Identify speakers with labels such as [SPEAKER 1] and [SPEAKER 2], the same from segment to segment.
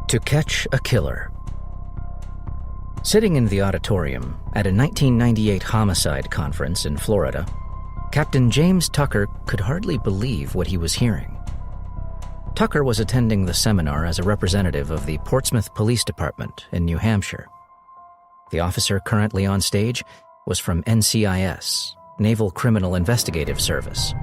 [SPEAKER 1] To catch a killer. Sitting in the auditorium at a 1998 homicide conference in Florida, Captain James Tucker could hardly believe what he was hearing. Tucker was attending the seminar as a representative of the Portsmouth Police Department in New Hampshire. The officer currently on stage was from NCIS, Naval Criminal Investigative Service.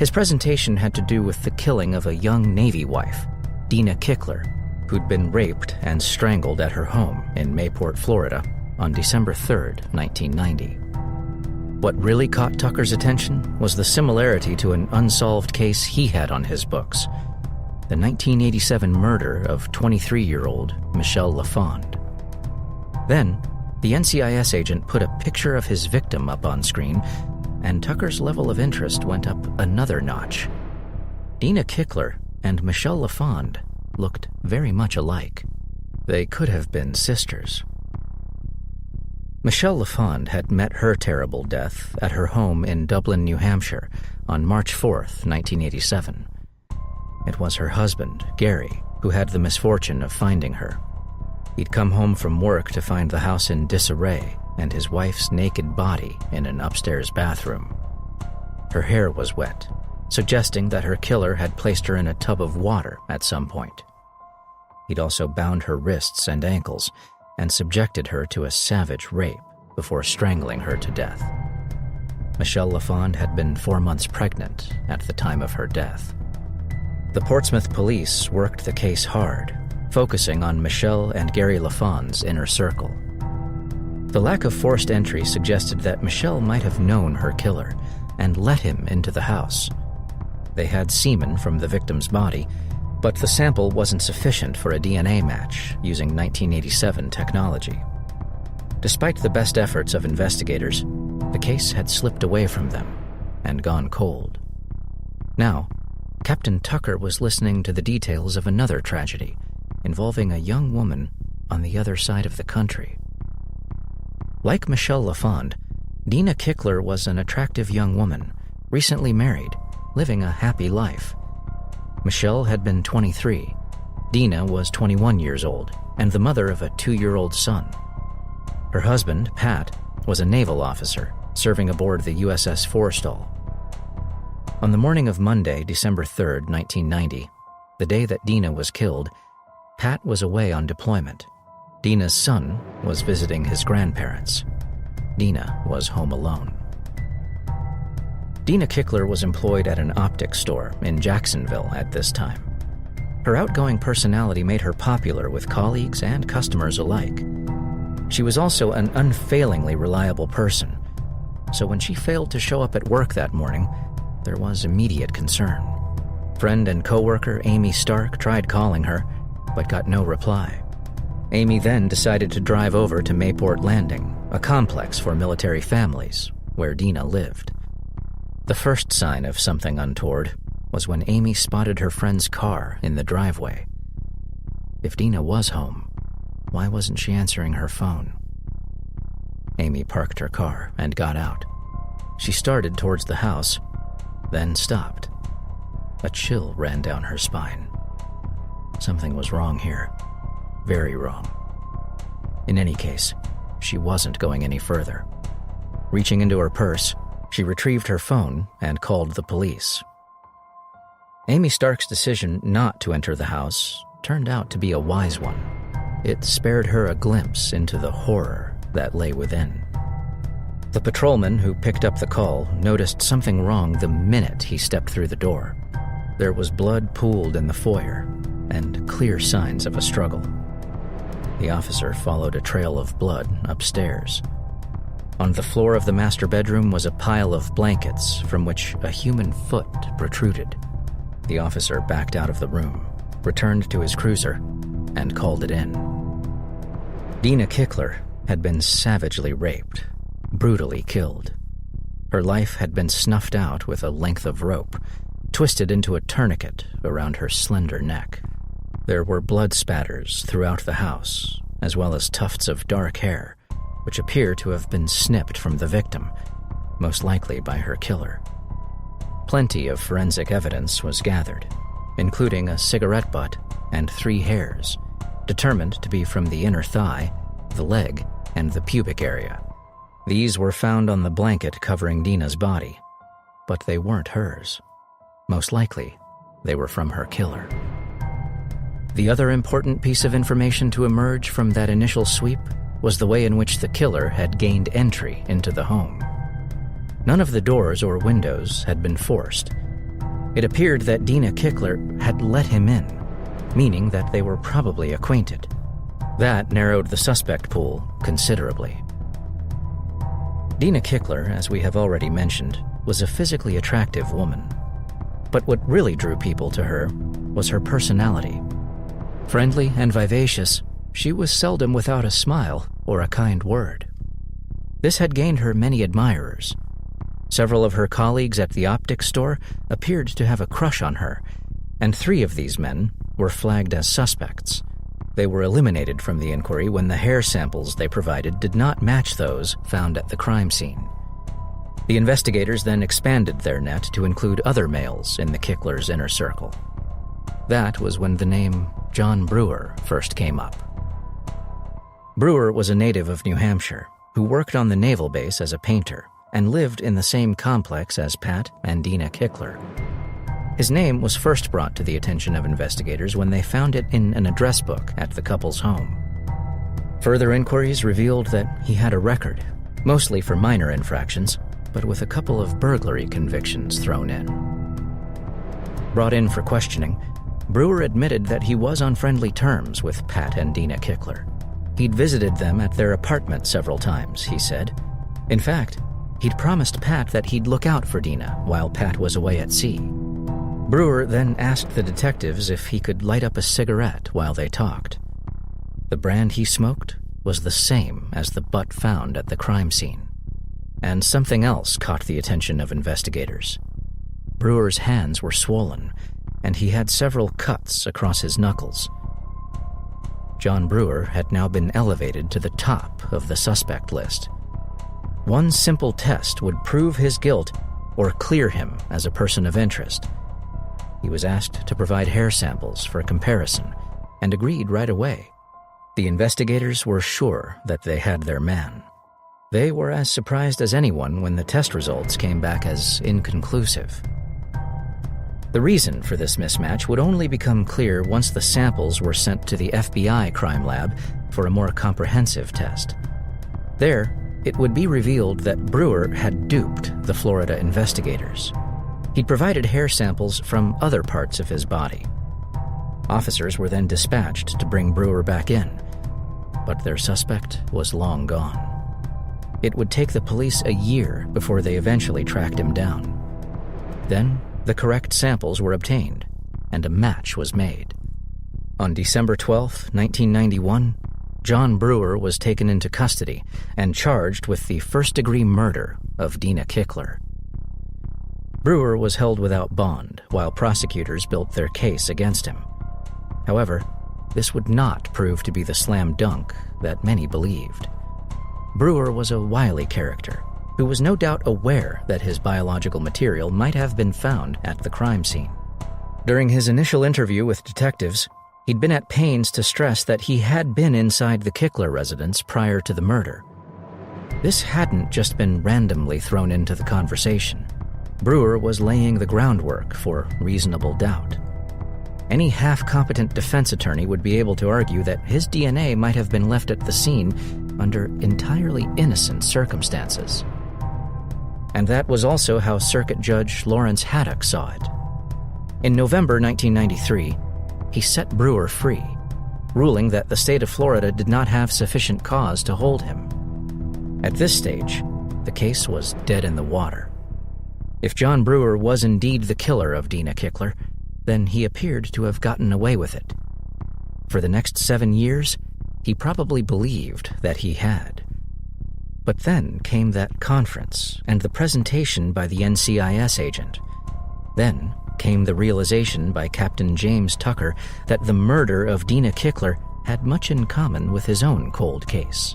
[SPEAKER 1] His presentation had to do with the killing of a young Navy wife, Dina Kickler, who'd been raped and strangled at her home in Mayport, Florida, on December 3, 1990. What really caught Tucker's attention was the similarity to an unsolved case he had on his books, the 1987 murder of 23-year-old Michelle LaFond. Then, the NCIS agent put a picture of his victim up on screen, and Tucker's level of interest went up another notch. Dina Kickler and Michelle LaFond looked very much alike. They could have been sisters. Michelle LaFond had met her terrible death at her home in Dublin, New Hampshire, on March 4, 1987. It was her husband, Gary, who had the misfortune of finding her. He'd come home from work to find the house in disarray and his wife's naked body in an upstairs bathroom. Her hair was wet, suggesting that her killer had placed her in a tub of water at some point. He'd also bound her wrists and ankles and subjected her to a savage rape before strangling her to death. Michelle LaFond had been 4 months pregnant at the time of her death. The Portsmouth police worked the case hard, focusing on Michelle and Gary LaFond's inner circle. The lack of forced entry suggested that Michelle might have known her killer and let him into the house. They had semen from the victim's body, but the sample wasn't sufficient for a DNA match using 1987 technology. Despite the best efforts of investigators, the case had slipped away from them and gone cold. Now, Captain Tucker was listening to the details of another tragedy involving a young woman on the other side of the country. Like Michelle LaFond, Dina Kickler was an attractive young woman, recently married, living a happy life. Michelle had been 23. Dina was 21 years old and the mother of a 2-year-old son. Her husband, Pat, was a naval officer serving aboard the USS Forrestal. On the morning of Monday, December 3, 1990, the day that Dina was killed, Pat was away on deployment. Dina's son was visiting his grandparents. Dina was home alone. Dina Kickler was employed at an optics store in Jacksonville at this time. Her outgoing personality made her popular with colleagues and customers alike. She was also an unfailingly reliable person, so when she failed to show up at work that morning, there was immediate concern. Friend and coworker Amy Stark tried calling her, but got no reply. Amy then decided to drive over to Mayport Landing, a complex for military families, where Dina lived. The first sign of something untoward was when Amy spotted her friend's car in the driveway. If Dina was home, why wasn't she answering her phone? Amy parked her car and got out. She started towards the house, then stopped. A chill ran down her spine. Something was wrong here. Very wrong. In any case, she wasn't going any further. Reaching into her purse, she retrieved her phone and called the police. Amy Stark's decision not to enter the house turned out to be a wise one. It spared her a glimpse into the horror that lay within. The patrolman who picked up the call noticed something wrong the minute he stepped through the door. There was blood pooled in the foyer and clear signs of a struggle. The officer followed a trail of blood upstairs. On the floor of the master bedroom was a pile of blankets from which a human foot protruded. The officer backed out of the room, returned to his cruiser, and called it in. Dina Kickler had been savagely raped, brutally killed. Her life had been snuffed out with a length of rope, twisted into a tourniquet around her slender neck. There were blood spatters throughout the house, as well as tufts of dark hair, which appear to have been snipped from the victim, most likely by her killer. Plenty of forensic evidence was gathered, including a cigarette butt and 3 hairs, determined to be from the inner thigh, the leg, and the pubic area. These were found on the blanket covering Dina's body, but they weren't hers. Most likely, they were from her killer. The other important piece of information to emerge from that initial sweep was the way in which the killer had gained entry into the home. None of the doors or windows had been forced. It appeared that Dina Kickler had let him in, meaning that they were probably acquainted. That narrowed the suspect pool considerably. Dina Kickler, as we have already mentioned, was a physically attractive woman. But what really drew people to her was her personality. Friendly and vivacious, she was seldom without a smile or a kind word. This had gained her many admirers. Several of her colleagues at the optics store appeared to have a crush on her, and 3 of these men were flagged as suspects. They were eliminated from the inquiry when the hair samples they provided did not match those found at the crime scene. The investigators then expanded their net to include other males in the Kicklers' inner circle. That was when the name John Brewer first came up. Brewer was a native of New Hampshire who worked on the naval base as a painter and lived in the same complex as Pat and Dina Kickler. His name was first brought to the attention of investigators when they found it in an address book at the couple's home. Further inquiries revealed that he had a record, mostly for minor infractions, but with a couple of burglary convictions thrown in. Brought in for questioning, Brewer admitted that he was on friendly terms with Pat and Dina Kickler. He'd visited them at their apartment several times, he said. In fact, he'd promised Pat that he'd look out for Dina while Pat was away at sea. Brewer then asked the detectives if he could light up a cigarette while they talked. The brand he smoked was the same as the butt found at the crime scene. And something else caught the attention of investigators. Brewer's hands were swollen, and he had several cuts across his knuckles. John Brewer had now been elevated to the top of the suspect list. One simple test would prove his guilt or clear him as a person of interest. He was asked to provide hair samples for comparison and agreed right away. The investigators were sure that they had their man. They were as surprised as anyone when the test results came back as inconclusive. The reason for this mismatch would only become clear once the samples were sent to the FBI crime lab for a more comprehensive test. There, it would be revealed that Brewer had duped the Florida investigators. He'd provided hair samples from other parts of his body. Officers were then dispatched to bring Brewer back in, but their suspect was long gone. It would take the police a year before they eventually tracked him down. Then, the correct samples were obtained, and a match was made. On December 12, 1991, John Brewer was taken into custody and charged with the first-degree murder of Dina Kickler. Brewer was held without bond while prosecutors built their case against him. However, this would not prove to be the slam dunk that many believed. Brewer was a wily character who was no doubt aware that his biological material might have been found at the crime scene. During his initial interview with detectives, he'd been at pains to stress that he had been inside the Kickler residence prior to the murder. This hadn't just been randomly thrown into the conversation. Brewer was laying the groundwork for reasonable doubt. Any half-competent defense attorney would be able to argue that his DNA might have been left at the scene under entirely innocent circumstances. And that was also how Circuit Judge Lawrence Haddock saw it. In November 1993, he set Brewer free, ruling that the state of Florida did not have sufficient cause to hold him. At this stage, the case was dead in the water. If John Brewer was indeed the killer of Dina Kickler, then he appeared to have gotten away with it. For the next 7 years, he probably believed that he had. But then came that conference and the presentation by the NCIS agent. Then came the realization by Captain James Tucker that the murder of Dina Kickler had much in common with his own cold case.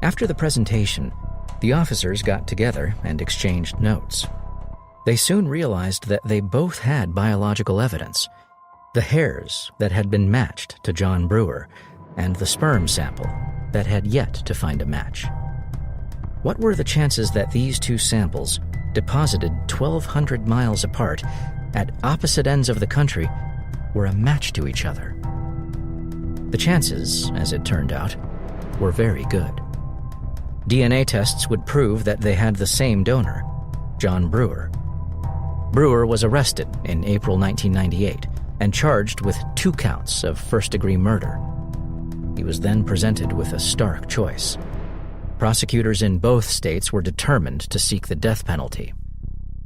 [SPEAKER 1] After the presentation, the officers got together and exchanged notes. They soon realized that they both had biological evidence. the hairs that had been matched to John Brewer, and the sperm sample that had yet to find a match. What were the chances that these two samples, deposited 1,200 miles apart at opposite ends of the country, were a match to each other? The chances, as it turned out, were very good. DNA tests would prove that they had the same donor, John Brewer. Brewer was arrested in April 1998 and charged with 2 counts of first-degree murder. He was then presented with a stark choice. Prosecutors in both states were determined to seek the death penalty.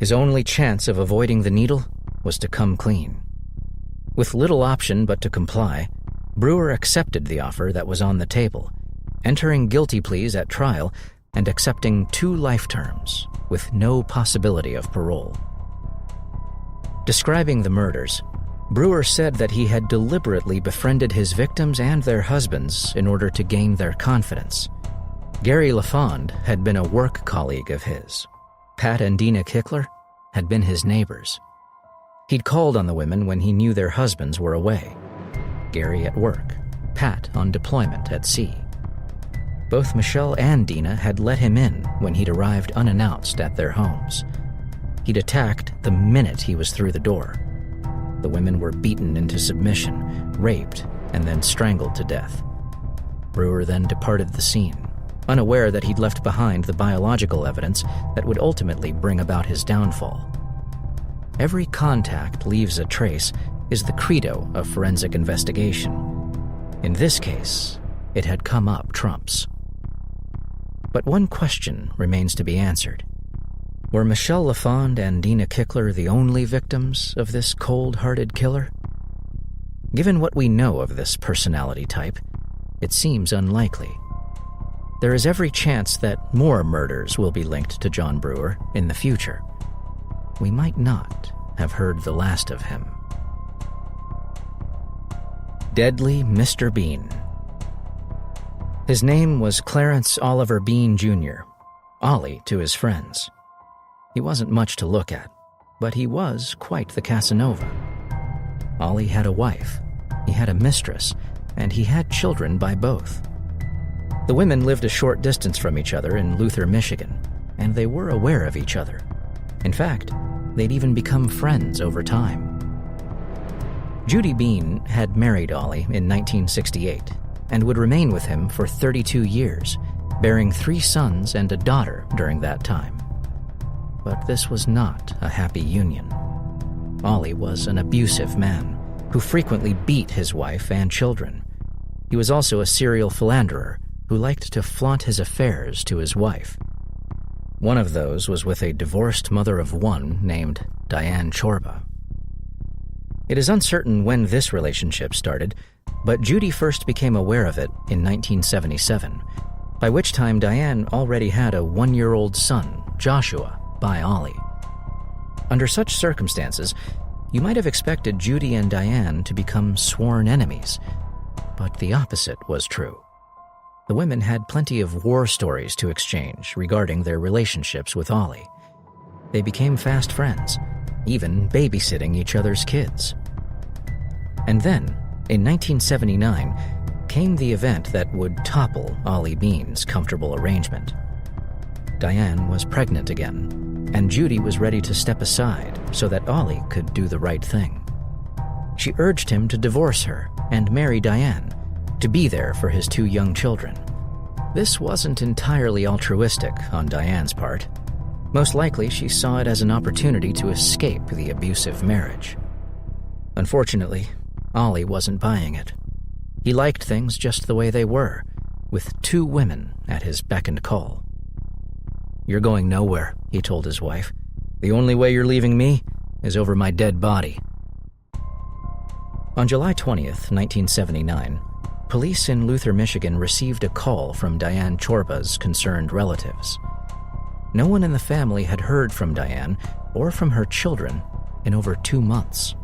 [SPEAKER 1] His only chance of avoiding the needle was to come clean. With little option but to comply, Brewer accepted the offer that was on the table, entering guilty pleas at trial and accepting 2 life terms with no possibility of parole. Describing the murders, Brewer said that he had deliberately befriended his victims and their husbands in order to gain their confidence. Gary LaFond had been a work colleague of his. Pat and Dina Kickler had been his neighbors. He'd called on the women when he knew their husbands were away. Gary at work, Pat on deployment at sea. Both Michelle and Dina had let him in when he'd arrived unannounced at their homes. He'd attacked the minute he was through the door. The women were beaten into submission, raped, and then strangled to death. Brewer then departed the scene, unaware that he'd left behind the biological evidence that would ultimately bring about his downfall. Every contact leaves a trace is the credo of forensic investigation. In this case, it had come up trumps. But one question remains to be answered. Were Michelle LaFond and Dina Kickler the only victims of this cold-hearted killer? Given what we know of this personality type, it seems unlikely. There is every chance that more murders will be linked to John Brewer in the future. We might not have heard the last of him. Deadly Mr. Bean. His name was Clarence Oliver Bean, Jr., Ollie to his friends. He wasn't much to look at, but he was quite the Casanova. Ollie had a wife, he had a mistress, and he had children by both. The women lived a short distance from each other in Luther, Michigan, and they were aware of each other. In fact, they'd even become friends over time. Judy Bean had married Ollie in 1968 and would remain with him for 32 years, bearing 3 sons and a daughter during that time. But this was not a happy union. Ollie was an abusive man who frequently beat his wife and children. He was also a serial philanderer who liked to flaunt his affairs to his wife. One of those was with a divorced mother of 1 named Diane Chorba. It is uncertain when this relationship started, but Judy first became aware of it in 1977, by which time Diane already had a 1-year-old son, Joshua, by Ollie. Under such circumstances, you might have expected Judy and Diane to become sworn enemies, but the opposite was true. The women had plenty of war stories to exchange regarding their relationships with Ollie. They became fast friends, even babysitting each other's kids. And then, in 1979, came the event that would topple Ollie Bean's comfortable arrangement. Diane was pregnant again, and Judy was ready to step aside so that Ollie could do the right thing. She urged him to divorce her and marry Diane, to be there for his 2 young children. This wasn't entirely altruistic on Diane's part. Most likely, she saw it as an opportunity to escape the abusive marriage. Unfortunately, Ollie wasn't buying it. He liked things just the way they were, with 2 women at his beck and call. "You're going nowhere," he told his wife. "The only way you're leaving me is over my dead body." On July 20th, 1979, police in Luther, Michigan received a call from Diane Chorba's concerned relatives. No one in the family had heard from Diane or from her children in over 2 months.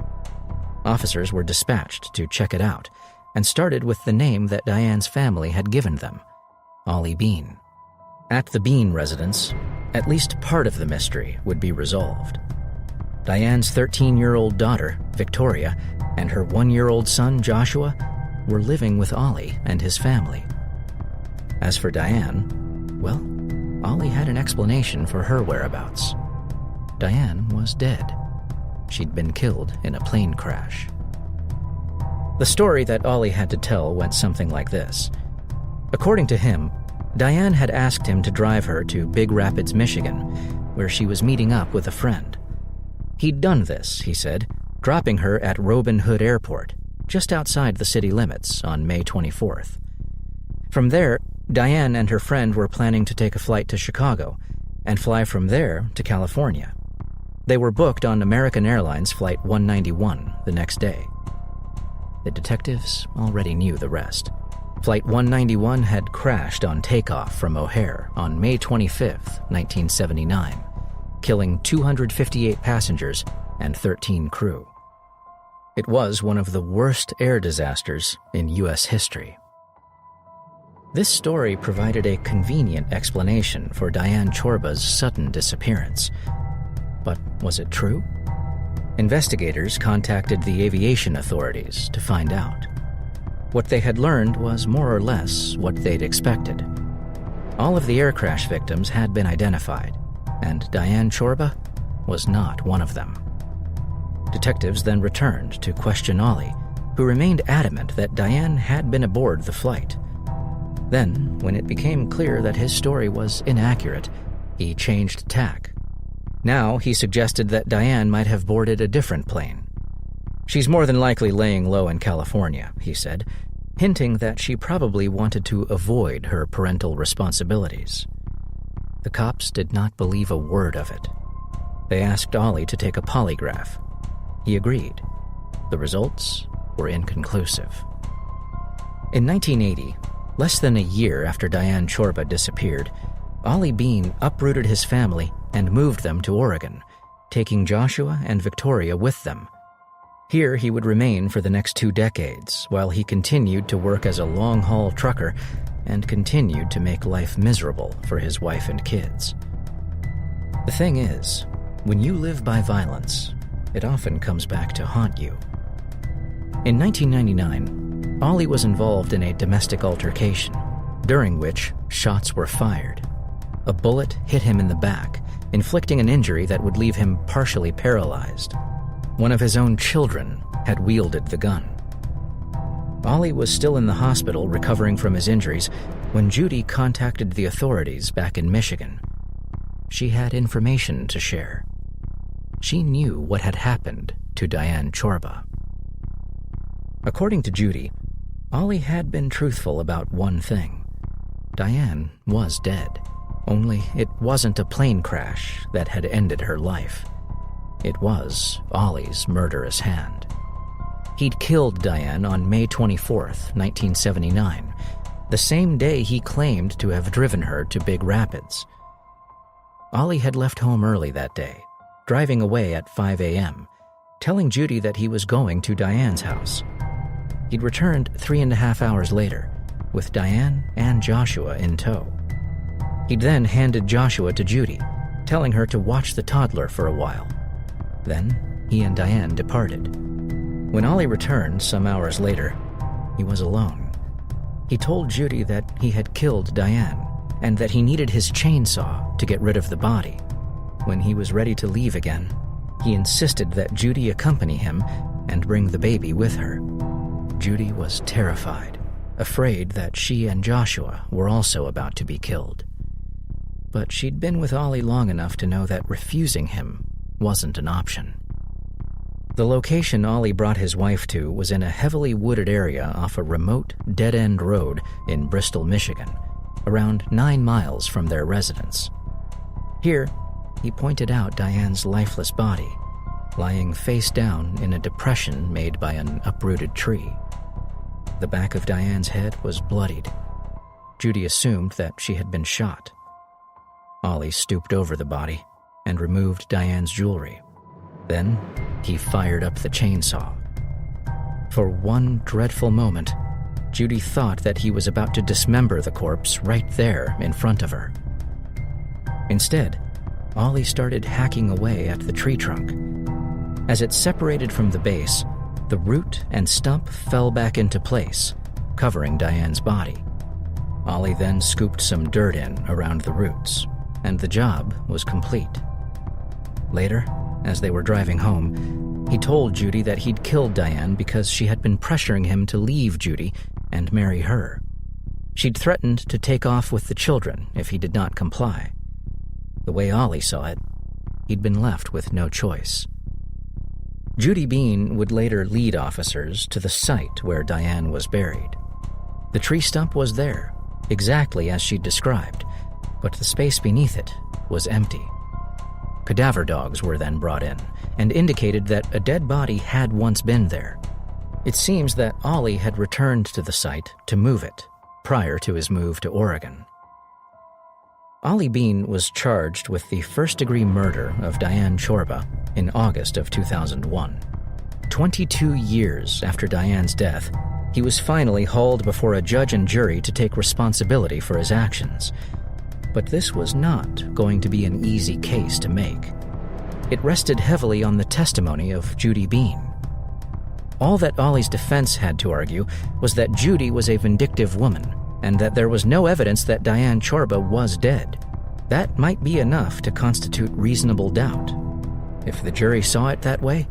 [SPEAKER 1] Officers were dispatched to check it out and started with the name that Diane's family had given them, Ollie Bean. At the Bean residence, at least part of the mystery would be resolved. Diane's 13-year-old daughter, Victoria, and her 1-year-old son, Joshua, were living with Ollie and his family. As for Diane, well, Ollie had an explanation for her whereabouts. Diane was dead. She'd been killed in a plane crash. The story that Ollie had to tell went something like this. According to him, Diane had asked him to drive her to Big Rapids, Michigan, where she was meeting up with a friend. He'd done this, he said, dropping her at Robin Hood Airport, just outside the city limits, on May 24th. From there, Diane and her friend were planning to take a flight to Chicago and fly from there to California. They were booked on American Airlines Flight 191 the next day. The detectives already knew the rest. Flight 191 had crashed on takeoff from O'Hare on May 25, 1979, killing 258 passengers and 13 crew. It was one of the worst air disasters in U.S. history. This story provided a convenient explanation for Diane Chorba's sudden disappearance. But was it true? Investigators contacted the aviation authorities to find out. What they had learned was more or less what they'd expected. All of the air crash victims had been identified, and Diane Chorba was not one of them. Detectives then returned to question Ollie, who remained adamant that Diane had been aboard the flight. Then, when it became clear that his story was inaccurate, he changed tack. Now he suggested that Diane might have boarded a different plane. "She's more than likely laying low in California," he said, hinting that she probably wanted to avoid her parental responsibilities. The cops did not believe a word of it. They asked Ollie to take a polygraph. He agreed. The results were inconclusive. In 1980, less than a year after Diane Chorba disappeared, Ollie Bean uprooted his family and moved them to Oregon, taking Joshua and Victoria with them. Here he would remain for the next 2 decades while he continued to work as a long-haul trucker and continued to make life miserable for his wife and kids. The thing is, when you live by violence, it often comes back to haunt you. In 1999, Ollie was involved in a domestic altercation, during which shots were fired. A bullet hit him in the back, inflicting an injury that would leave him partially paralyzed. One of his own children had wielded the gun. Ollie was still in the hospital recovering from his injuries when Judy contacted the authorities back in Michigan. She had information to share. She knew what had happened to Diane Chorba. According to Judy, Ollie had been truthful about one thing. Diane was dead, only it wasn't a plane crash that had ended her life. It was Ollie's murderous hand. He'd killed Diane on May 24th, 1979, the same day he claimed to have driven her to Big Rapids. Ollie had left home early that day, driving away at 5 a.m., telling Judy that he was going to Diane's house. He'd returned 3.5 hours later, with Diane and Joshua in tow. He'd then handed Joshua to Judy, telling her to watch the toddler for a while. Then he and Diane departed. When Ollie returned some hours later, he was alone. He told Judy that he had killed Diane and that he needed his chainsaw to get rid of the body. When he was ready to leave again, he insisted that Judy accompany him and bring the baby with her. Judy was terrified, afraid that she and Joshua were also about to be killed. But she'd been with Ollie long enough to know that refusing him wasn't an option. The location Ollie brought his wife to was in a heavily wooded area off a remote, dead-end road in Bristol, Michigan, around 9 miles from their residence. Here, he pointed out Diane's lifeless body, lying face down in a depression made by an uprooted tree. The back of Diane's head was bloodied. Judy assumed that she had been shot. Ollie stooped over the body and removed Diane's jewelry. Then he fired up the chainsaw. For one dreadful moment, Judy thought that he was about to dismember the corpse right there in front of her. Instead, Ollie started hacking away at the tree trunk. As it separated from the base, the root and stump fell back into place, covering Diane's body. Ollie then scooped some dirt in around the roots, and the job was complete. Later, as they were driving home, he told Judy that he'd killed Diane because she had been pressuring him to leave Judy and marry her. She'd threatened to take off with the children if he did not comply. The way Ollie saw it, he'd been left with no choice. Judy Bean would later lead officers to the site where Diane was buried. The tree stump was there, exactly as she'd described, but the space beneath it was empty. Cadaver dogs were then brought in and indicated that a dead body had once been there. It seems that Ollie had returned to the site to move it prior to his move to Oregon. Ollie Bean was charged with the first-degree murder of Diane Chorba in August of 2001. 22 years after Diane's death, he was finally hauled before a judge and jury to take responsibility for his actions. But this was not going to be an easy case to make. It rested heavily on the testimony of Judy Bean. All that Ollie's defense had to argue was that Judy was a vindictive woman and that there was no evidence that Diane Chorba was dead. That might be enough to constitute reasonable doubt. If the jury saw it that way,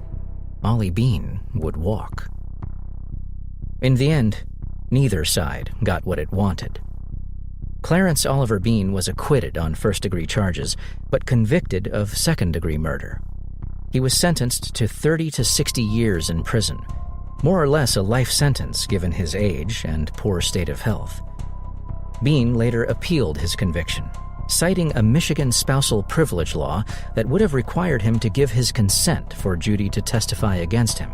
[SPEAKER 1] Ollie Bean would walk. In the end, neither side got what it wanted. Clarence Oliver Bean was acquitted on first-degree charges, but convicted of second-degree murder. He was sentenced to 30 to 60 years in prison, more or less a life sentence given his age and poor state of health. Bean later appealed his conviction, citing a Michigan spousal privilege law that would have required him to give his consent for Judy to testify against him.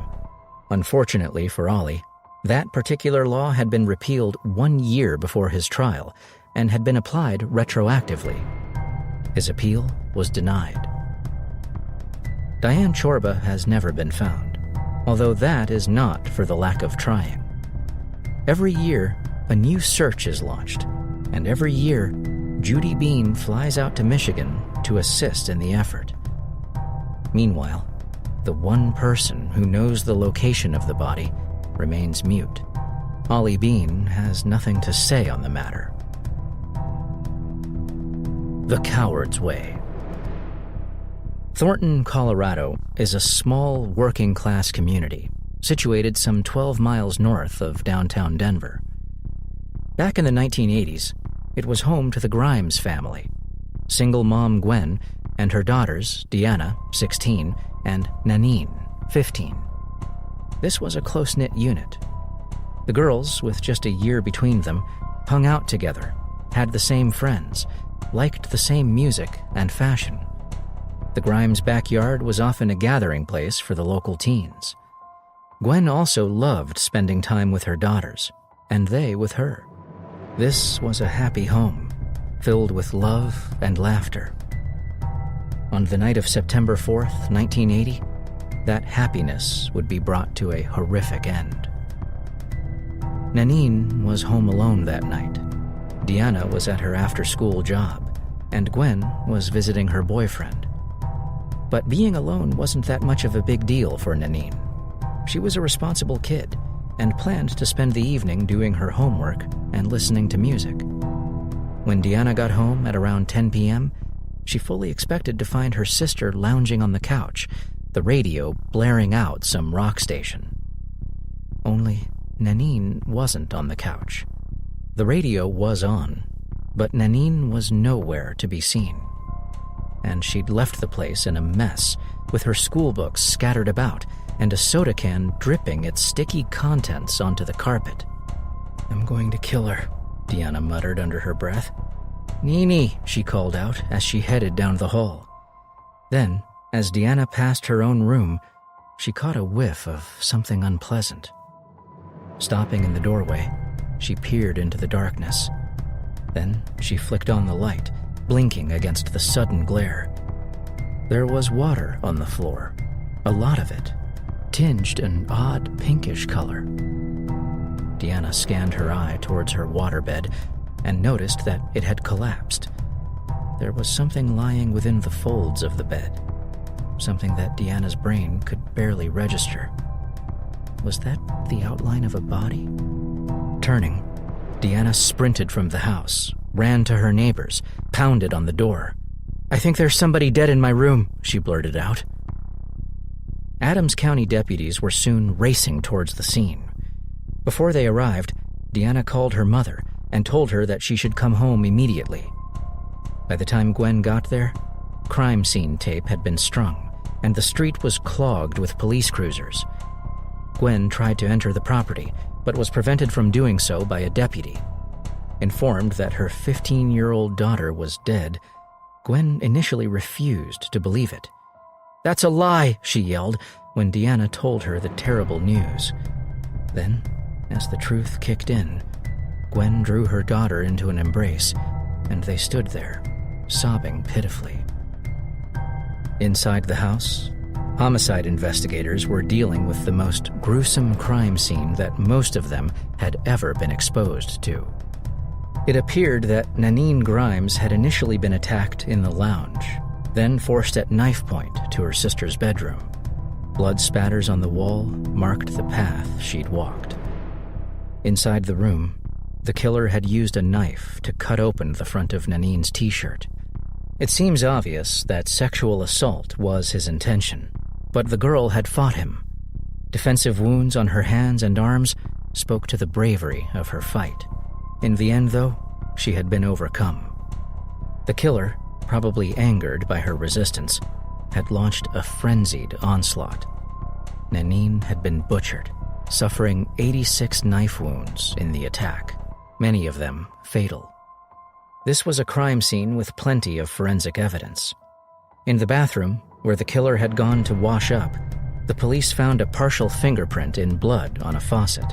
[SPEAKER 1] Unfortunately for Ollie, that particular law had been repealed 1 year before his trial and had been applied retroactively. His appeal was denied. Diane Chorba has never been found, although that is not for the lack of trying. Every year, a new search is launched, and every year, Judy Bean flies out to Michigan to assist in the effort. Meanwhile, the one person who knows the location of the body remains mute. Ollie Bean has nothing to say on the matter. The Coward's Way. Thornton, Colorado is a small working-class community situated some 12 miles north of downtown Denver. Back in the 1980s, it was home to the Grimes family, single mom Gwen and her daughters Deanna, 16, and Nanine, 15. This was a close-knit unit. The girls, with just a year between them, hung out together, had the same friends, liked the same music and fashion. The Grimes' backyard was often a gathering place for the local teens. Gwen also loved spending time with her daughters, and they with her. This was a happy home, filled with love and laughter. On the night of September 4th, 1980, that happiness would be brought to a horrific end. Nanine was home alone that night. Deanna was at her after-school job, and Gwen was visiting her boyfriend. But being alone wasn't that much of a big deal for Nanine. She was a responsible kid and planned to spend the evening doing her homework and listening to music. When Deanna got home at around 10 p.m., she fully expected to find her sister lounging on the couch, the radio blaring out some rock station. Only Nanine wasn't on the couch. The radio was on, but Nanine was nowhere to be seen. And she'd left the place in a mess, with her school books scattered about and a soda can dripping its sticky contents onto the carpet. "I'm going to kill her," Deanna muttered under her breath. "Nini," she called out as she headed down the hall. Then, as Deanna passed her own room, she caught a whiff of something unpleasant. Stopping in the doorway, she peered into the darkness. Then she flicked on the light, blinking against the sudden glare. There was water on the floor, a lot of it, tinged an odd pinkish color. Deanna scanned her eye towards her waterbed and noticed that it had collapsed. There was something lying within the folds of the bed. something that Deanna's brain could barely register. Was that the outline of a body? Turning, Deanna sprinted from the house, ran to her neighbors, pounded on the door. "I think there's somebody dead in my room," she blurted out. Adams County deputies were soon racing towards the scene. Before they arrived, Deanna called her mother and told her that she should come home immediately. By the time Gwen got there, crime scene tape had been strung, and the street was clogged with police cruisers. Gwen tried to enter the property, but was prevented from doing so by a deputy. Informed that her 15-year-old daughter was dead, Gwen initially refused to believe it. "That's a lie," she yelled when Deanna told her the terrible news. Then, as the truth kicked in, Gwen drew her daughter into an embrace, and they stood there, sobbing pitifully. Inside the house, homicide investigators were dealing with the most gruesome crime scene that most of them had ever been exposed to. It appeared that Nanine Grimes had initially been attacked in the lounge, then forced at knife point to her sister's bedroom. Blood spatters on the wall marked the path she'd walked. Inside the room, the killer had used a knife to cut open the front of Nanine's t-shirt. It seems obvious that sexual assault was his intention, but the girl had fought him. Defensive wounds on her hands and arms spoke to the bravery of her fight. In the end, though, she had been overcome. The killer, probably angered by her resistance, had launched a frenzied onslaught. Nanine had been butchered, suffering 86 knife wounds in the attack, many of them fatal. This was a crime scene with plenty of forensic evidence. In the bathroom, where the killer had gone to wash up, the police found a partial fingerprint in blood on a faucet.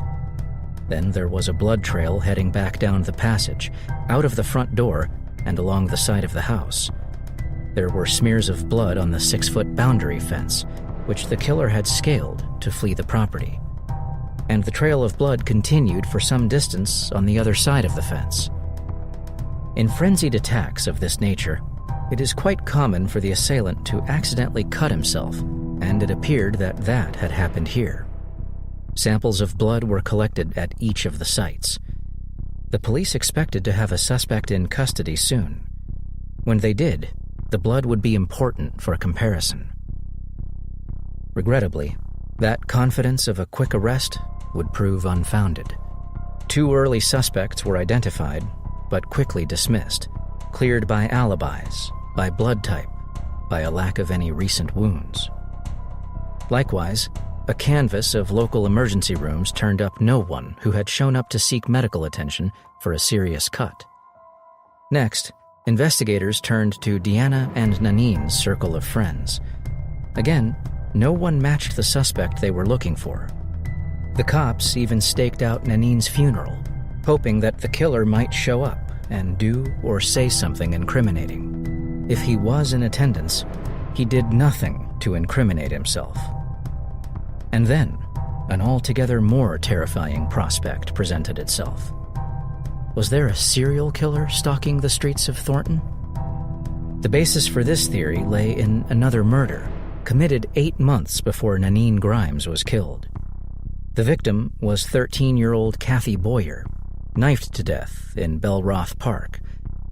[SPEAKER 1] Then there was a blood trail heading back down the passage, out of the front door and along the side of the house. There were smears of blood on the 6-foot boundary fence, which the killer had scaled to flee the property. And the trail of blood continued for some distance on the other side of the fence. In frenzied attacks of this nature, it is quite common for the assailant to accidentally cut himself, and it appeared that that had happened here. Samples of blood were collected at each of the sites. The police expected to have a suspect in custody soon. When they did, the blood would be important for comparison. Regrettably, that confidence of a quick arrest would prove unfounded. 2 early suspects were identified, but quickly dismissed, cleared by alibis, by blood type, by a lack of any recent wounds. Likewise, a canvass of local emergency rooms turned up no one who had shown up to seek medical attention for a serious cut. Next, investigators turned to Deanna and Nanine's circle of friends. Again, no one matched the suspect they were looking for. The cops even staked out Nanine's funeral, hoping that the killer might show up and do or say something incriminating. If he was in attendance, he did nothing to incriminate himself. And then, an altogether more terrifying prospect presented itself. Was there a serial killer stalking the streets of Thornton? The basis for this theory lay in another murder, committed 8 months before Nanine Grimes was killed. The victim was 13-year-old Kathy Boyer, knifed to death in Belroth Park,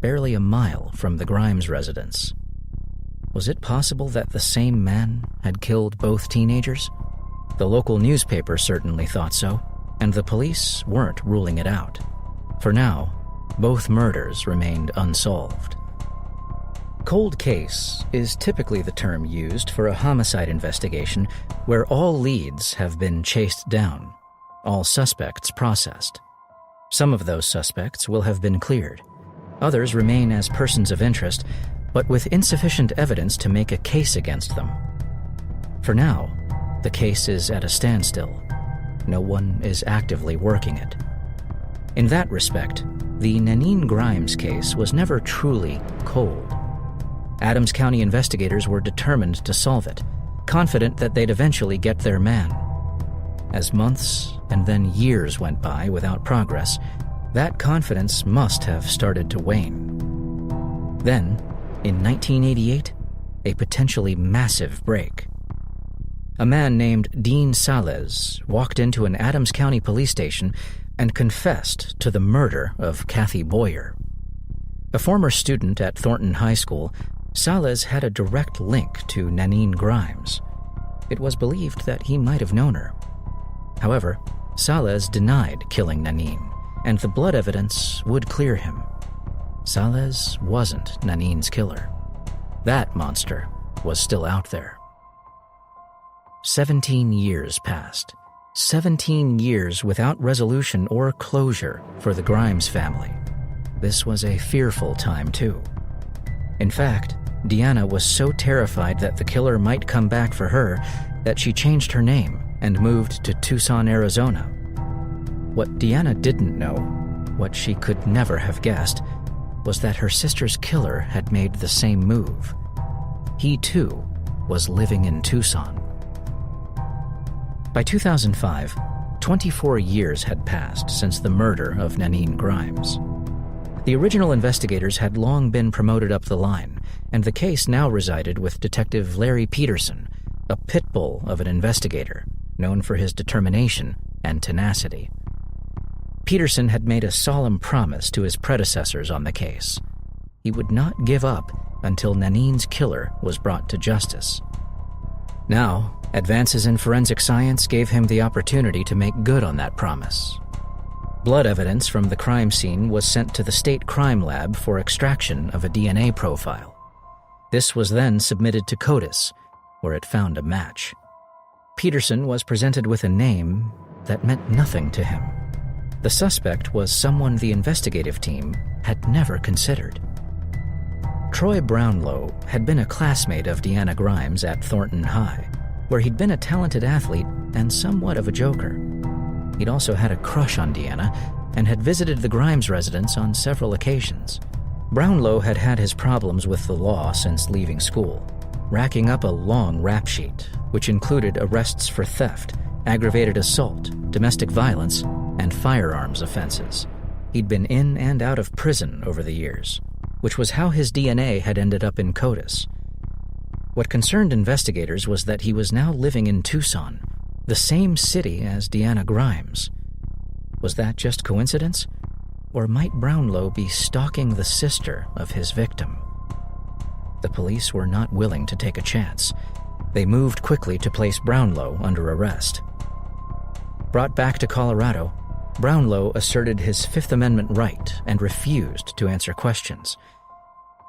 [SPEAKER 1] barely a mile from the Grimes residence. Was it possible that the same man had killed both teenagers? The local newspaper certainly thought so, and the police weren't ruling it out. For now, both murders remained unsolved. Cold case is typically the term used for a homicide investigation where all leads have been chased down, all suspects processed. Some of those suspects will have been cleared. Others remain as persons of interest, but with insufficient evidence to make a case against them. For now, the case is at a standstill. No one is actively working it. In that respect, the Nanine Grimes case was never truly cold. Adams County investigators were determined to solve it, confident that they'd eventually get their man. As months and then years went by without progress, that confidence must have started to wane. Then, in 1988, a potentially massive break. A man named Dean Salez walked into an Adams County police station and confessed to the murder of Kathy Boyer. A former student at Thornton High School, Salez had a direct link to Nanine Grimes. It was believed that he might have known her. However, Salez denied killing Nanine, and the blood evidence would clear him. Salez wasn't Nanine's killer. That monster was still out there. 17 years passed. 17 years without resolution or closure for the Grimes family. This was a fearful time, too. In fact, Deanna was so terrified that the killer might come back for her that she changed her name and moved to Tucson, Arizona. What Deanna didn't know, what she could never have guessed, was that her sister's killer had made the same move. He, too, was living in Tucson. By 2005, 24 years had passed since the murder of Nanine Grimes. The original investigators had long been promoted up the line, and the case now resided with Detective Larry Peterson, a pit bull of an investigator, known for his determination and tenacity. Peterson had made a solemn promise to his predecessors on the case. He would not give up until Nanine's killer was brought to justice. Now, advances in forensic science gave him the opportunity to make good on that promise. Blood evidence from the crime scene was sent to the state crime lab for extraction of a DNA profile. This was then submitted to CODIS, where it found a match. Peterson was presented with a name that meant nothing to him. The suspect was someone the investigative team had never considered. Troy Brownlow had been a classmate of Deanna Grimes at Thornton High, where he'd been a talented athlete and somewhat of a joker. He'd also had a crush on Deanna and had visited the Grimes residence on several occasions. Brownlow had had his problems with the law since leaving school, racking up a long rap sheet, which included arrests for theft, aggravated assault, domestic violence, and firearms offenses. He'd been in and out of prison over the years, which was how his DNA had ended up in CODIS. What concerned investigators was that he was now living in Tucson, the same city as Deanna Grimes. Was that just coincidence? Or might Brownlow be stalking the sister of his victim? The police were not willing to take a chance. They moved quickly to place Brownlow under arrest. Brought back to Colorado, Brownlow asserted his Fifth Amendment right and refused to answer questions.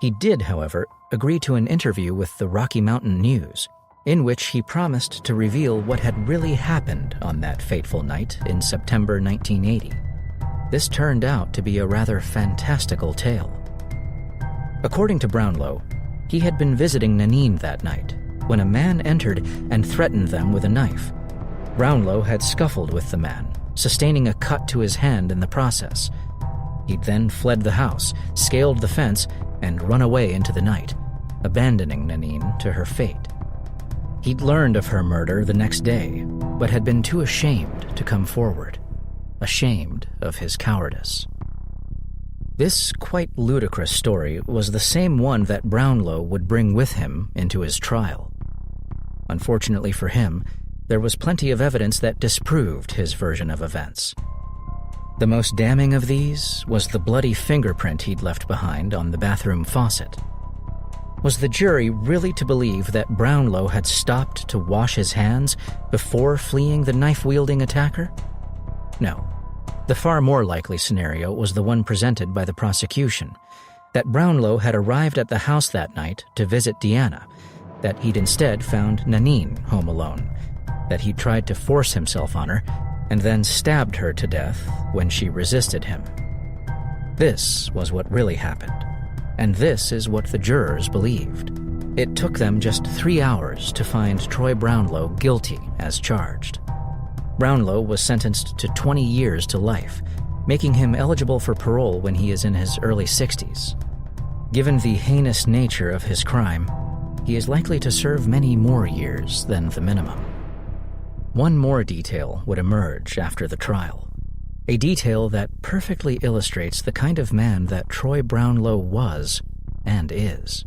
[SPEAKER 1] He did, however, agree to an interview with the Rocky Mountain News, in which he promised to reveal what had really happened on that fateful night in September 1980. This turned out to be a rather fantastical tale. According to Brownlow, he had been visiting Nanine that night when a man entered and threatened them with a knife. Brownlow had scuffled with the man, sustaining a cut to his hand in the process. He'd then fled the house, scaled the fence, and run away into the night, abandoning Nanine to her fate. He'd learned of her murder the next day, but had been too ashamed to come forward, ashamed of his cowardice. This quite ludicrous story was the same one that Brownlow would bring with him into his trial. Unfortunately for him, there was plenty of evidence that disproved his version of events. The most damning of these was the bloody fingerprint he'd left behind on the bathroom faucet. Was the jury really to believe that Brownlow had stopped to wash his hands before fleeing the knife-wielding attacker? No. The far more likely scenario was the one presented by the prosecution, that Brownlow had arrived at the house that night to visit Deanna, that he'd instead found Nanine home alone, that he tried to force himself on her, and then stabbed her to death when she resisted him. This was what really happened, and this is what the jurors believed. It took them just 3 hours to find Troy Brownlow guilty as charged. Brownlow was sentenced to 20 years to life, making him eligible for parole when he is in his early 60s. Given the heinous nature of his crime, he is likely to serve many more years than the minimum. One more detail would emerge after the trial, a detail that perfectly illustrates the kind of man that Troy Brownlow was and is.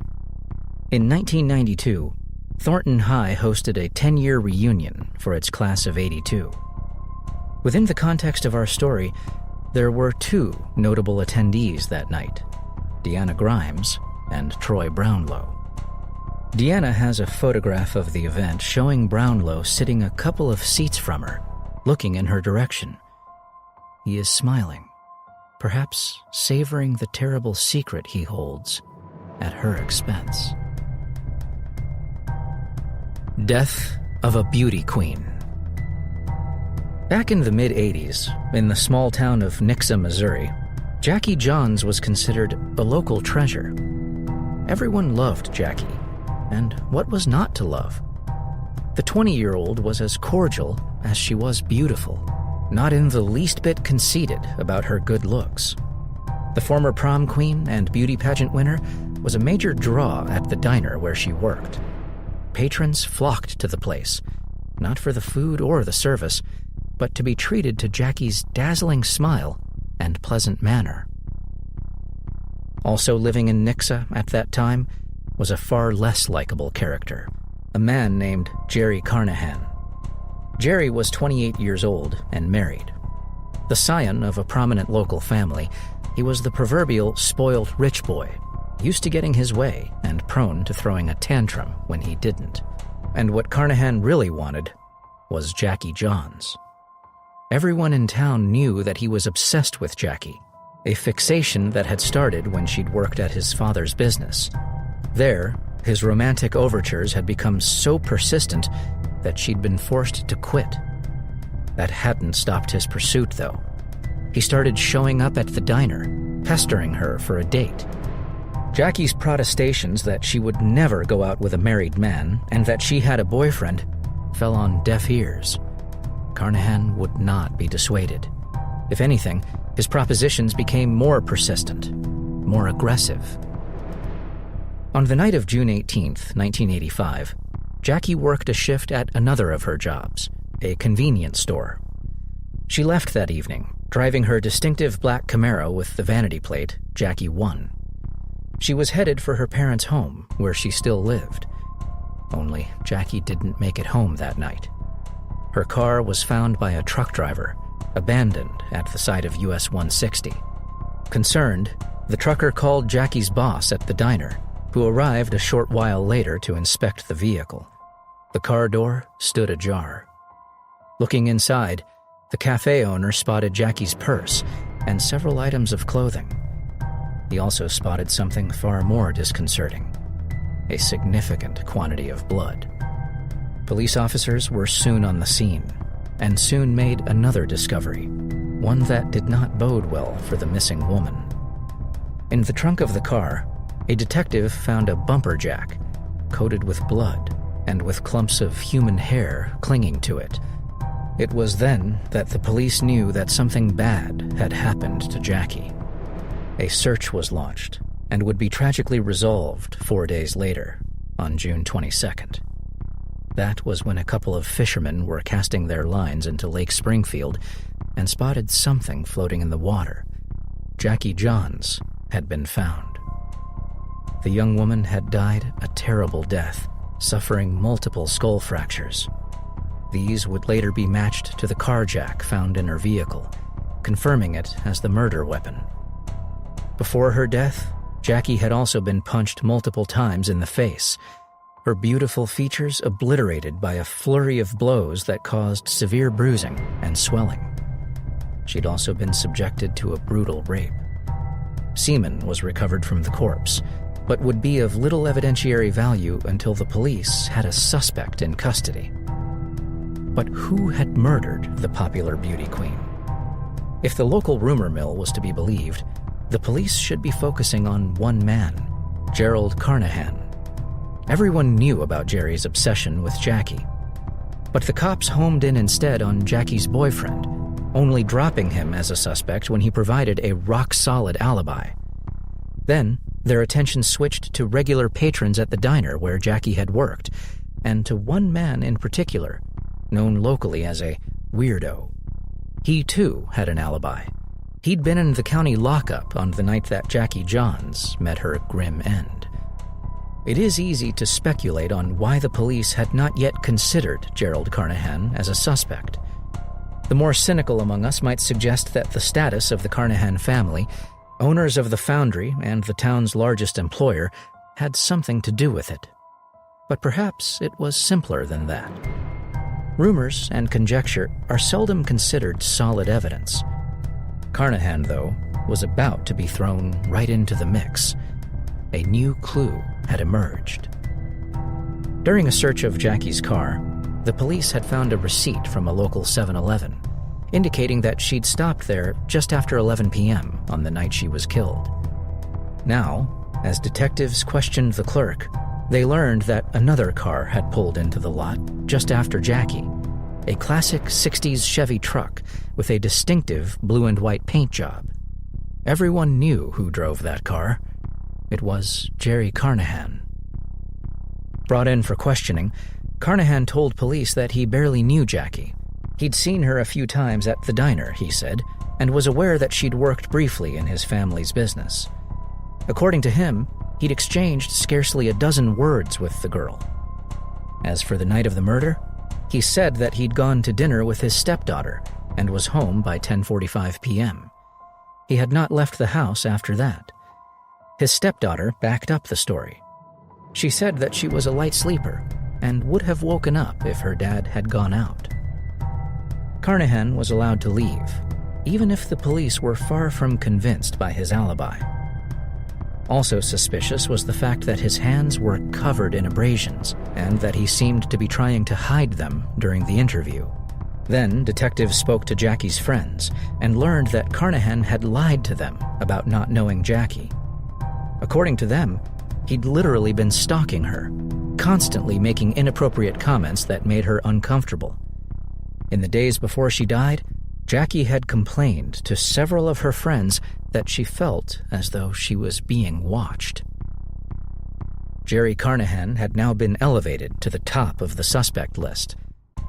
[SPEAKER 1] In 1992, Thornton High hosted a 10-year reunion for its class of '82. Within the context of our story, there were two notable attendees that night, Deanna Grimes and Troy Brownlow. Deanna has a photograph of the event showing Brownlow sitting a couple of seats from her, looking in her direction. He is smiling, perhaps savoring the terrible secret he holds at her expense. Death of a beauty queen. Back in the mid-'80s, in the small town of Nixa, Missouri, Jackie Johns was considered a local treasure. Everyone loved Jackie, and what was not to love? The 20-year-old was as cordial as she was beautiful, not in the least bit conceited about her good looks. The former prom queen and beauty pageant winner was a major draw at the diner where she worked. Patrons flocked to the place, not for the food or the service, but to be treated to Jackie's dazzling smile and pleasant manner. Also living in Nixa at that time was a far less likable character, a man named Jerry Carnahan. Jerry was 28 years old and married. The scion of a prominent local family, he was the proverbial spoiled rich boy, used to getting his way and prone to throwing a tantrum when he didn't. And what Carnahan really wanted was Jackie Johns. Everyone in town knew that he was obsessed with Jackie, a fixation that had started when she'd worked at his father's business. There, his romantic overtures had become so persistent that she'd been forced to quit. That hadn't stopped his pursuit, though. He started showing up at the diner, pestering her for a date. Jackie's protestations that she would never go out with a married man and that she had a boyfriend fell on deaf ears. Carnahan would not be dissuaded. If anything, his propositions became more persistent, more aggressive. On the night of June 18th, 1985, Jackie worked a shift at another of her jobs, a convenience store. She left that evening, driving her distinctive black Camaro with the vanity plate, Jackie 1. She was headed for her parents' home, where she still lived. Only Jackie didn't make it home that night. Her car was found by a truck driver, abandoned at the side of US 160. Concerned, the trucker called Jackie's boss at the diner, who arrived a short while later to inspect the vehicle. The car door stood ajar. Looking inside, the cafe owner spotted Jackie's purse and several items of clothing. He also spotted something far more disconcerting: a significant quantity of blood. Police officers were soon on the scene, and soon made another discovery, one that did not bode well for the missing woman. In the trunk of the car, a detective found a bumper jack, coated with blood and with clumps of human hair clinging to it. It was then that the police knew that something bad had happened to Jackie. A search was launched and would be tragically resolved 4 days later, on June 22nd. That was when a couple of fishermen were casting their lines into Lake Springfield and spotted something floating in the water. Jackie Johns had been found. The young woman had died a terrible death, suffering multiple skull fractures. These would later be matched to the car jack found in her vehicle, confirming it as the murder weapon. Before her death, Jackie had also been punched multiple times in the face, her beautiful features obliterated by a flurry of blows that caused severe bruising and swelling. She'd also been subjected to a brutal rape. Semen was recovered from the corpse, but would be of little evidentiary value until the police had a suspect in custody. But who had murdered the popular beauty queen? If the local rumor mill was to be believed, the police should be focusing on one man, Gerald Carnahan. Everyone knew about Jerry's obsession with Jackie. But the cops homed in instead on Jackie's boyfriend, only dropping him as a suspect when he provided a rock-solid alibi. Then, their attention switched to regular patrons at the diner where Jackie had worked, and to one man in particular, known locally as a weirdo. He, too, had an alibi. He'd been in the county lockup on the night that Jackie Johns met her grim end. it is easy to speculate on why the police had not yet considered Gerald Carnahan as a suspect. The more cynical among us might suggest that the status of the Carnahan family, owners of the foundry and the town's largest employer, had something to do with it. But perhaps it was simpler than that. Rumors and conjecture are seldom considered solid evidence. Carnahan, though, was about to be thrown right into the mix. A new clue had emerged. During a search of Jackie's car, the police had found a receipt from a local 7-Eleven, indicating that she'd stopped there just after 11 p.m. on the night she was killed. Now, as detectives questioned the clerk, they learned that another car had pulled into the lot just after Jackie, a classic 60s Chevy truck with a distinctive blue and white paint job. Everyone knew who drove that car. It was Jerry Carnahan. Brought in for questioning, Carnahan told police that he barely knew Jackie. He'd seen her a few times at the diner, he said, and was aware that she'd worked briefly in his family's business. According to him, he'd exchanged scarcely a dozen words with the girl. As for the night of the murder, he said that he'd gone to dinner with his stepdaughter and was home by 10:45 p.m. He had not left the house after that. His stepdaughter backed up the story. She said that she was a light sleeper and would have woken up if her dad had gone out. Carnahan was allowed to leave, even if the police were far from convinced by his alibi. Also suspicious was the fact that his hands were covered in abrasions and that he seemed to be trying to hide them during the interview. Then detectives spoke to Jackie's friends and learned that Carnahan had lied to them about not knowing Jackie. According to them, he'd literally been stalking her, constantly making inappropriate comments that made her uncomfortable. In the days before she died, Jackie had complained to several of her friends that she felt as though she was being watched. Jerry Carnahan had now been elevated to the top of the suspect list.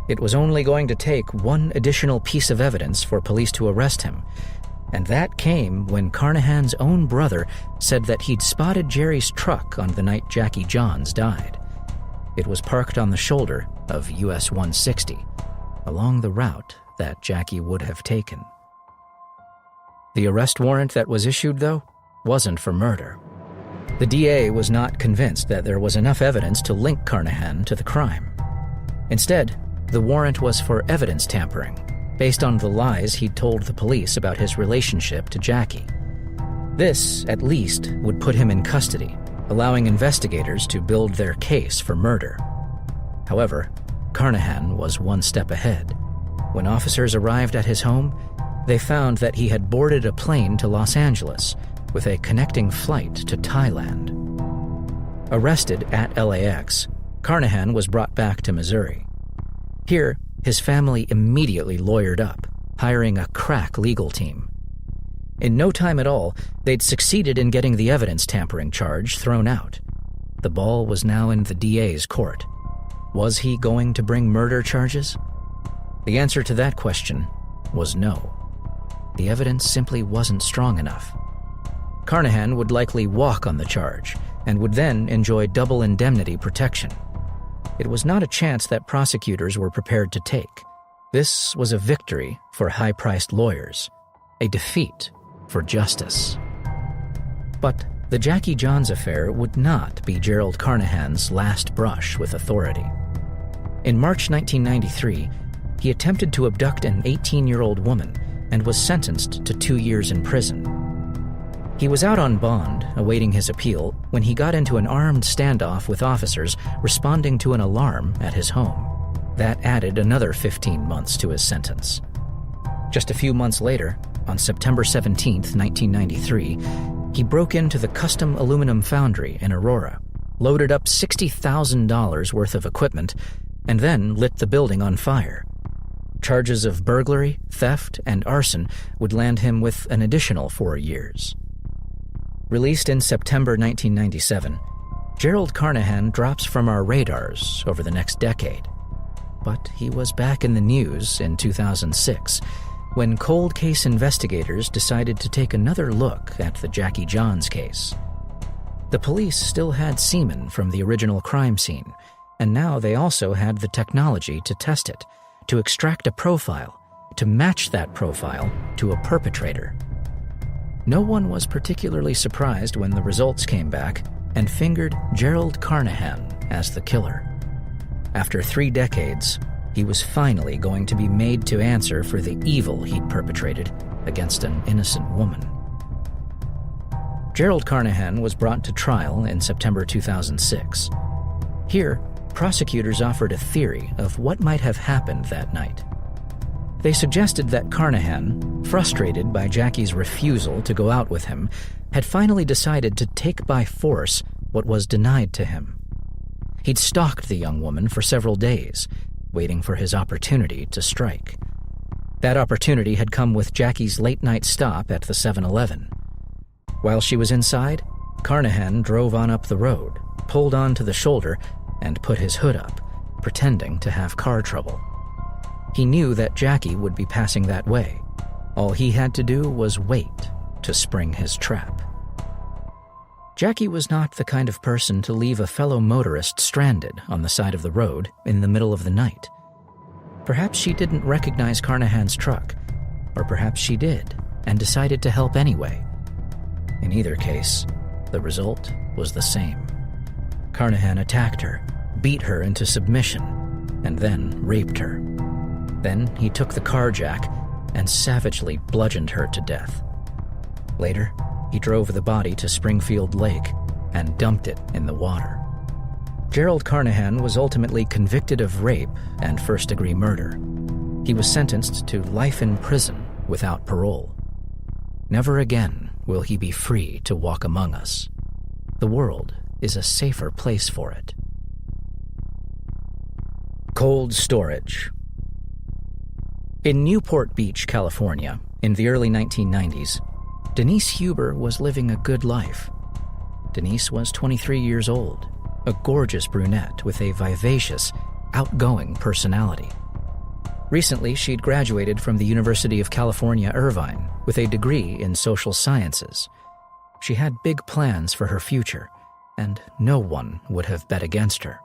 [SPEAKER 1] It was only going to take one additional piece of evidence for police to arrest him, and that came when Carnahan's own brother said that he'd spotted Jerry's truck on the night Jackie Johns died. It was parked on the shoulder of US 160, along the route that Jackie would have taken. The arrest warrant that was issued, though, wasn't for murder. The DA was not convinced that there was enough evidence to link Carnahan to the crime. Instead, the warrant was for evidence tampering, based on the lies he'd told the police about his relationship to Jackie. This, at least, would put him in custody, allowing investigators to build their case for murder. However, Carnahan was one step ahead. When officers arrived at his home, they found that he had boarded a plane to Los Angeles with a connecting flight to Thailand. Arrested at LAX, Carnahan was brought back to Missouri. Here, his family immediately lawyered up, hiring a crack legal team. In no time at all, they'd succeeded in getting the evidence tampering charge thrown out. The ball was now in the DA's court. Was he going to bring murder charges? The answer to that question was no. The evidence simply wasn't strong enough. Carnahan would likely walk on the charge and would then enjoy double indemnity protection. It was not a chance that prosecutors were prepared to take. This was a victory for high-priced lawyers, a defeat for justice. But the Jackie Johns affair would not be Gerald Carnahan's last brush with authority. In March 1993, he attempted to abduct an 18-year-old woman and was sentenced to 2 years in prison. He was out on bond, awaiting his appeal, when he got into an armed standoff with officers responding to an alarm at his home. That added another 15 months to his sentence. Just a few months later, on September 17, 1993, he broke into the custom aluminum foundry in Aurora, loaded up $60,000 worth of equipment, and then lit the building on fire. Charges of burglary, theft, and arson would land him with an additional 4 years. Released in September 1997, Gerald Carnahan drops from our radars over the next decade. But he was back in the news in 2006, when cold case investigators decided to take another look at the Jackie Johns case. The police still had semen from the original crime scene, and now they also had the technology to test it, to extract a profile, to match that profile to a perpetrator. No one was particularly surprised when the results came back and fingered Gerald Carnahan as the killer. After 3 decades, he was finally going to be made to answer for the evil he'd perpetrated against an innocent woman. Gerald Carnahan was brought to trial in September 2006. Here, prosecutors offered a theory of what might have happened that night. They suggested that Carnahan, frustrated by Jackie's refusal to go out with him, had finally decided to take by force what was denied to him. He'd stalked the young woman for several days, waiting for his opportunity to strike. That opportunity had come with Jackie's late-night stop at the 7-Eleven. While she was inside, Carnahan drove on up the road, pulled onto the shoulder, and put his hood up, pretending to have car trouble. He knew that Jackie would be passing that way. All he had to do was wait to spring his trap. Jackie was not the kind of person to leave a fellow motorist stranded on the side of the road in the middle of the night. Perhaps she didn't recognize Carnahan's truck, or perhaps she did and decided to help anyway. In either case, the result was the same. Carnahan attacked her, beat her into submission, and then raped her. Then he took the car jack and savagely bludgeoned her to death. Later, he drove the body to Springfield Lake and dumped it in the water. Gerald Carnahan was ultimately convicted of rape and first-degree murder. He was sentenced to life in prison without parole. Never again will he be free to walk among us. The world is a safer place for it. Cold storage. In Newport Beach, California, in the early 1990s, Denise Huber was living a good life. Denise was 23 years old, a gorgeous brunette with a vivacious, outgoing personality. Recently, she'd graduated from the University of California, Irvine, with a degree in social sciences. She had big plans for her future, and no one would have bet against her.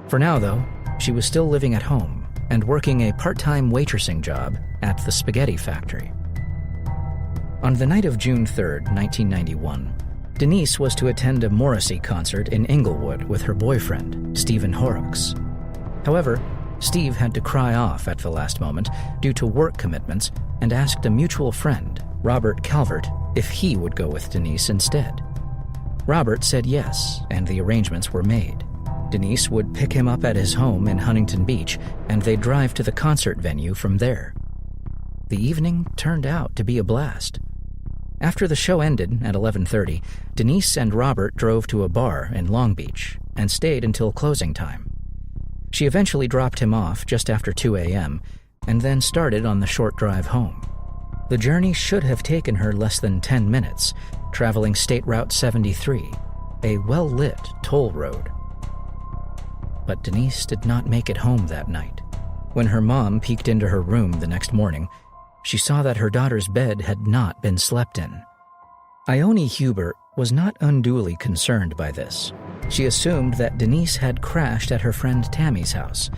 [SPEAKER 1] For now, though, she was still living at home and working a part-time waitressing job at the spaghetti factory. On the night of June 3, 1991, Denise was to attend a Morrissey concert in Inglewood with her boyfriend, Stephen Horrocks. However, Steve had to cry off at the last moment due to work commitments and asked a mutual friend, Robert Calvert, if he would go with Denise instead. Robert said yes, and the arrangements were made. Denise would pick him up at his home in Huntington Beach, and they'd drive to the concert venue from there. The evening turned out to be a blast. After the show ended at 11:30, Denise and Robert drove to a bar in Long Beach and stayed until closing time. She eventually dropped him off just after 2 a.m. and then started on the short drive home. The journey should have taken her less than 10 minutes, traveling State Route 73, a well-lit toll road. But Denise did not make it home that night. When her mom peeked into her room the next morning, she saw that her daughter's bed had not been slept in. Ione Huber was not unduly concerned by this. She assumed that Denise had crashed at her friend Tammy's house,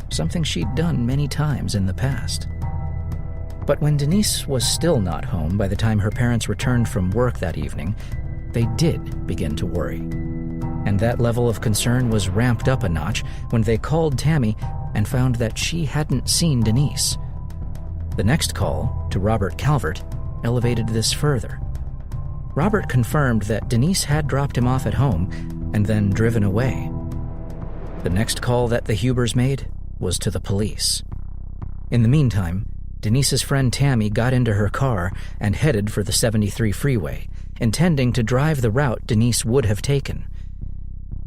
[SPEAKER 1] something she'd done many times in the past. But when Denise was still not home by the time her parents returned from work that evening, they did begin to worry. And that level of concern was ramped up a notch when they called Tammy and found that she hadn't seen Denise. The next call, to Robert Calvert, elevated this further. Robert confirmed that Denise had dropped him off at home and then driven away. The next call that the Hubers made was to the police. In the meantime, Denise's friend Tammy got into her car and headed for the 73 freeway, intending to drive the route Denise would have taken.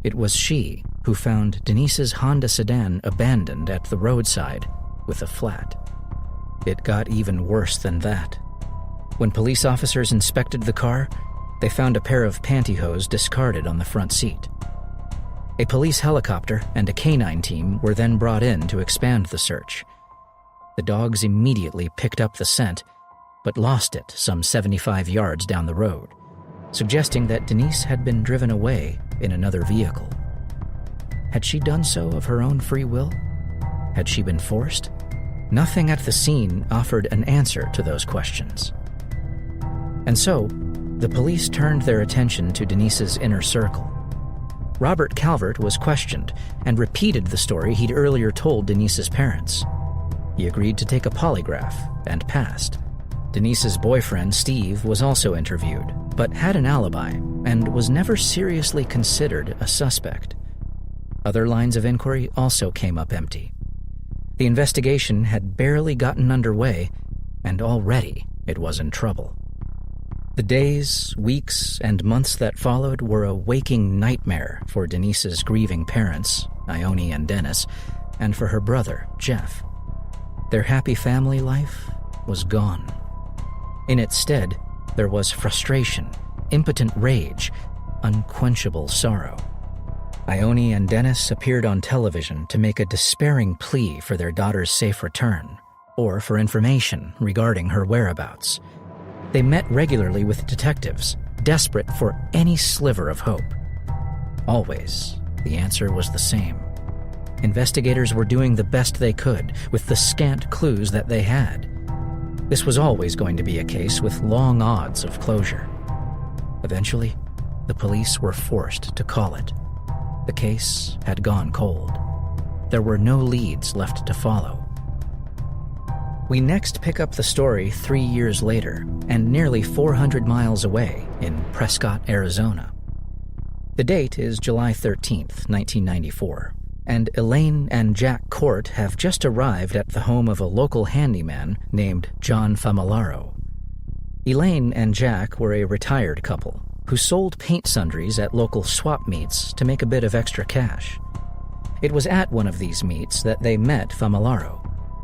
[SPEAKER 1] It was she who found Denise's Honda sedan abandoned at the roadside with a flat. It got even worse than that. When police officers inspected the car, they found a pair of pantyhose discarded on the front seat. A police helicopter and a canine team were then brought in to expand the search. The dogs immediately picked up the scent, but lost it some 75 yards down the road. suggesting that Denise had been driven away in another vehicle. Had she done so of her own free will? Had she been forced? Nothing at the scene offered an answer to those questions. And so, the police turned their attention to Denise's inner circle. Robert Calvert was questioned and repeated the story he'd earlier told Denise's parents. He agreed to take a polygraph and passed. Denise's boyfriend, Steve, was also interviewed, but had an alibi and was never seriously considered a suspect. Other lines of inquiry also came up empty. The investigation had barely gotten underway, and already it was in trouble. The days, weeks, and months that followed were a waking nightmare for Denise's grieving parents, Ione and Dennis, and for her brother, Jeff. Their happy family life was gone. In its stead, there was frustration, impotent rage, unquenchable sorrow. Ione and Dennis appeared on television to make a despairing plea for their daughter's safe return, or for information regarding her whereabouts. They met regularly with detectives, desperate for any sliver of hope. Always, the answer was the same. Investigators were doing the best they could with the scant clues that they had. This was always going to be a case with long odds of closure. Eventually, the police were forced to call it. The case had gone cold. There were no leads left to follow. We next pick up the story 3 years later, and nearly 400 miles away in Prescott, Arizona. The date is July 13th, 1994, and Elaine and Jack Court have just arrived at the home of a local handyman named John Famolaro. Elaine and Jack were a retired couple who sold paint sundries at local swap meets to make a bit of extra cash. It was at one of these meets that they met Famolaro,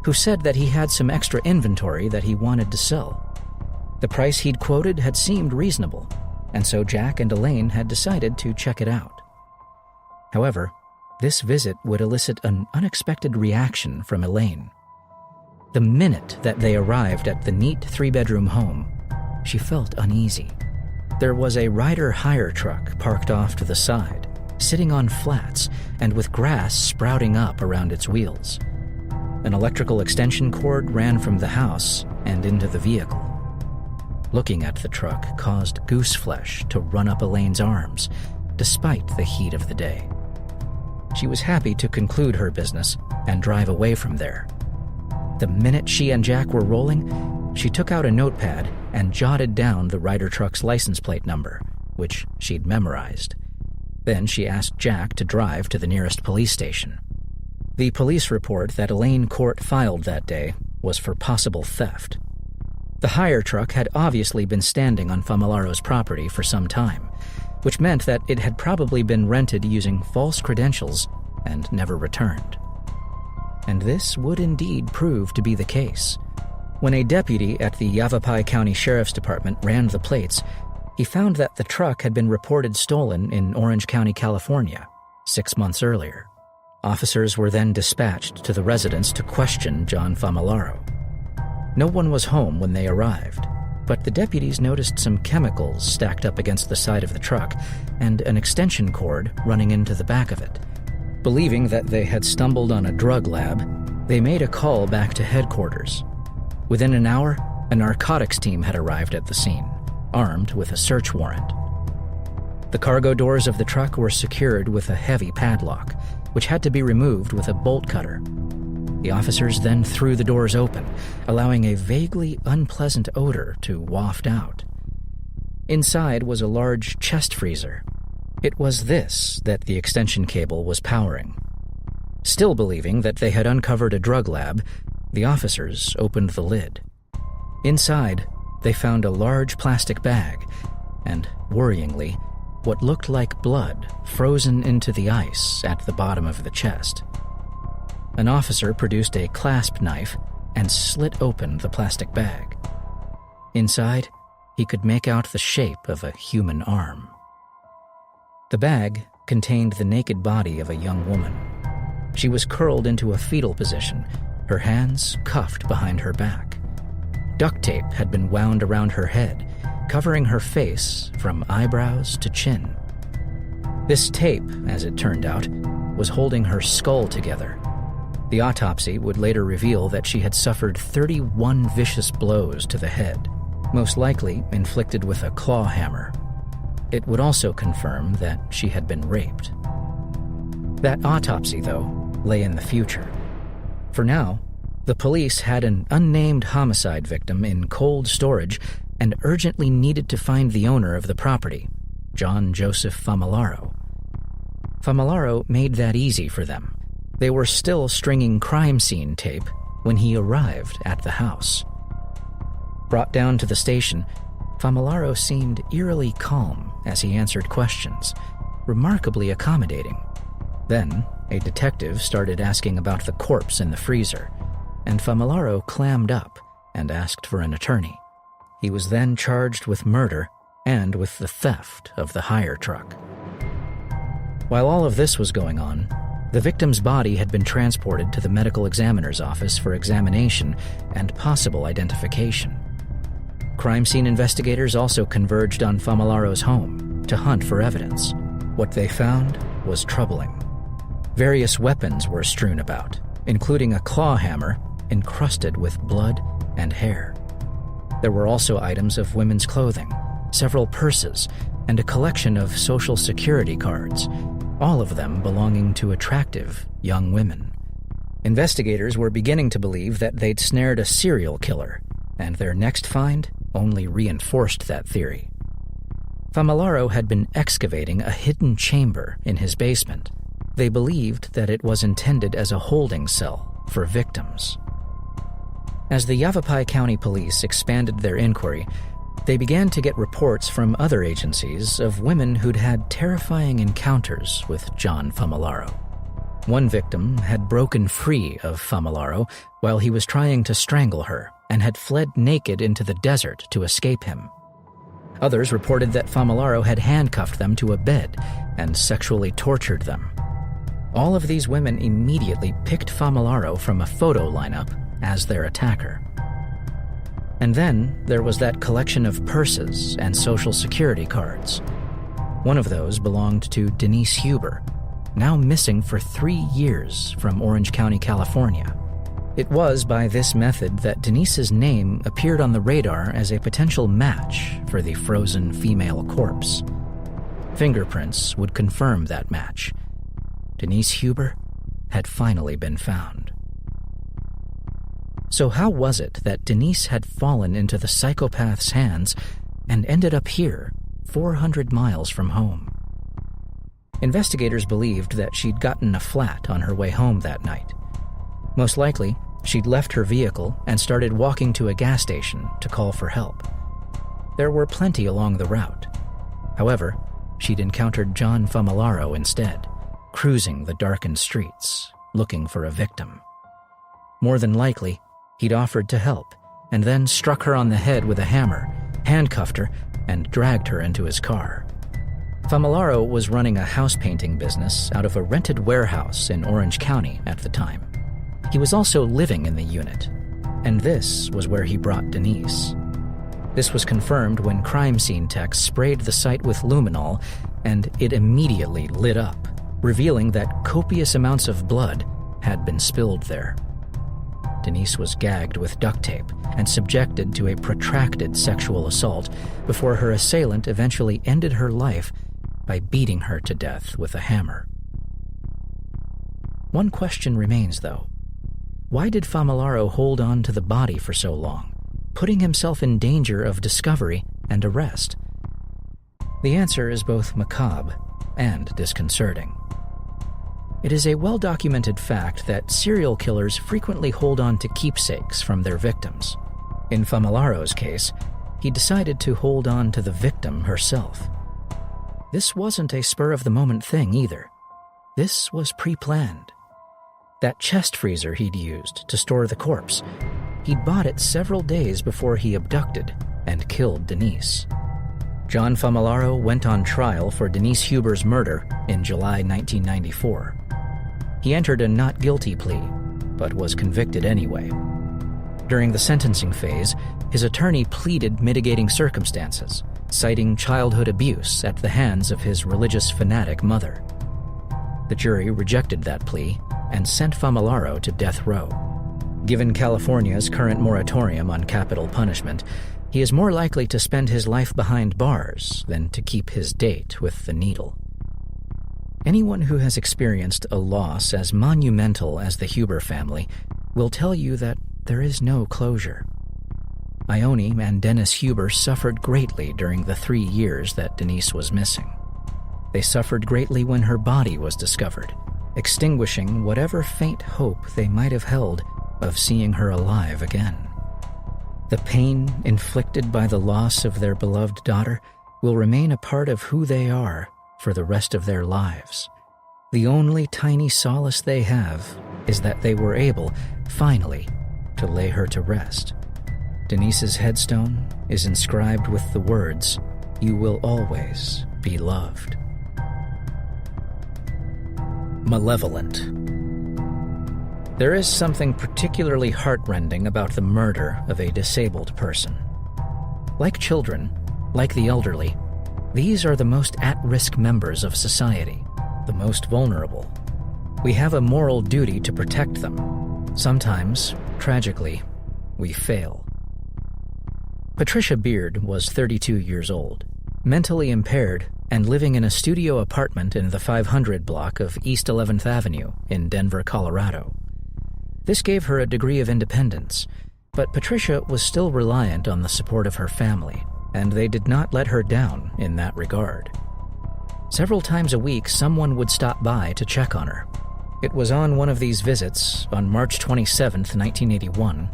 [SPEAKER 1] who said that he had some extra inventory that he wanted to sell. The price he'd quoted had seemed reasonable, and so Jack and Elaine had decided to check it out. However, this visit would elicit an unexpected reaction from Elaine. The minute that they arrived at the neat 3-bedroom home, she felt uneasy. There was a Ryder hire truck parked off to the side, sitting on flats and with grass sprouting up around its wheels. An electrical extension cord ran from the house and into the vehicle. Looking at the truck caused goose flesh to run up Elaine's arms, despite the heat of the day. She was happy to conclude her business and drive away from there. The minute she and Jack were rolling, she took out a notepad and jotted down the Ryder truck's license plate number, which she'd memorized. Then she asked Jack to drive to the nearest police station. The police report that Elaine Court filed that day was for possible theft. The hire truck had obviously been standing on Famolaro's property for some time, which meant that it had probably been rented using false credentials and never returned. And this would indeed prove to be the case. When a deputy at the Yavapai County Sheriff's Department ran the plates, he found that the truck had been reported stolen in Orange County, California, 6 months earlier. Officers were then dispatched to the residence to question John Famolaro. No one was home when they arrived, but the deputies noticed some chemicals stacked up against the side of the truck and an extension cord running into the back of it. Believing that they had stumbled on a drug lab, they made a call back to headquarters. Within an hour, a narcotics team had arrived at the scene, armed with a search warrant. The cargo doors of the truck were secured with a heavy padlock, which had to be removed with a bolt cutter. The officers then threw the doors open, allowing a vaguely unpleasant odor to waft out. Inside was a large chest freezer. It was this that the extension cable was powering. Still believing that they had uncovered a drug lab, the officers opened the lid. Inside, they found a large plastic bag and, worryingly, what looked like blood frozen into the ice at the bottom of the chest. An officer produced a clasp knife and slit open the plastic bag. Inside, he could make out the shape of a human arm. The bag contained the naked body of a young woman. She was curled into a fetal position, her hands cuffed behind her back. Duct tape had been wound around her head, covering her face from eyebrows to chin. This tape, as it turned out, was holding her skull together. The autopsy would later reveal that she had suffered 31 vicious blows to the head, most likely inflicted with a claw hammer. It would also confirm that she had been raped. That autopsy, though, lay in the future. For now, the police had an unnamed homicide victim in cold storage and urgently needed to find the owner of the property, John Joseph Famolaro. Famolaro made that easy for them. They were still stringing crime scene tape when he arrived at the house. Brought down to the station, Famolaro seemed eerily calm as he answered questions, remarkably accommodating. Then, a detective started asking about the corpse in the freezer, and Famolaro clammed up and asked for an attorney. He was then charged with murder and with the theft of the hire truck. While all of this was going on, the victim's body had been transported to the medical examiner's office for examination and possible identification. Crime scene investigators also converged on Famolaro's home to hunt for evidence. What they found was troubling. Various weapons were strewn about, including a claw hammer encrusted with blood and hair. There were also items of women's clothing, several purses, and a collection of Social Security cards, all of them belonging to attractive young women. Investigators were beginning to believe that they'd snared a serial killer, and their next find only reinforced that theory. Famolaro had been excavating a hidden chamber in his basement. They believed that it was intended as a holding cell for victims. As the Yavapai County Police expanded their inquiry, they began to get reports from other agencies of women who'd had terrifying encounters with John Famolaro. One victim had broken free of Famolaro while he was trying to strangle her and had fled naked into the desert to escape him. Others reported that Famolaro had handcuffed them to a bed and sexually tortured them. All of these women immediately picked Famolaro from a photo lineup as their attacker. And then there was that collection of purses and Social Security cards. One of those belonged to Denise Huber, now missing for 3 years from Orange County, California. It was by this method that Denise's name appeared on the radar as a potential match for the frozen female corpse. Fingerprints would confirm that match. Denise Huber had finally been found. So how was it that Denise had fallen into the psychopath's hands and ended up here, 400 miles from home? Investigators believed that she'd gotten a flat on her way home that night. Most likely, she'd left her vehicle and started walking to a gas station to call for help. There were plenty along the route. However, she'd encountered John Famolaro instead, cruising the darkened streets, looking for a victim. More than likely, he'd offered to help, and then struck her on the head with a hammer, handcuffed her, and dragged her into his car. Famolaro was running a house painting business out of a rented warehouse in Orange County at the time. He was also living in the unit, and this was where he brought Denise. This was confirmed when crime scene techs sprayed the site with luminol, and it immediately lit up, revealing that copious amounts of blood had been spilled there. Denise was gagged with duct tape and subjected to a protracted sexual assault before her assailant eventually ended her life by beating her to death with a hammer. One question remains, though. Why did Famolaro hold on to the body for so long, putting himself in danger of discovery and arrest? The answer is both macabre and disconcerting. It is a well-documented fact that serial killers frequently hold on to keepsakes from their victims. In Famolaro's case, he decided to hold on to the victim herself. This wasn't a spur-of-the-moment thing either. This was pre-planned. That chest freezer he'd used to store the corpse, he'd bought it several days before he abducted and killed Denise. John Famolaro went on trial for Denise Huber's murder in July 1994. He entered a not guilty plea, but was convicted anyway. During the sentencing phase, his attorney pleaded mitigating circumstances, citing childhood abuse at the hands of his religious fanatic mother. The jury rejected that plea and sent Famularo to death row. Given California's current moratorium on capital punishment, he is more likely to spend his life behind bars than to keep his date with the needle. Anyone who has experienced a loss as monumental as the Huber family will tell you that there is no closure. Ione and Dennis Huber suffered greatly during the 3 years that Denise was missing. They suffered greatly when her body was discovered, extinguishing whatever faint hope they might have held of seeing her alive again. The pain inflicted by the loss of their beloved daughter will remain a part of who they are for the rest of their lives. The only tiny solace they have is that they were able, finally, to lay her to rest. Denise's headstone is inscribed with the words, "You will always be loved." Malevolent. There is something particularly heartrending about the murder of a disabled person. Like children, like the elderly, these are the most at-risk members of society, the most vulnerable. We have a moral duty to protect them. Sometimes, tragically, we fail. Patricia Beard was 32 years old, mentally impaired, and living in a studio apartment in the 500 block of East 11th Avenue in Denver, Colorado. This gave her a degree of independence, but Patricia was still reliant on the support of her family, and they did not let her down in that regard. Several times a week, someone would stop by to check on her. It was on one of these visits, on March 27, 1981,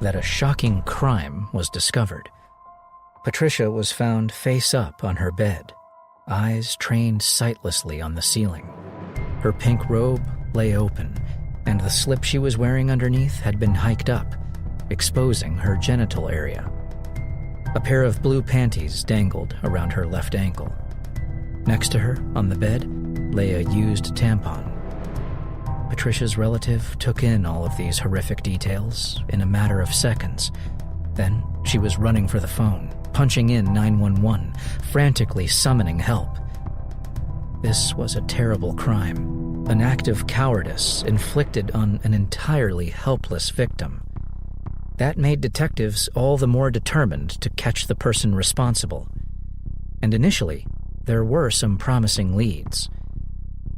[SPEAKER 1] that a shocking crime was discovered. Patricia was found face up on her bed, eyes trained sightlessly on the ceiling. Her pink robe lay open, and the slip she was wearing underneath had been hiked up, exposing her genital area. A pair of blue panties dangled around her left ankle. Next to her, on the bed, lay a used tampon. Patricia's relative took in all of these horrific details in a matter of seconds. Then she was running for the phone, punching in 911, frantically summoning help. This was a terrible crime, an act of cowardice inflicted on an entirely helpless victim. That made detectives all the more determined to catch the person responsible. And initially, there were some promising leads.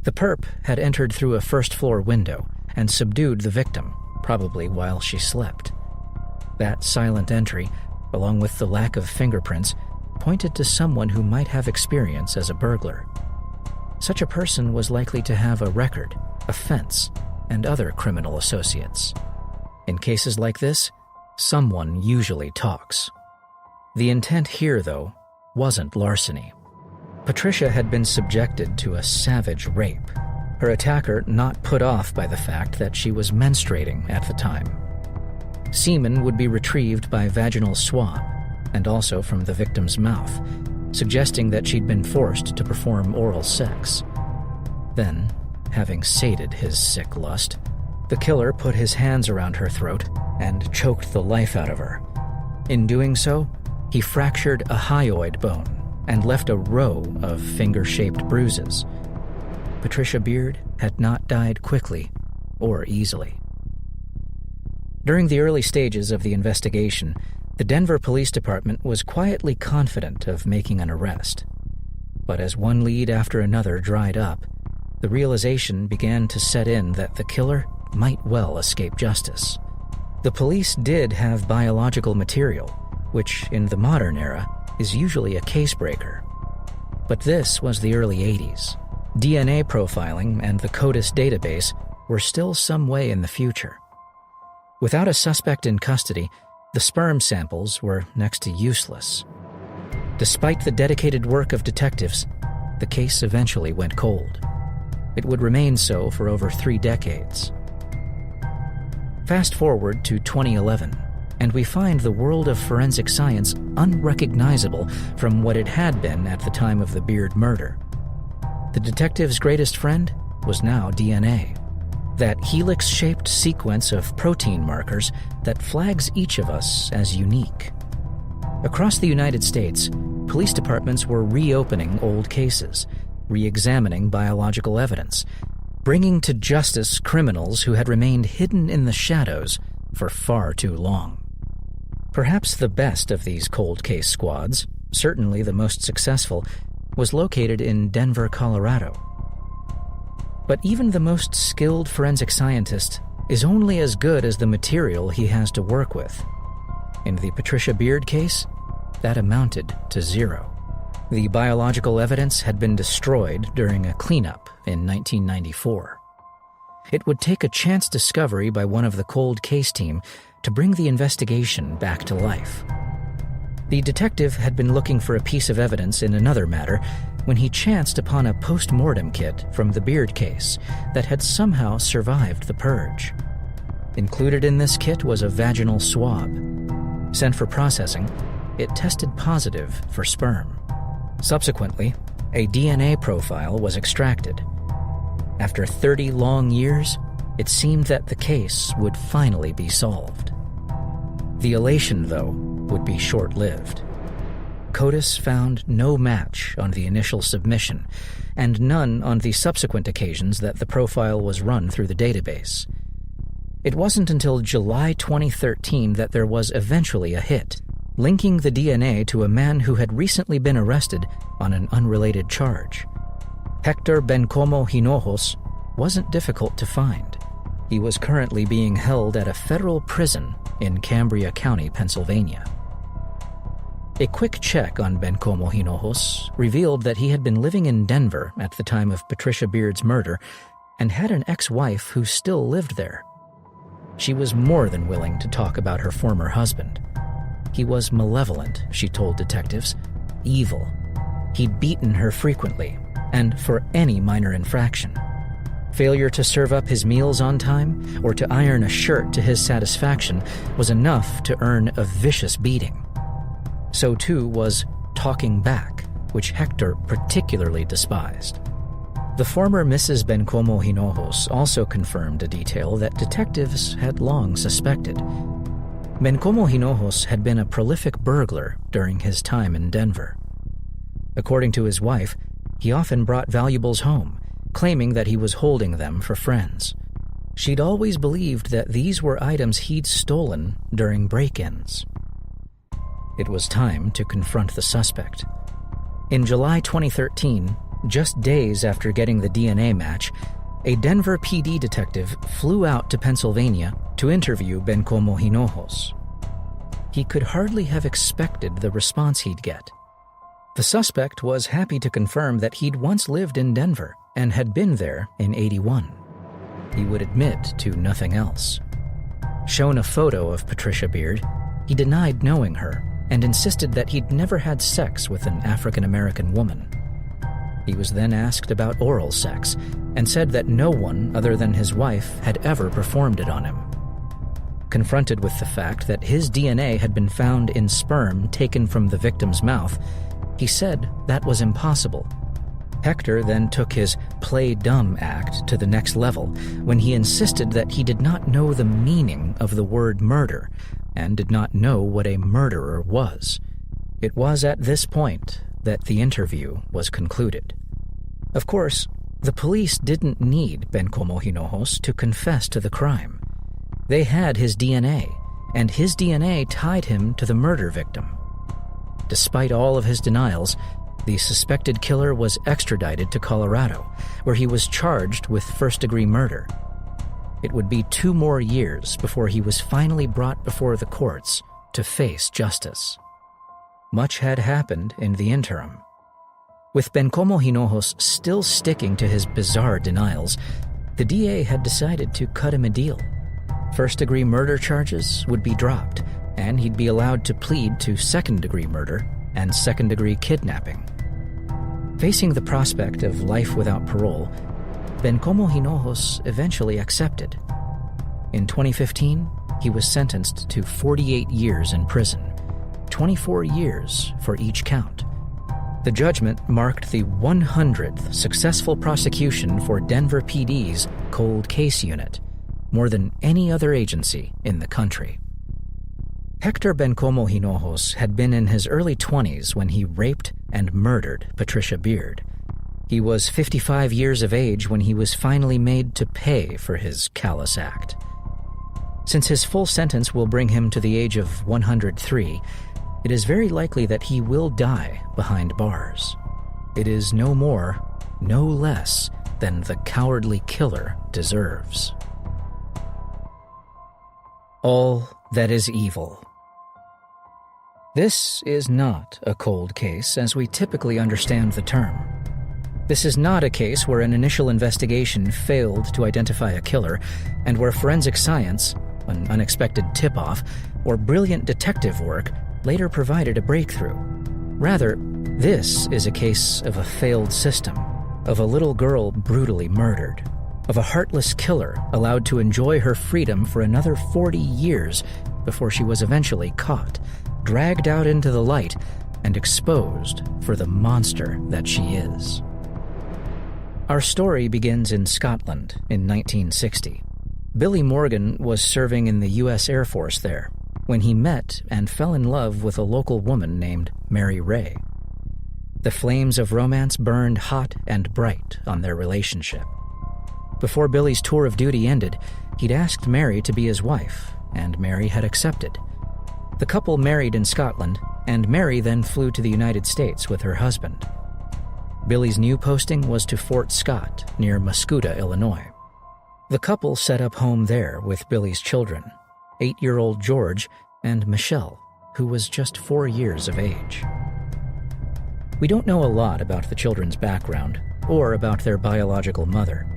[SPEAKER 1] The perp had entered through a first-floor window and subdued the victim, probably while she slept. That silent entry, along with the lack of fingerprints, pointed to someone who might have experience as a burglar. Such a person was likely to have a record, a fence, and other criminal associates. In cases like this, someone usually talks. The intent here, though, wasn't larceny. Patricia had been subjected to a savage rape, her attacker not put off by the fact that she was menstruating at the time. Semen would be retrieved by vaginal swab, and also from the victim's mouth, suggesting that she'd been forced to perform oral sex. Then, having sated his sick lust, the killer put his hands around her throat and choked the life out of her. In doing so, he fractured a hyoid bone and left a row of finger-shaped bruises. Patricia Beard had not died quickly or easily. During the early stages of the investigation, the Denver Police Department was quietly confident of making an arrest. But as one lead after another dried up, the realization began to set in that the killer might well escape justice. The police did have biological material, which in the modern era is usually a case breaker. But this was the early 80s. DNA profiling and the CODIS database were still some way in the future. Without a suspect in custody, the sperm samples were next to useless. Despite the dedicated work of detectives, the case eventually went cold. It would remain so for over 3 decades. Fast forward to 2011, and we find the world of forensic science unrecognizable from what it had been at the time of the Beard murder. The detective's greatest friend was now DNA. that helix-shaped sequence of protein markers that flags each of us as unique. Across the United States, police departments were reopening old cases, re-examining biological evidence, bringing to justice criminals who had remained hidden in the shadows for far too long. Perhaps the best of these cold case squads, certainly the most successful, was located in Denver, Colorado. But even the most skilled forensic scientist is only as good as the material he has to work with. In the Patricia Beard case, that amounted to zero. The biological evidence had been destroyed during a cleanup in 1994. It would take a chance discovery by one of the cold case team to bring the investigation back to life. The detective had been looking for a piece of evidence in another matter when he chanced upon a post-mortem kit from the Beard case that had somehow survived the purge. Included in this kit was a vaginal swab. Sent for processing, it tested positive for sperm. Subsequently, a DNA profile was extracted. After 30 long years, it seemed that the case would finally be solved. The elation, though, would be short-lived. CODIS found no match on the initial submission, and none on the subsequent occasions that the profile was run through the database. It wasn't until July 2013 that there was eventually a hit, linking the DNA to a man who had recently been arrested on an unrelated charge. Hector Bencomo Hinojos wasn't difficult to find. He was currently being held at a federal prison in Cambria County, Pennsylvania. A quick check on Bencomo Hinojos revealed that he had been living in Denver at the time of Patricia Beard's murder and had an ex-wife who still lived there. She was more than willing to talk about her former husband. He was malevolent, she told detectives, evil. He'd beaten her frequently, and for any minor infraction. Failure to serve up his meals on time or to iron a shirt to his satisfaction was enough to earn a vicious beating. So too was talking back, which Hector particularly despised. The former Mrs. Bencomo Hinojos also confirmed a detail that detectives had long suspected. Bencomo Hinojos had been a prolific burglar during his time in Denver. According to his wife, he often brought valuables home, claiming that he was holding them for friends. She'd always believed that these were items he'd stolen during break-ins. It was time to confront the suspect. In July 2013, just days after getting the DNA match, a Denver PD detective flew out to Pennsylvania to interview Bencomo Hinojos. He could hardly have expected the response he'd get. The suspect was happy to confirm that he'd once lived in Denver and had been there in '81. He would admit to nothing else. Shown a photo of Patricia Beard, he denied knowing her and insisted that he'd never had sex with an African-American woman. He was then asked about oral sex and said that no one other than his wife had ever performed it on him. Confronted with the fact that his DNA had been found in sperm taken from the victim's mouth, he said that was impossible. Hector then took his play dumb act to the next level when he insisted that he did not know the meaning of the word murder and did not know what a murderer was. It was at this point that the interview was concluded. Of course, the police didn't need Bencomo Hinojos to confess to the crime. They had his DNA, and his DNA tied him to the murder victim. Despite all of his denials, the suspected killer was extradited to Colorado, where he was charged with first-degree murder. It would be 2 more years before he was finally brought before the courts to face justice. Much had happened in the interim. With Bencomo Hinojos still sticking to his bizarre denials, the DA had decided to cut him a deal. First-degree murder charges would be dropped, and he'd be allowed to plead to second-degree murder and second-degree kidnapping. Facing the prospect of life without parole, Bencomo Hinojos eventually accepted. In 2015, he was sentenced to 48 years in prison, 24 years for each count. The judgment marked the 100th successful prosecution for Denver PD's Cold Case Unit, more than any other agency in the country. Hector Bencomo Hinojos had been in his early 20s when he raped and murdered Patricia Beard. He was 55 years of age when he was finally made to pay for his callous act. Since his full sentence will bring him to the age of 103, it is very likely that he will die behind bars. It is no more, no less than the cowardly killer deserves. All that is evil. This is not a cold case as we typically understand the term. This is not a case where an initial investigation failed to identify a killer and where forensic science, an unexpected tip-off, or brilliant detective work later provided a breakthrough. Rather, this is a case of a failed system, of a little girl brutally murdered, of a heartless killer allowed to enjoy her freedom for another 40 years before she was eventually caught, dragged out into the light, and exposed for the monster that she is. Our story begins in Scotland in 1960. Billy Morgan was serving in the U.S. Air Force there when he met and fell in love with a local woman named Mary Ray. The flames of romance burned hot and bright on their relationship. Before Billy's tour of duty ended, he'd asked Mary to be his wife, and Mary had accepted. The couple married in Scotland, and Mary then flew to the United States with her husband. Billy's new posting was to Fort Scott, near Muscuda, Illinois. The couple set up home there with Billy's children, 8-year-old George and Michelle, who was just 4 years of age. We don't know a lot about the children's background or about their biological mother.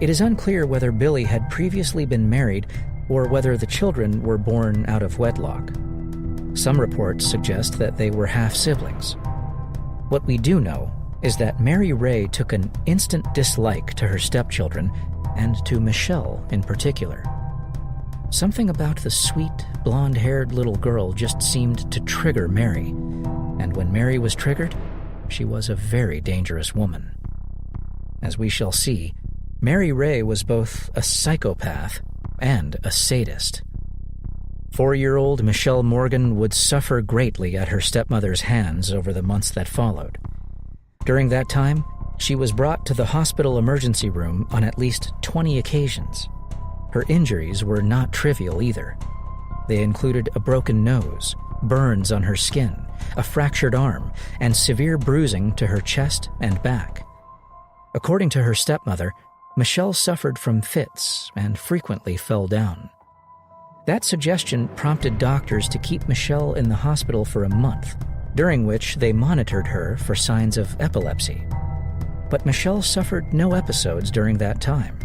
[SPEAKER 1] It is unclear whether Billy had previously been married or whether the children were born out of wedlock. Some reports suggest that they were half-siblings. What we do know is that Mary Ray took an instant dislike to her stepchildren and to Michelle in particular. Something about the sweet, blonde-haired little girl just seemed to trigger Mary, and when Mary was triggered, she was a very dangerous woman. As we shall see, Mary Ray was both a psychopath and a sadist. 4-year-old Michelle Morgan would suffer greatly at her stepmother's hands over the months that followed. During that time, she was brought to the hospital emergency room on at least 20 occasions. Her injuries were not trivial either. They included a broken nose, burns on her skin, a fractured arm, and severe bruising to her chest and back. According to her stepmother, Michelle suffered from fits and frequently fell down. That suggestion prompted doctors to keep Michelle in the hospital for a month, during which they monitored her for signs of epilepsy. But Michelle suffered no episodes during that time.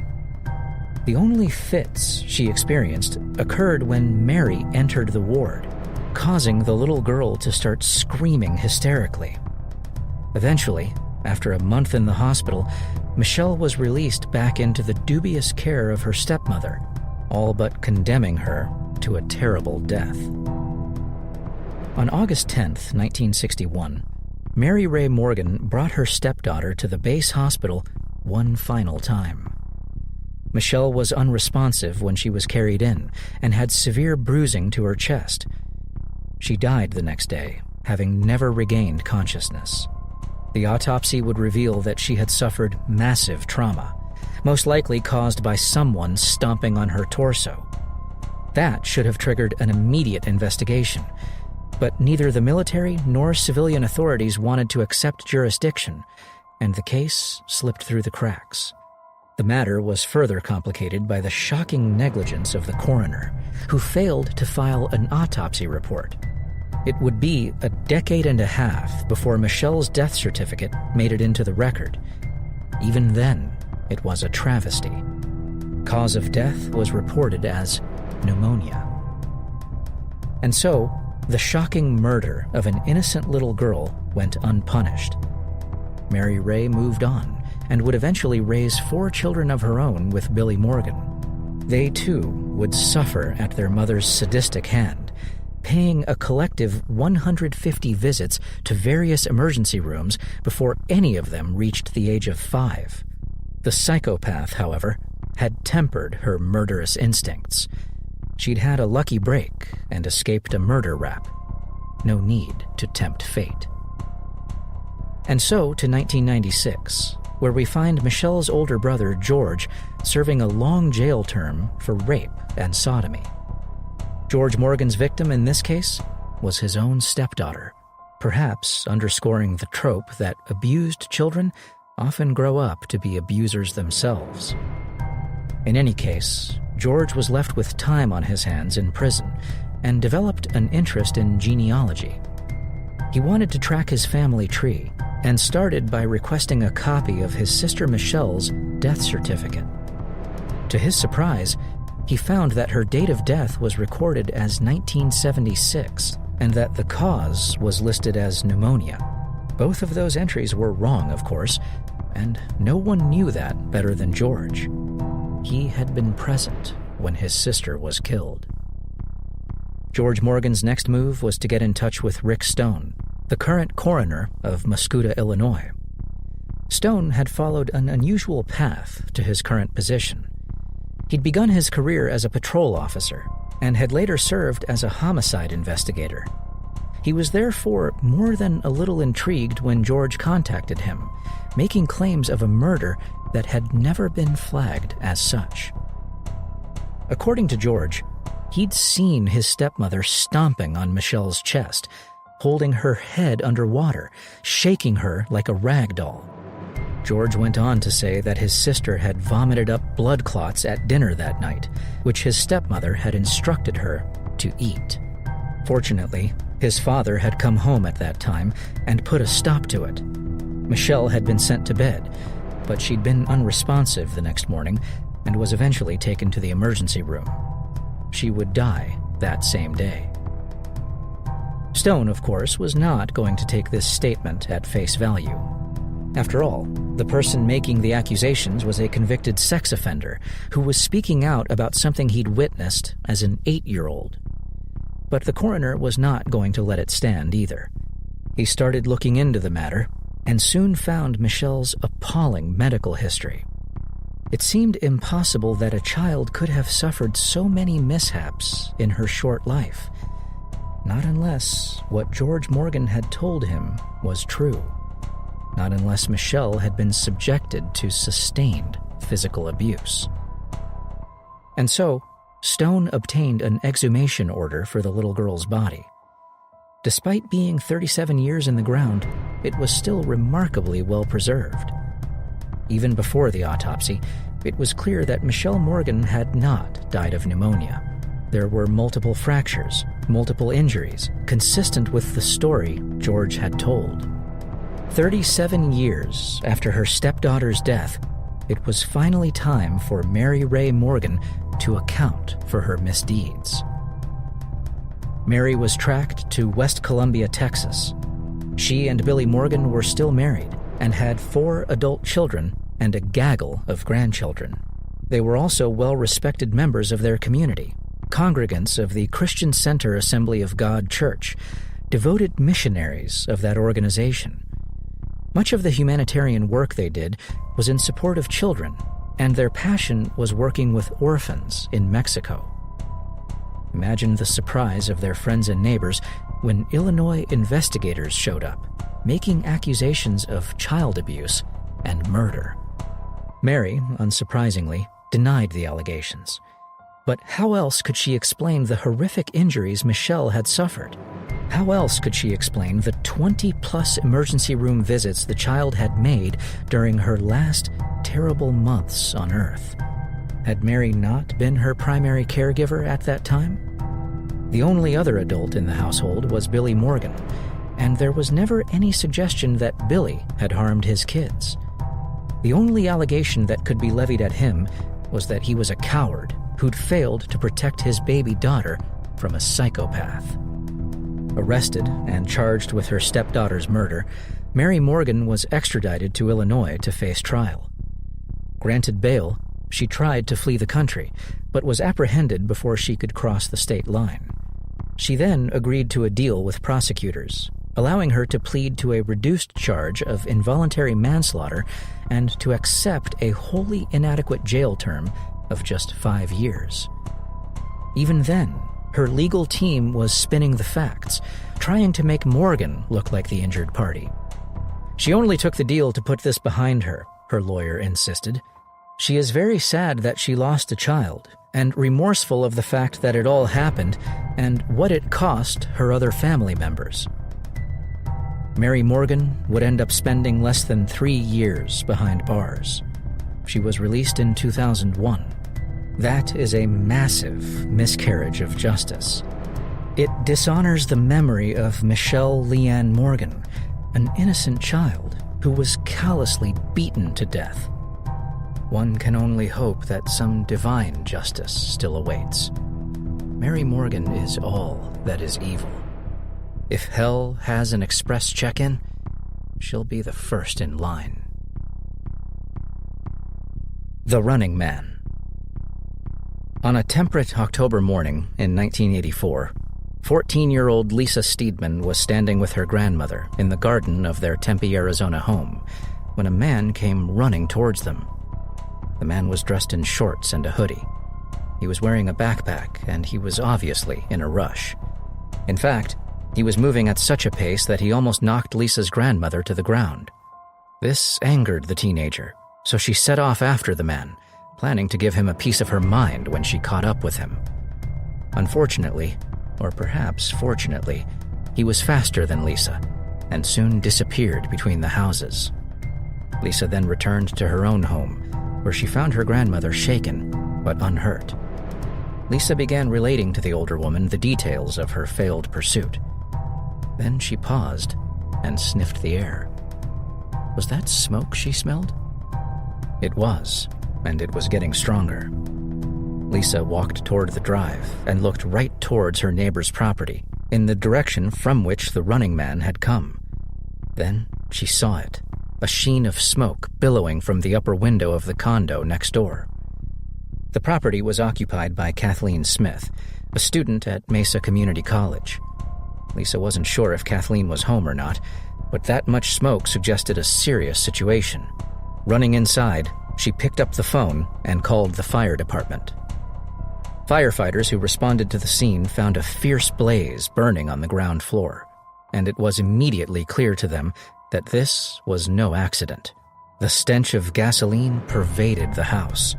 [SPEAKER 1] The only fits she experienced occurred when Mary entered the ward, causing the little girl to start screaming hysterically. Eventually, after a month in the hospital, Michelle was released back into the dubious care of her stepmother, all but condemning her to a terrible death. On August 10, 1961, Mary Ray Morgan brought her stepdaughter to the base hospital one final time. Michelle was unresponsive when she was carried in and had severe bruising to her chest. She died the next day, having never regained consciousness. The autopsy would reveal that she had suffered massive trauma, most likely caused by someone stomping on her torso. That should have triggered an immediate investigation, but neither the military nor civilian authorities wanted to accept jurisdiction, and the case slipped through the cracks. The matter was further complicated by the shocking negligence of the coroner, who failed to file an autopsy report. It would be a decade and a half before Michelle's death certificate made it into the record. Even then, it was a travesty. Cause of death was reported as pneumonia. And so, the shocking murder of an innocent little girl went unpunished. Mary Ray moved on and would eventually raise 4 children of her own with Billy Morgan. They too would suffer at their mother's sadistic hand, paying a collective 150 visits to various emergency rooms before any of them reached the age of 5. The psychopath, however, had tempered her murderous instincts. She'd had a lucky break and escaped a murder rap. No need to tempt fate. And so to 1996, where we find Michelle's older brother, George, serving a long jail term for rape and sodomy. George Morgan's victim in this case was his own stepdaughter, perhaps underscoring the trope that abused children often grow up to be abusers themselves. In any case, George was left with time on his hands in prison and developed an interest in genealogy. He wanted to track his family tree and started by requesting a copy of his sister Michelle's death certificate. To his surprise, he found that her date of death was recorded as 1976 and that the cause was listed as pneumonia. Both of those entries were wrong, of course, and no one knew that better than George. He had been present when his sister was killed. George Morgan's next move was to get in touch with Rick Stone, the current coroner of Muscoda, Illinois. Stone had followed an unusual path to his current position. He'd begun his career as a patrol officer and had later served as a homicide investigator. He was therefore more than a little intrigued when George contacted him, making claims of a murder that had never been flagged as such. According to George, he'd seen his stepmother stomping on Michelle's chest, holding her head underwater, shaking her like a rag doll. George went on to say that his sister had vomited up blood clots at dinner that night, which his stepmother had instructed her to eat. Fortunately, his father had come home at that time and put a stop to it. Michelle had been sent to bed, but she'd been unresponsive the next morning and was eventually taken to the emergency room. She would die that same day. Stone, of course, was not going to take this statement at face value. After all, the person making the accusations was a convicted sex offender who was speaking out about something he'd witnessed as an 8-year-old. But the coroner was not going to let it stand either. He started looking into the matter and soon found Michelle's appalling medical history. It seemed impossible that a child could have suffered so many mishaps in her short life. Not unless what George Morgan had told him was true. Not unless Michelle had been subjected to sustained physical abuse. And so, Stone obtained an exhumation order for the little girl's body. Despite being 37 years in the ground, it was still remarkably well preserved. Even before the autopsy, it was clear that Michelle Morgan had not died of pneumonia. There were multiple fractures, multiple injuries, consistent with the story George had told. 37 years after her stepdaughter's death, it was finally time for Mary Ray Morgan to account for her misdeeds. Mary was tracked to West Columbia, Texas. She and Billy Morgan were still married and had 4 adult children and a gaggle of grandchildren. They were also well-respected members of their community, congregants of the Christian Center Assembly of God Church, devoted missionaries of that organization. Much of the humanitarian work they did was in support of children, and their passion was working with orphans in Mexico. Imagine the surprise of their friends and neighbors when Illinois investigators showed up, making accusations of child abuse and murder. Mary, unsurprisingly, denied the allegations. But how else could she explain the horrific injuries Michelle had suffered? How else could she explain the 20-plus emergency room visits the child had made during her last terrible months on Earth? Had Mary not been her primary caregiver at that time? The only other adult in the household was Billy Morgan, and there was never any suggestion that Billy had harmed his kids. The only allegation that could be levied at him was that he was a coward who'd failed to protect his baby daughter from a psychopath. Arrested and charged with her stepdaughter's murder, Mary Morgan was extradited to Illinois to face trial. Granted bail, she tried to flee the country, but was apprehended before she could cross the state line. She then agreed to a deal with prosecutors, allowing her to plead to a reduced charge of involuntary manslaughter and to accept a wholly inadequate jail term of just 5 years. Even then, her legal team was spinning the facts, trying to make Morgan look like the injured party. She only took the deal to put this behind her, her lawyer insisted. She is very sad that she lost a child, and remorseful of the fact that it all happened and what it cost her other family members. Mary Morgan would end up spending less than 3 years behind bars. She was released in 2001. That is a massive miscarriage of justice. It dishonors the memory of Michelle Leanne Morgan, an innocent child who was callously beaten to death. One can only hope that some divine justice still awaits. Mary Morgan is all that is evil. If hell has an express check-in, she'll be the first in line. The Running Man. On a temperate October morning in 1984, 14-year-old Lisa Steedman was standing with her grandmother in the garden of their Tempe, Arizona home when a man came running towards them. The man was dressed in shorts and a hoodie. He was wearing a backpack, and he was obviously in a rush. In fact, he was moving at such a pace that he almost knocked Lisa's grandmother to the ground. This angered the teenager, so she set off after the man, planning to give him a piece of her mind when she caught up with him. Unfortunately, or perhaps fortunately, he was faster than Lisa, and soon disappeared between the houses. Lisa then returned to her own home, where she found her grandmother shaken, but unhurt. Lisa began relating to the older woman the details of her failed pursuit. Then she paused and sniffed the air. Was that smoke she smelled? It was, and it was getting stronger. Lisa walked toward the drive and looked right towards her neighbor's property, in the direction from which the running man had come. Then she saw it, a sheen of smoke billowing from the upper window of the condo next door. The property was occupied by Kathleen Smith, a student at Mesa Community College. Lisa wasn't sure if Kathleen was home or not, but that much smoke suggested a serious situation. Running inside, she picked up the phone and called the fire department. Firefighters who responded to the scene found a fierce blaze burning on the ground floor, and it was immediately clear to them that this was no accident. The stench of gasoline pervaded the house.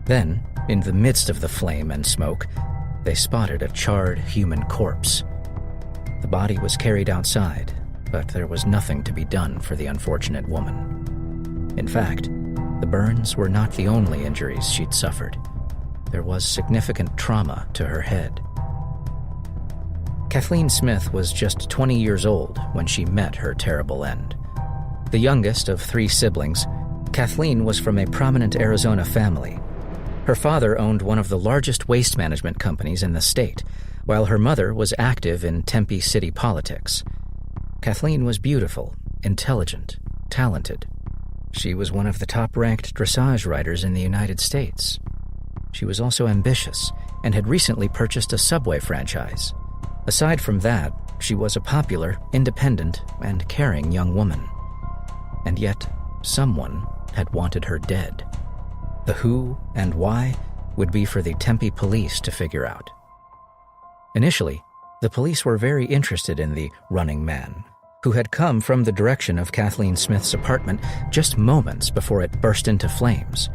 [SPEAKER 1] Then, in the midst of the flame and smoke, they spotted a charred human corpse. The body was carried outside, but there was nothing to be done for the unfortunate woman. In fact, the burns were not the only injuries she'd suffered. There was significant trauma to her head. Kathleen Smith was just 20 years old when she met her terrible end. The youngest of 3 siblings, Kathleen was from a prominent Arizona family. Her father owned one of the largest waste management companies in the state, while her mother was active in Tempe city politics. Kathleen was beautiful, intelligent, talented. She was one of the top-ranked dressage riders in the United States. She was also ambitious and had recently purchased a Subway franchise. Aside from that, she was a popular, independent, and caring young woman. And yet, someone had wanted her dead. The who and why would be for the Tempe police to figure out. Initially, the police were very interested in the running man, who had come from the direction of Kathleen Smith's apartment just moments before it burst into flames.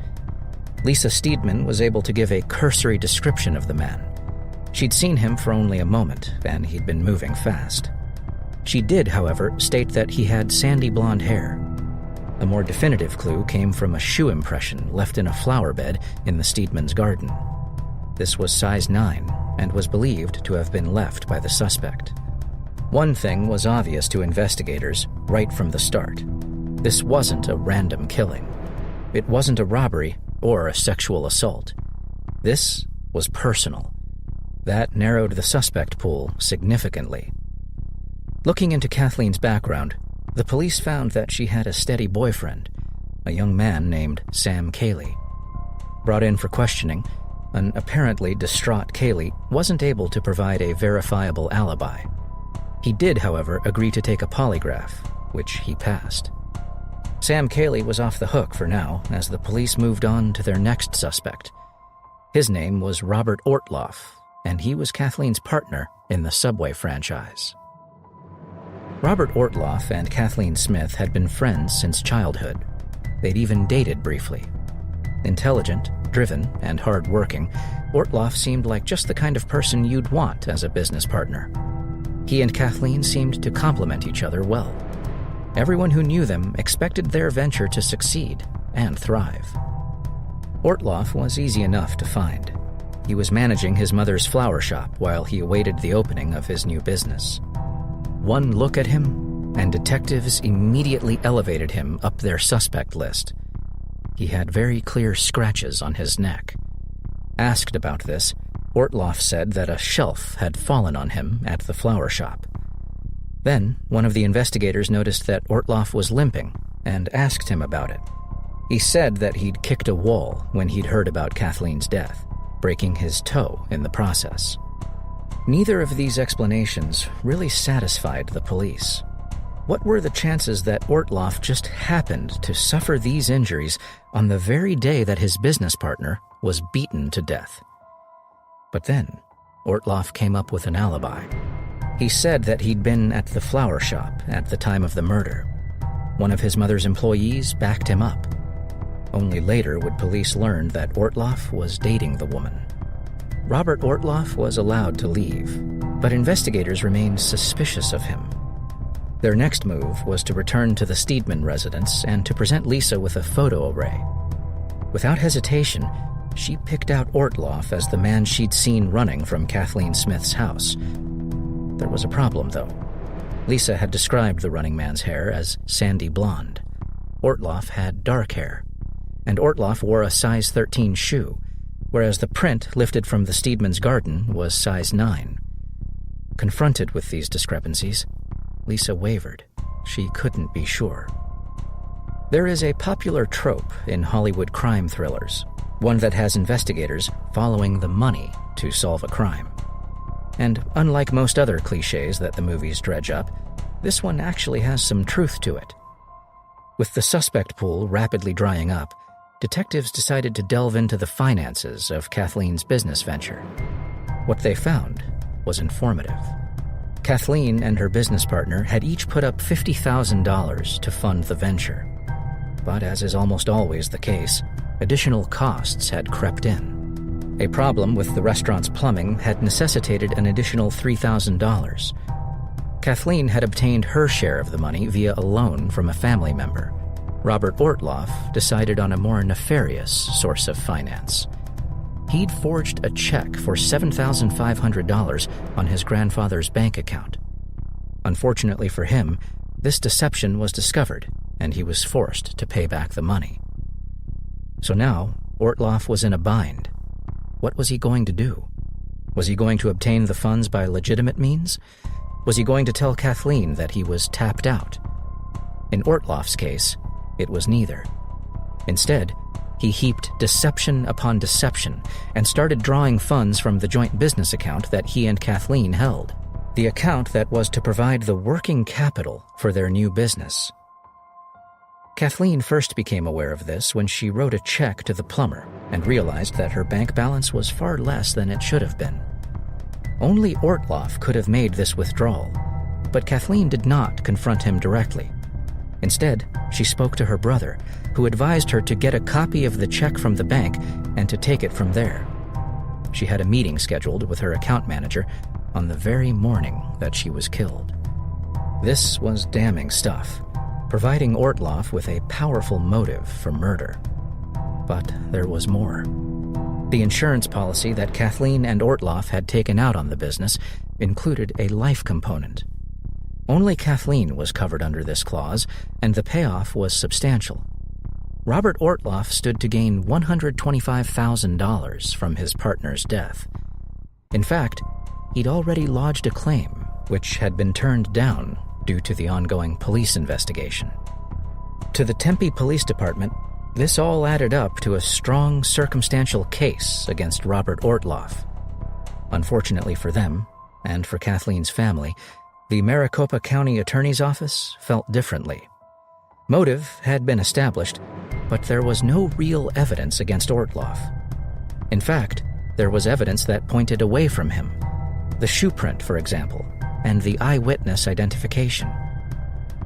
[SPEAKER 1] Lisa Steedman was able to give a cursory description of the man. She'd seen him for only a moment, and he'd been moving fast. She did, however, state that he had sandy blonde hair. A more definitive clue came from a shoe impression left in a flower bed in the Steedman's garden. This was size 9 and was believed to have been left by the suspect. One thing was obvious to investigators right from the start. This wasn't a random killing. It wasn't a robbery or a sexual assault. This was personal. That narrowed the suspect pool significantly. Looking into Kathleen's background, the police found that she had a steady boyfriend, a young man named Sam Cayley. Brought in for questioning, an apparently distraught Kaylee wasn't able to provide a verifiable alibi. He did, however, agree to take a polygraph, which he passed. Sam Kaylee was off the hook for now as the police moved on to their next suspect. His name was Robert Ortloff, and he was Kathleen's partner in the Subway franchise. Robert Ortloff and Kathleen Smith had been friends since childhood. They'd even dated briefly. Intelligent, driven, and hard-working, Ortloff seemed like just the kind of person you'd want as a business partner. He and Kathleen seemed to complement each other well. Everyone who knew them expected their venture to succeed and thrive. Ortloff was easy enough to find. He was managing his mother's flower shop while he awaited the opening of his new business. One look at him, and detectives immediately elevated him up their suspect list. He had very clear scratches on his neck. Asked about this, Ortloff said that a shelf had fallen on him at the flower shop. Then, one of the investigators noticed that Ortloff was limping and asked him about it. He said that he'd kicked a wall when he'd heard about Kathleen's death, breaking his toe in the process. Neither of these explanations really satisfied the police. What were the chances that Ortloff just happened to suffer these injuries on the very day that his business partner was beaten to death? But then, Ortloff came up with an alibi. He said that he'd been at the flower shop at the time of the murder. One of his mother's employees backed him up. Only later would police learn that Ortloff was dating the woman. Robert Ortloff was allowed to leave, but investigators remained suspicious of him. Their next move was to return to the Steedman residence and to present Lisa with a photo array. Without hesitation, she picked out Ortloff as the man she'd seen running from Kathleen Smith's house. There was a problem, though. Lisa had described the running man's hair as sandy blonde. Ortloff had dark hair, and Ortloff wore a size 13 shoe, whereas the print lifted from the Steedman's garden was size 9. Confronted with these discrepancies, Lisa wavered. She couldn't be sure. There is a popular trope in Hollywood crime thrillers, one that has investigators following the money to solve a crime. And unlike most other cliches that the movies dredge up, this one actually has some truth to it. With the suspect pool rapidly drying up, detectives decided to delve into the finances of Kathleen's business venture. What they found was informative. Kathleen and her business partner had each put up $50,000 to fund the venture. But as is almost always the case, additional costs had crept in. A problem with the restaurant's plumbing had necessitated an additional $3,000. Kathleen had obtained her share of the money via a loan from a family member. Robert Ortloff decided on a more nefarious source of finance. He'd forged a check for $7,500 on his grandfather's bank account. Unfortunately for him, this deception was discovered, and he was forced to pay back the money. So now, Ortloff was in a bind. What was he going to do? Was he going to obtain the funds by legitimate means? Was he going to tell Kathleen that he was tapped out? In Ortloff's case, it was neither. Instead, he heaped deception upon deception and started drawing funds from the joint business account that he and Kathleen held, the account that was to provide the working capital for their new business. Kathleen first became aware of this when she wrote a check to the plumber and realized that her bank balance was far less than it should have been. Only Ortloff could have made this withdrawal, but Kathleen did not confront him directly. Instead, she spoke to her brother, who advised her to get a copy of the check from the bank and to take it from there. She had a meeting scheduled with her account manager on the very morning that she was killed. This was damning stuff, providing Ortloff with a powerful motive for murder. But there was more. The insurance policy that Kathleen and Ortloff had taken out on the business included a life component. Only Kathleen was covered under this clause, and the payoff was substantial. Robert Ortloff stood to gain $125,000 from his partner's death. In fact, he'd already lodged a claim, which had been turned down due to the ongoing police investigation. To the Tempe Police Department, This all added up to a strong circumstantial case against Robert Ortloff. Unfortunately for them, and for Kathleen's family, the Maricopa County Attorney's Office felt differently. Motive had been established, but there was no real evidence against Ortloff. In fact, there was evidence that pointed away from him. The shoe print, for example, and the eyewitness identification.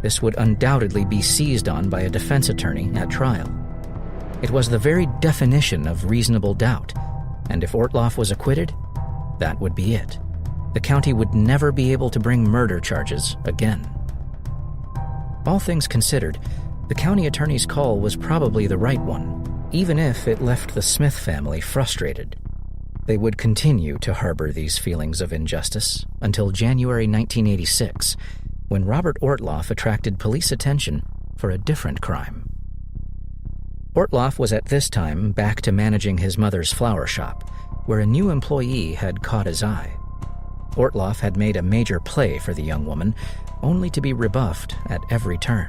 [SPEAKER 1] This would undoubtedly be seized on by a defense attorney at trial. It was the very definition of reasonable doubt, and if Ortloff was acquitted, that would be it. The county would never be able to bring murder charges again. All things considered, the county attorney's call was probably the right one, even if it left the Smith family frustrated. They would continue to harbor these feelings of injustice until January 1986, when Robert Ortloff attracted police attention for a different crime. Ortloff was at this time back to managing his mother's flower shop, where a new employee had caught his eye. Ortloff had made a major play for the young woman, only to be rebuffed at every turn.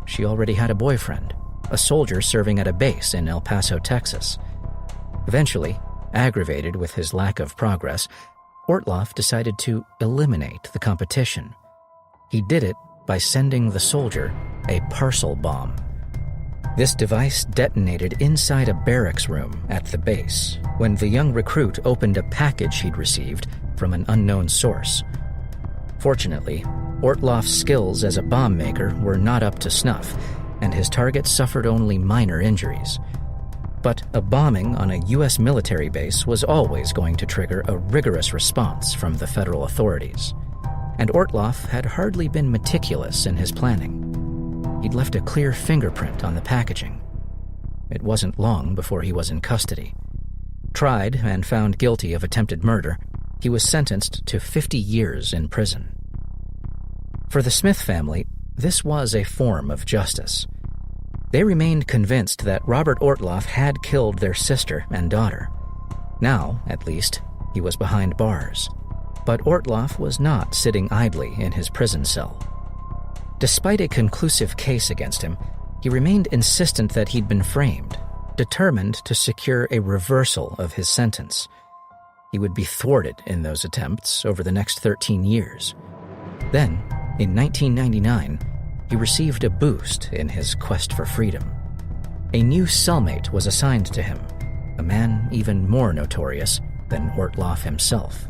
[SPEAKER 1] She already had a boyfriend, a soldier serving at a base in El Paso, Texas. Eventually, aggravated with his lack of progress, Ortloff decided to eliminate the competition. He did it by sending the soldier a parcel bomb. This device detonated inside a barracks room at the base when the young recruit opened a package he'd received from an unknown source. Fortunately, Ortloff's skills as a bomb maker were not up to snuff, and his target suffered only minor injuries. But a bombing on a U.S. military base was always going to trigger a rigorous response from the federal authorities, and Ortloff had hardly been meticulous in his planning. He'd left a clear fingerprint on the packaging. It wasn't long before he was in custody. Tried and found guilty of attempted murder, he was sentenced to 50 years in prison. For the Smith family, this was a form of justice. They remained convinced that Robert Ortloff had killed their sister and daughter. Now, at least, he was behind bars. But Ortloff was not sitting idly in his prison cell. Despite a conclusive case against him, he remained insistent that he'd been framed, determined to secure a reversal of his sentence. He would be thwarted in those attempts over the next 13 years. Then, in 1999, he received a boost in his quest for freedom. A new cellmate was assigned to him, a man even more notorious than Ortloff himself.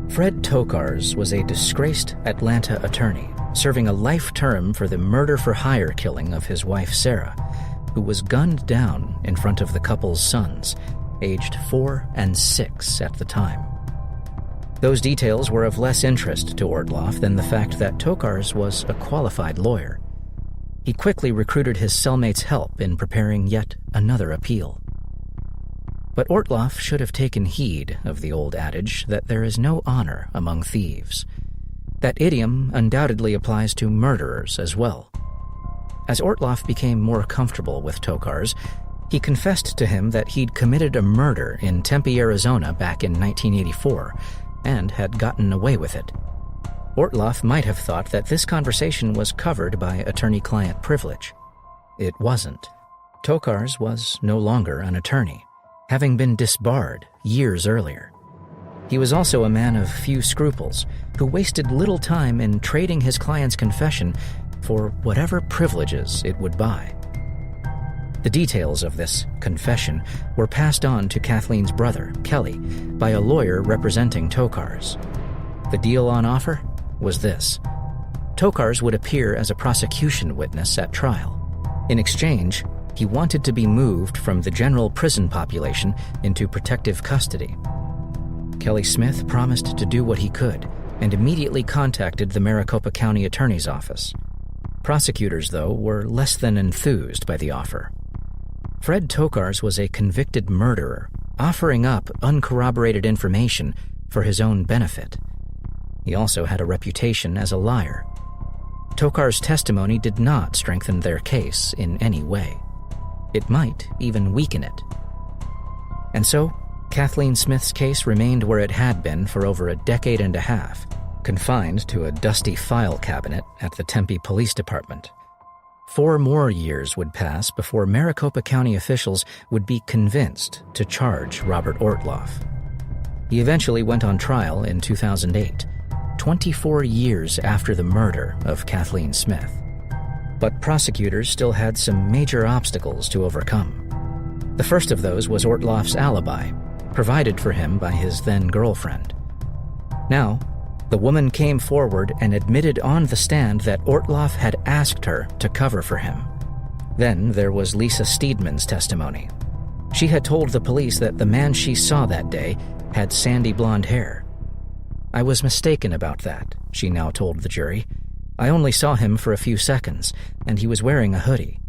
[SPEAKER 1] Fred Tokars was a disgraced Atlanta attorney, serving a life term for the murder-for-hire killing of his wife Sarah, who was gunned down in front of the couple's sons, aged 4 and 6 at the time. Those details were of less interest to Ortloff than the fact that Tokars was a qualified lawyer. He quickly recruited his cellmate's help in preparing yet another appeal. But Ortloff should have taken heed of the old adage that there is no honor among thieves. That idiom undoubtedly applies to murderers as well. As Ortloff became more comfortable with Tokars, he confessed to him that he'd committed a murder in Tempe, Arizona back in 1984, and had gotten away with it. Ortloff might have thought that this conversation was covered by attorney-client privilege. It wasn't. Tokars was no longer an attorney, having been disbarred years earlier. He was also a man of few scruples, who wasted little time in trading his client's confession for whatever privileges it would buy. The details of this confession were passed on to Kathleen's brother, Kelly, by a lawyer representing Tokars. The deal on offer was this. Tokars would appear as a prosecution witness at trial. In exchange, he wanted to be moved from the general prison population into protective custody. Kelly Smith promised to do what he could and immediately contacted the Maricopa County Attorney's Office. Prosecutors, though, were less than enthused by the offer. Fred Tokars was a convicted murderer, offering up uncorroborated information for his own benefit. He also had a reputation as a liar. Tokars' testimony did not strengthen their case in any way. It might even weaken it. And so, Kathleen Smith's case remained where it had been for over a decade and a half, confined to a dusty file cabinet at the Tempe Police Department. 4 more years would pass before Maricopa County officials would be convinced to charge Robert Ortloff. He eventually went on trial in 2008, 24 years after the murder of Kathleen Smith. But prosecutors still had some major obstacles to overcome. The first of those was Ortloff's alibi, provided for him by his then-girlfriend. Now, the woman came forward and admitted on the stand that Ortloff had asked her to cover for him. Then there was Lisa Steedman's testimony. She had told the police that the man she saw that day had sandy blonde hair. "I was mistaken about that," she now told the jury. "I only saw him for a few seconds, and he was wearing a hoodie."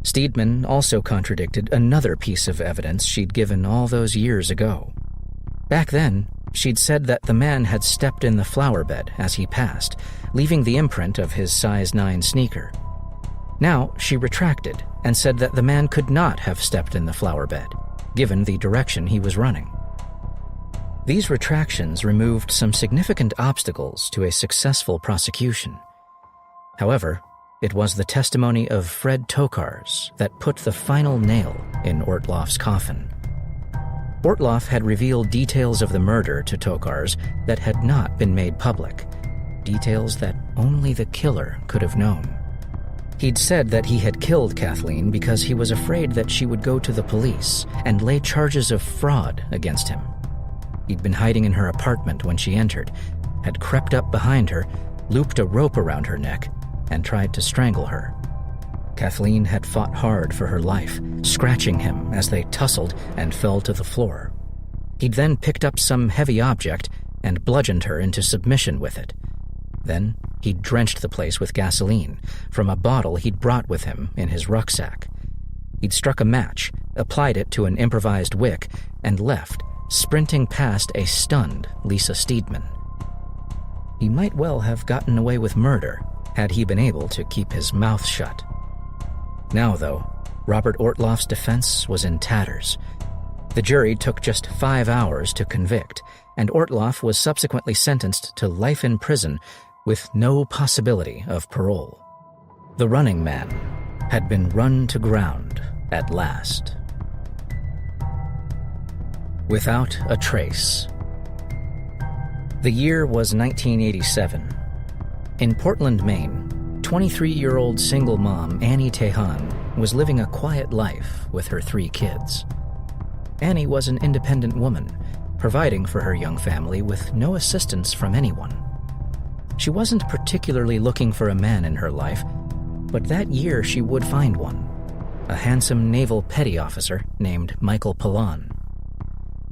[SPEAKER 1] Steedman also contradicted another piece of evidence she'd given all those years ago. Back then, she'd said that the man had stepped in the flower bed as he passed, leaving the imprint of his size 9 sneaker. Now, she retracted and said that the man could not have stepped in the flower bed, given the direction he was running. These retractions removed some significant obstacles to a successful prosecution. However, it was the testimony of Fred Tokars that put the final nail in Ortloff's coffin. Ortloff had revealed details of the murder to Tokars that had not been made public, details that only the killer could have known. He'd said that he had killed Kathleen because he was afraid that she would go to the police and lay charges of fraud against him. He'd been hiding in her apartment when she entered, had crept up behind her, looped a rope around her neck, and tried to strangle her. Kathleen had fought hard for her life, scratching him as they tussled and fell to the floor. He'd then picked up some heavy object and bludgeoned her into submission with it. Then he'd drenched the place with gasoline from a bottle he'd brought with him in his rucksack. He'd struck a match, applied it to an improvised wick, and left, sprinting past a stunned Lisa Steedman. He might well have gotten away with murder had he been able to keep his mouth shut. Now, though, Robert Ortloff's defense was in tatters. The jury took just 5 hours to convict, and Ortloff was subsequently sentenced to life in prison with no possibility of parole. The running man had been run to ground at last. Without a trace. The year was 1987. In Portland, Maine, 23-year-old single mom Annie Tehan was living a quiet life with her 3 kids. Annie was an independent woman, providing for her young family with no assistance from anyone. She wasn't particularly looking for a man in her life, but that year she would find one, a handsome naval petty officer named Michael Pallon.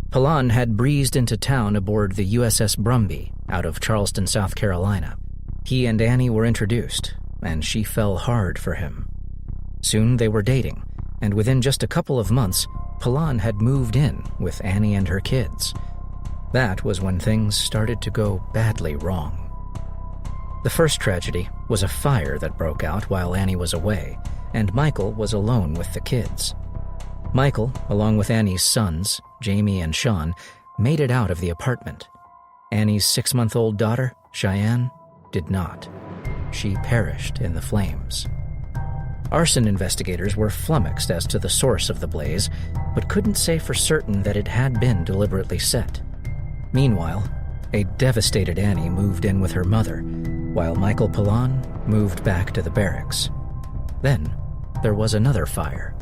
[SPEAKER 1] Pallon had breezed into town aboard the USS Brumby out of Charleston, South Carolina. He and Annie were introduced, and she fell hard for him. Soon they were dating, and within just a couple of months, Pallon had moved in with Annie and her kids. That was when things started to go badly wrong. The first tragedy was a fire that broke out while Annie was away, and Michael was alone with the kids. Michael, along with Annie's sons, Jamie and Sean, made it out of the apartment. Annie's 6-month-old daughter, Cheyenne, did not. She perished in the flames. Arson investigators were flummoxed as to the source of the blaze, but couldn't say for certain that it had been deliberately set. Meanwhile, a devastated Annie moved in with her mother, while Michael Pallon moved back to the barracks. Then, there was another fire.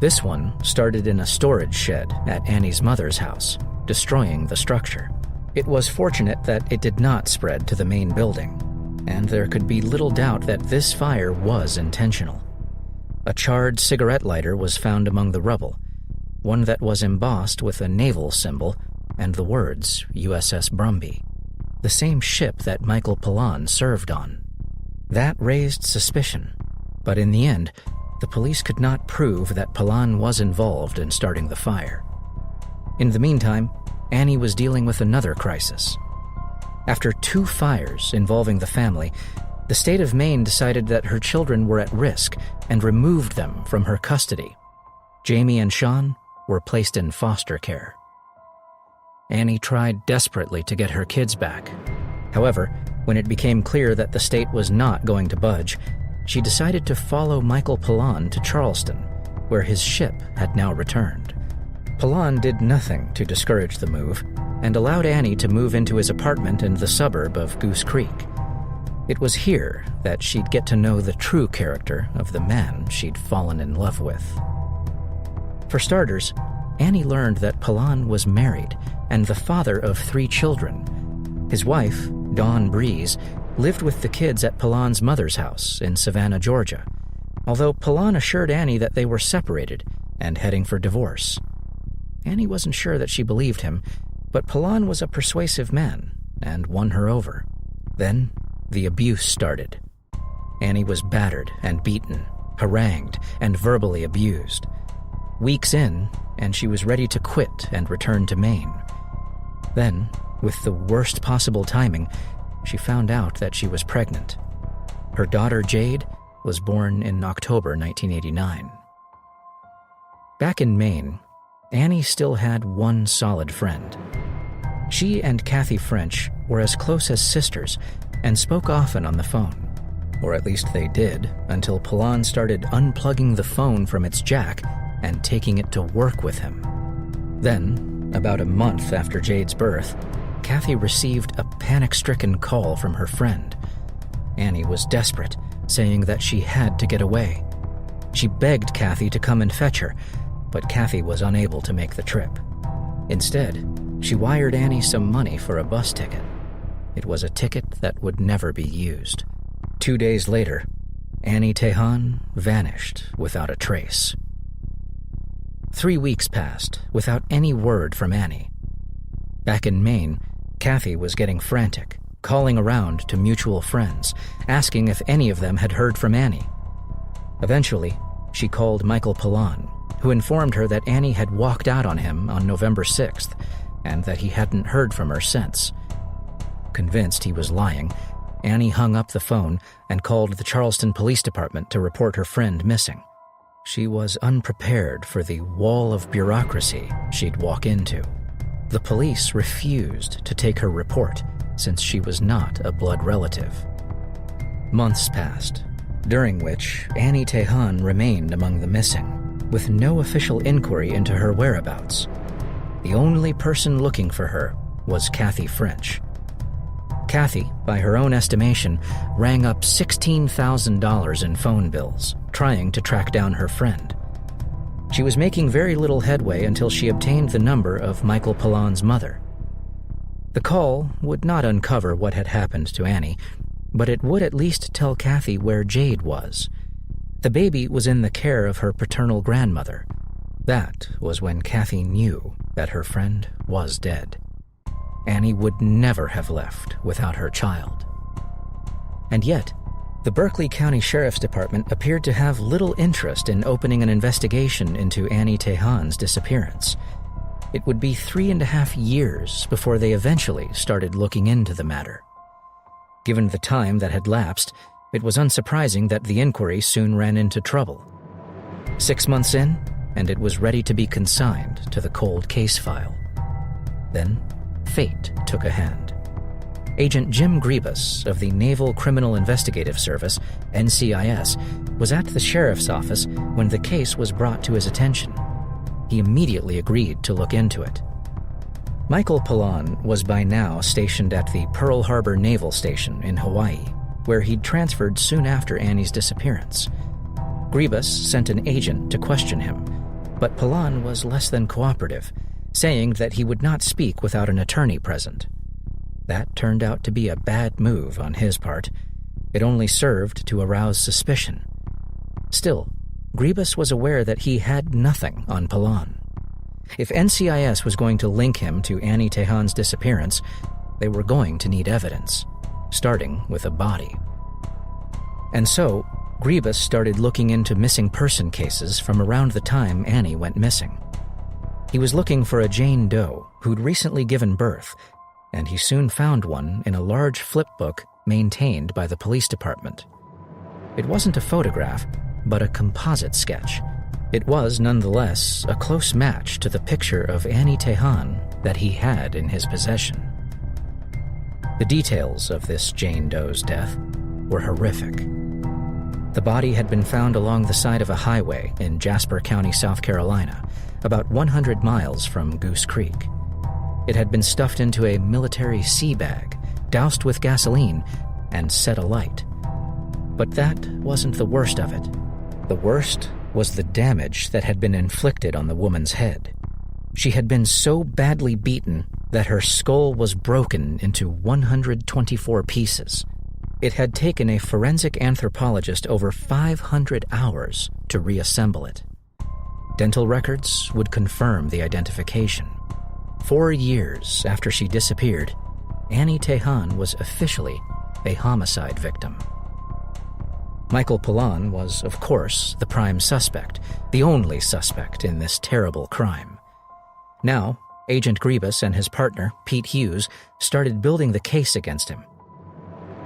[SPEAKER 1] This one started in a storage shed at Annie's mother's house, destroying the structure. It was fortunate that it did not spread to the main building, and there could be little doubt that this fire was intentional. A charred cigarette lighter was found among the rubble, one that was embossed with a naval symbol and the words USS Brumby, the same ship that Michael Pallon served on. That raised suspicion, but in the end, the police could not prove that Pallon was involved in starting the fire. In the meantime, Annie was dealing with another crisis. After 2 fires involving the family, the state of Maine decided that her children were at risk and removed them from her custody. Jamie and Sean were placed in foster care. Annie tried desperately to get her kids back. However, when it became clear that the state was not going to budge, she decided to follow Michael Pallon to Charleston, where his ship had now returned. Pallon did nothing to discourage the move and allowed Annie to move into his apartment in the suburb of Goose Creek. It was here that she'd get to know the true character of the man she'd fallen in love with. For starters, Annie learned that Pallon was married and the father of 3 children. His wife, Dawn Breeze, lived with the kids at Pallon's mother's house in Savannah, Georgia, although Pallon assured Annie that they were separated and heading for divorce. Annie wasn't sure that she believed him, but Pallon was a persuasive man and won her over. Then, the abuse started. Annie was battered and beaten, harangued, and verbally abused. Weeks in, and she was ready to quit and return to Maine. Then, with the worst possible timing, she found out that she was pregnant. Her daughter, Jade, was born in October 1989. Back in Maine, Annie still had one solid friend. She and Kathy French were as close as sisters and spoke often on the phone, or at least they did until Pallon started unplugging the phone from its jack and taking it to work with him. Then, about a month after Jade's birth, Kathy received a panic-stricken call from her friend. Annie was desperate, saying that she had to get away. She begged Kathy to come and fetch her, but Kathy was unable to make the trip. Instead, she wired Annie some money for a bus ticket. It was a ticket that would never be used. 2 days later, Annie Tejan vanished without a trace. 3 weeks passed without any word from Annie. Back in Maine, Kathy was getting frantic, calling around to mutual friends, asking if any of them had heard from Annie. Eventually, she called Michael Pallon, who informed her that Annie had walked out on him on November 6th and that he hadn't heard from her since. Convinced he was lying, Annie hung up the phone and called the Charleston Police Department to report her friend missing. She was unprepared for the wall of bureaucracy she'd walk into. The police refused to take her report since she was not a blood relative. Months passed, during which Annie Tejan remained among the missing, with no official inquiry into her whereabouts. The only person looking for her was Kathy French. Kathy, by her own estimation, rang up $16,000 in phone bills, trying to track down her friend. She was making very little headway until she obtained the number of Michael Pallon's mother. The call would not uncover what had happened to Annie, but it would at least tell Kathy where Jade was. The baby was in the care of her paternal grandmother. That was when Kathy knew that her friend was dead. Annie would never have left without her child. And yet, the Berkeley County Sheriff's Department appeared to have little interest in opening an investigation into Annie Tejan's disappearance. It would be 3.5 years before they eventually started looking into the matter. Given the time that had lapsed, it was unsurprising that the inquiry soon ran into trouble. 6 months in, and it was ready to be consigned to the cold case file. Then, fate took a hand. Agent Jim Grebus of the Naval Criminal Investigative Service, NCIS, was at the sheriff's office when the case was brought to his attention. He immediately agreed to look into it. Michael Pallon was by now stationed at the Pearl Harbor Naval Station in Hawaii, where he'd transferred soon after Annie's disappearance. Grebus sent an agent to question him, but Pallon was less than cooperative, saying that he would not speak without an attorney present. That turned out to be a bad move on his part. It only served to arouse suspicion. Still, Grebus was aware that he had nothing on Pallon. If NCIS was going to link him to Annie Tejan's disappearance, they were going to need evidence, starting with a body. And so, Grebus started looking into missing person cases from around the time Annie went missing. He was looking for a Jane Doe who'd recently given birth, and he soon found one in a large flip book maintained by the police department. It wasn't a photograph, but a composite sketch. It was, nonetheless, a close match to the picture of Annie Tejan that he had in his possession. The details of this Jane Doe's death were horrific. The body had been found along the side of a highway in Jasper County, South Carolina, about 100 miles from Goose Creek. It had been stuffed into a military sea bag, doused with gasoline, and set alight. But that wasn't the worst of it. The worst was the damage that had been inflicted on the woman's head. She had been so badly beaten that her skull was broken into 124 pieces. It had taken a forensic anthropologist over 500 hours to reassemble it. Dental records would confirm the identification. 4 years after she disappeared, Annie Tehan was officially a homicide victim. Michael Pollan was, of course, the prime suspect, the only suspect in this terrible crime. Now, Agent Griebus and his partner, Pete Hughes, started building the case against him.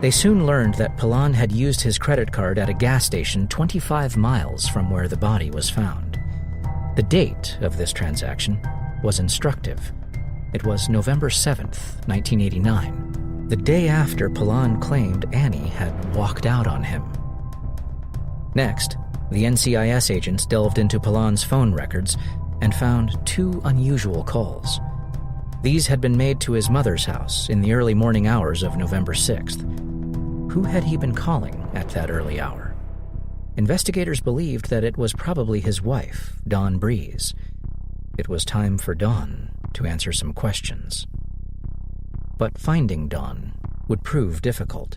[SPEAKER 1] They soon learned that Pollan had used his credit card at a gas station 25 miles from where the body was found. The date of this transaction was instructive. It was November 7th, 1989, the day after Pollan claimed Annie had walked out on him. Next, the NCIS agents delved into Pollan's phone records and found 2 unusual calls. These had been made to his mother's house in the early morning hours of November 6th. Who had he been calling at that early hour? Investigators believed that it was probably his wife, Dawn Breeze. It was time for Dawn to answer some questions. But finding Dawn would prove difficult.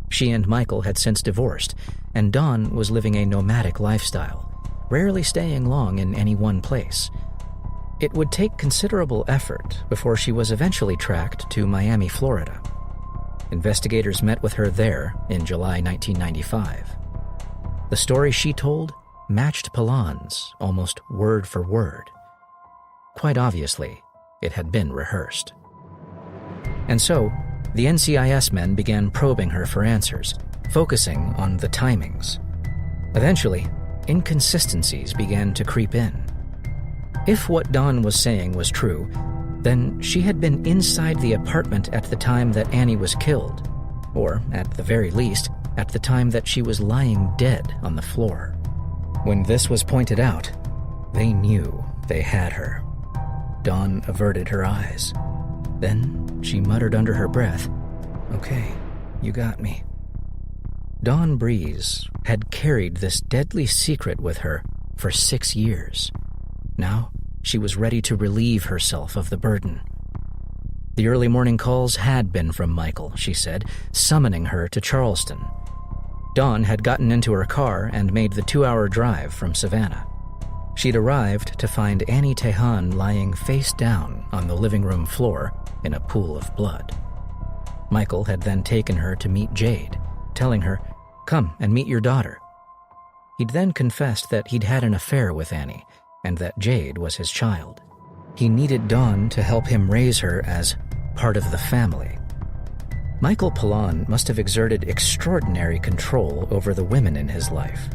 [SPEAKER 1] She and Michael had since divorced, and Dawn was living a nomadic lifestyle, rarely staying long in any one place. It would take considerable effort before she was eventually tracked to Miami, Florida. Investigators met with her there in July 1995. The story she told matched Pollan's almost word for word. Quite obviously, it had been rehearsed. And so, the NCIS men began probing her for answers, focusing on the timings. Eventually, inconsistencies began to creep in. If what Dawn was saying was true, then she had been inside the apartment at the time that Annie was killed, or, at the very least, at the time that she was lying dead on the floor. When this was pointed out, they knew they had her. Dawn averted her eyes. Then she muttered under her breath, "Okay, you got me." Dawn Breeze had carried this deadly secret with her for 6 years. Now, she was ready to relieve herself of the burden. The early morning calls had been from Michael, she said, summoning her to Charleston. Dawn had gotten into her car and made the 2-hour drive from Savannah. She'd arrived to find Annie Tehan lying face down on the living room floor in a pool of blood. Michael had then taken her to meet Jade, telling her, "Come and meet your daughter." He'd then confessed that he'd had an affair with Annie, and that Jade was his child. He needed Dawn to help him raise her as part of the family. Michael Pollan must have exerted extraordinary control over the women in his life.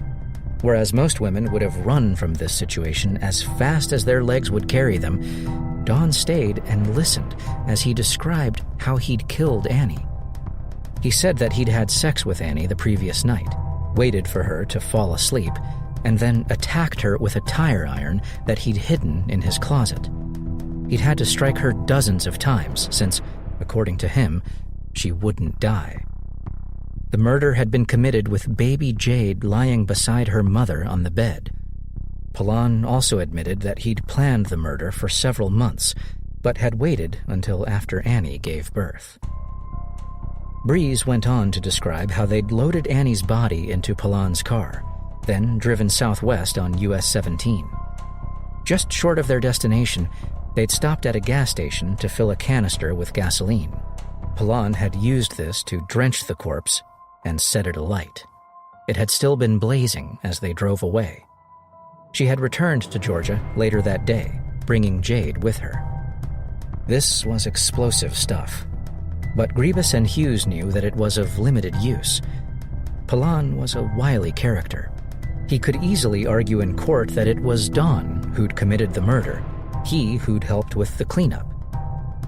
[SPEAKER 1] Whereas most women would have run from this situation as fast as their legs would carry them, Dawn stayed and listened as he described how he'd killed Annie. He said that he'd had sex with Annie the previous night, waited for her to fall asleep, and then attacked her with a tire iron that he'd hidden in his closet. He'd had to strike her dozens of times since, according to him, she wouldn't die. The murder had been committed with baby Jade lying beside her mother on the bed. Pollan also admitted that he'd planned the murder for several months, but had waited until after Annie gave birth. Breeze went on to describe how they'd loaded Annie's body into Pollan's car, then driven southwest on US 17. Just short of their destination, they'd stopped at a gas station to fill a canister with gasoline. Pollan had used this to drench the corpse and set it alight. It had still been blazing as they drove away. She had returned to Georgia later that day, bringing Jade with her. This was explosive stuff, but Griebus and Hughes knew that it was of limited use. Pollan was a wily character. He could easily argue in court that it was Dawn who'd committed the murder, he who'd helped with the cleanup.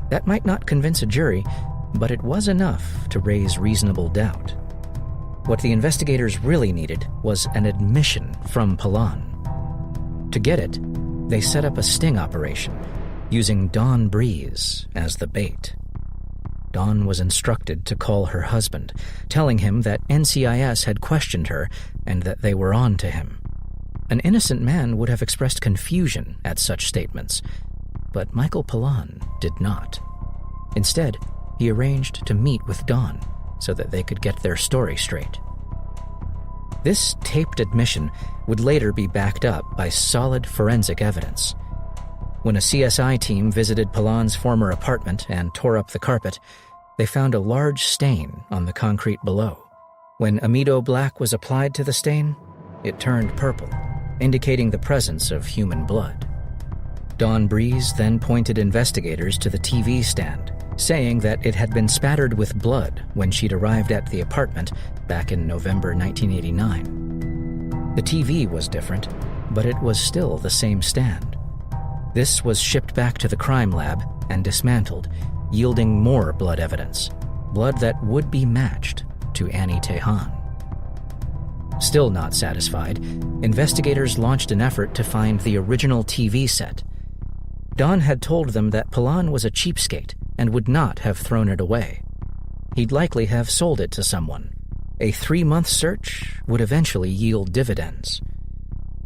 [SPEAKER 1] That might not convince a jury, but it was enough to raise reasonable doubt. What the investigators really needed was an admission from Palan. To get it, they set up a sting operation, using Dawn Breeze as the bait. Dawn was instructed to call her husband, telling him that NCIS had questioned her and that they were on to him. An innocent man would have expressed confusion at such statements, but Michael Palan did not. Instead, he arranged to meet with Dawn so that they could get their story straight. This taped admission would later be backed up by solid forensic evidence. When a CSI team visited Palan's former apartment and tore up the carpet, they found a large stain on the concrete below. When amido black was applied to the stain, it turned purple, indicating the presence of human blood. Dawn Breeze then pointed investigators to the TV stand, saying that it had been spattered with blood when she'd arrived at the apartment back in November 1989. The TV was different, but it was still the same stand. This was shipped back to the crime lab and dismantled, yielding more blood evidence, blood that would be matched to Annie Tejan. Still not satisfied, investigators launched an effort to find the original TV set. Dawn had told them that Palan was a cheapskate and would not have thrown it away. He'd likely have sold it to someone. A 3-month search would eventually yield dividends.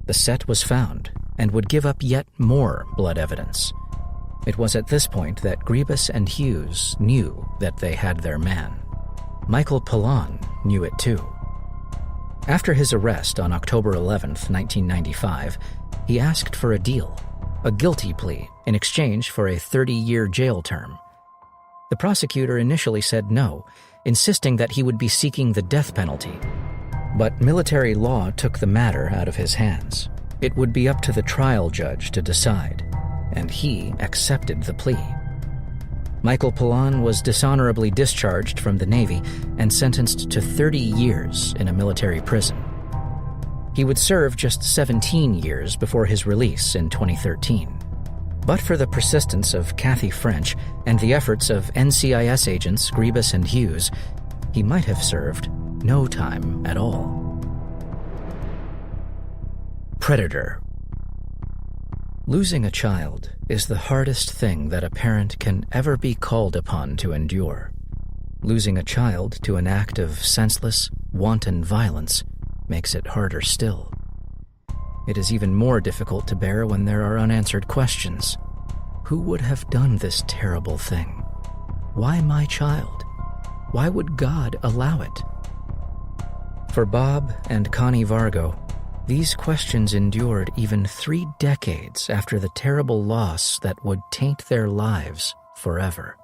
[SPEAKER 1] The set was found and would give up yet more blood evidence. It was at this point that Gribus and Hughes knew that they had their man. Michael Palan knew it too. After his arrest on October 11th, 1995, he asked for a deal, a guilty plea in exchange for a 30-year jail term. The prosecutor initially said no, insisting that he would be seeking the death penalty. But military law took the matter out of his hands. It would be up to the trial judge to decide, and he accepted the plea. Michael Palan was dishonorably discharged from the Navy and sentenced to 30 years in a military prison. He would serve just 17 years before his release in 2013. But for the persistence of Kathy French and the efforts of NCIS agents Gribus and Hughes, he might have served no time at all. Predator. Losing a child is the hardest thing that a parent can ever be called upon to endure. Losing a child to an act of senseless, wanton violence makes it harder still. It is even more difficult to bear when there are unanswered questions. Who would have done this terrible thing? Why my child? Why would God allow it? For Bob and Connie Vargo, these questions endured even 3 decades after the terrible loss that would taint their lives forever.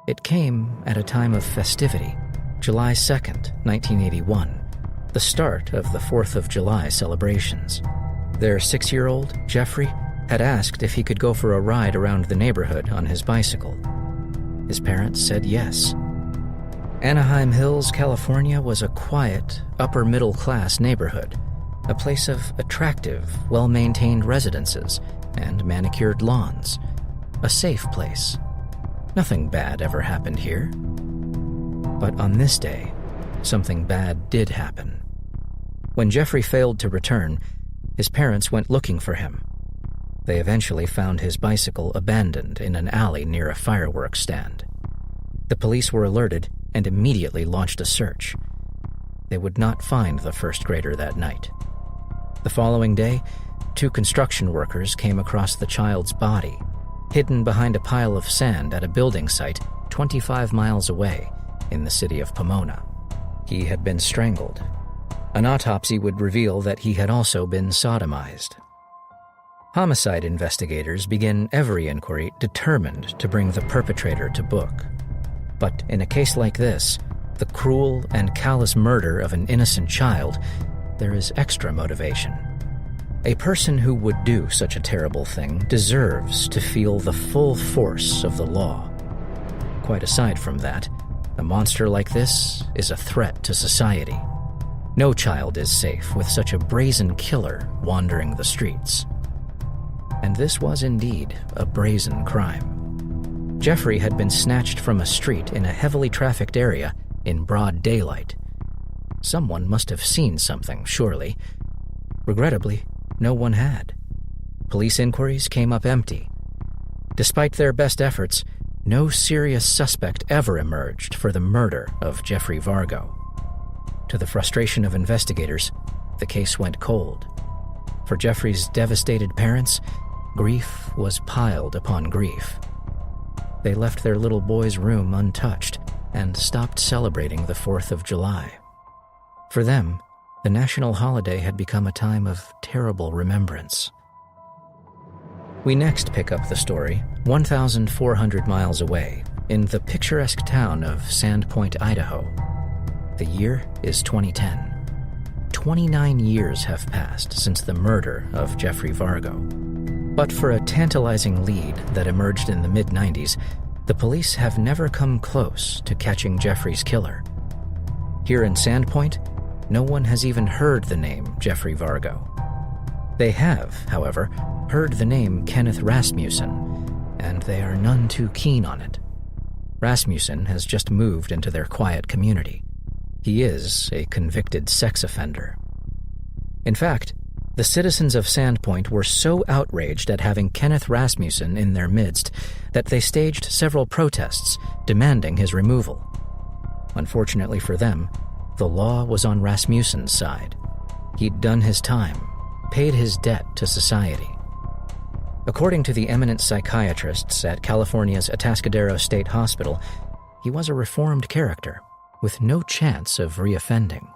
[SPEAKER 1] It came at a time of festivity, July 2nd, 1981, the start of the 4th of July celebrations. Their 6-year-old, Jeffrey, had asked if he could go for a ride around the neighborhood on his bicycle. His parents said yes. Anaheim Hills, California was a quiet, upper-middle-class neighborhood, a place of attractive, well-maintained residences and manicured lawns, a safe place. Nothing bad ever happened here. But on this day, something bad did happen. When Jeffrey failed to return, his parents went looking for him. They eventually found his bicycle abandoned in an alley near a fireworks stand. The police were alerted and immediately launched a search. They would not find the first grader that night. The following day, 2 construction workers came across the child's body, hidden behind a pile of sand at a building site 25 miles away in the city of Pomona. He had been strangled. An autopsy would reveal that he had also been sodomized. Homicide investigators begin every inquiry determined to bring the perpetrator to book. But in a case like this, the cruel and callous murder of an innocent child, there is extra motivation. A person who would do such a terrible thing deserves to feel the full force of the law. Quite aside from that, a monster like this is a threat to society. No child is safe with such a brazen killer wandering the streets. And this was indeed a brazen crime. Jeffrey had been snatched from a street in a heavily trafficked area in broad daylight. Someone must have seen something, surely. Regrettably, no one had. Police inquiries came up empty. Despite their best efforts, no serious suspect ever emerged for the murder of Jeffrey Vargo. To the frustration of investigators, the case went cold. For Jeffrey's devastated parents, grief was piled upon grief. They left their little boy's room untouched and stopped celebrating the 4th of July. For them, the national holiday had become a time of terrible remembrance. We next pick up the story 1,400 miles away in the picturesque town of Sandpoint, Idaho. The year is 2010. 29 years have passed since the murder of Jeffrey Vargo. But for a tantalizing lead that emerged in the mid-90s, the police have never come close to catching Jeffrey's killer. Here in Sandpoint, no one has even heard the name Jeffrey Vargo. They have, however, heard the name Kenneth Rasmussen, and they are none too keen on it. Rasmussen has just moved into their quiet community. He is a convicted sex offender. In fact, the citizens of Sandpoint were so outraged at having Kenneth Rasmussen in their midst that they staged several protests demanding his removal. Unfortunately for them, the law was on Rasmussen's side. He'd done his time, paid his debt to society. According to the eminent psychiatrists at California's Atascadero State Hospital, he was a reformed character with no chance of reoffending.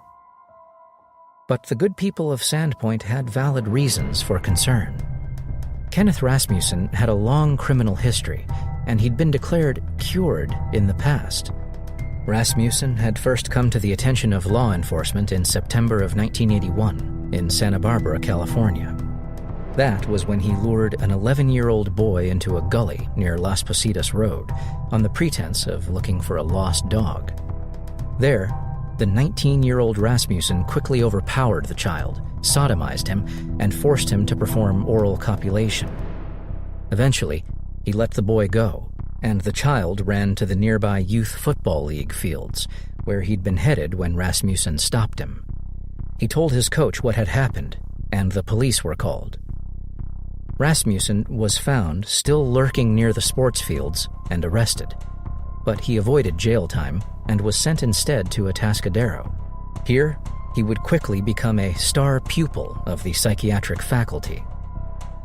[SPEAKER 1] But the good people of Sandpoint had valid reasons for concern. Kenneth Rasmussen had a long criminal history, and he'd been declared cured in the past. Rasmussen had first come to the attention of law enforcement in September of 1981 in Santa Barbara, California. That was when he lured an 11-year-old boy into a gully near Las Positas Road on the pretense of looking for a lost dog. There, the 19-year-old Rasmussen quickly overpowered the child, sodomized him, and forced him to perform oral copulation. Eventually, he let the boy go, and the child ran to the nearby youth football league fields, where he'd been headed when Rasmussen stopped him. He told his coach what had happened, and the police were called. Rasmussen was found still lurking near the sports fields and arrested, but he avoided jail time and was sent instead to Atascadero. Here, he would quickly become a star pupil of the psychiatric faculty.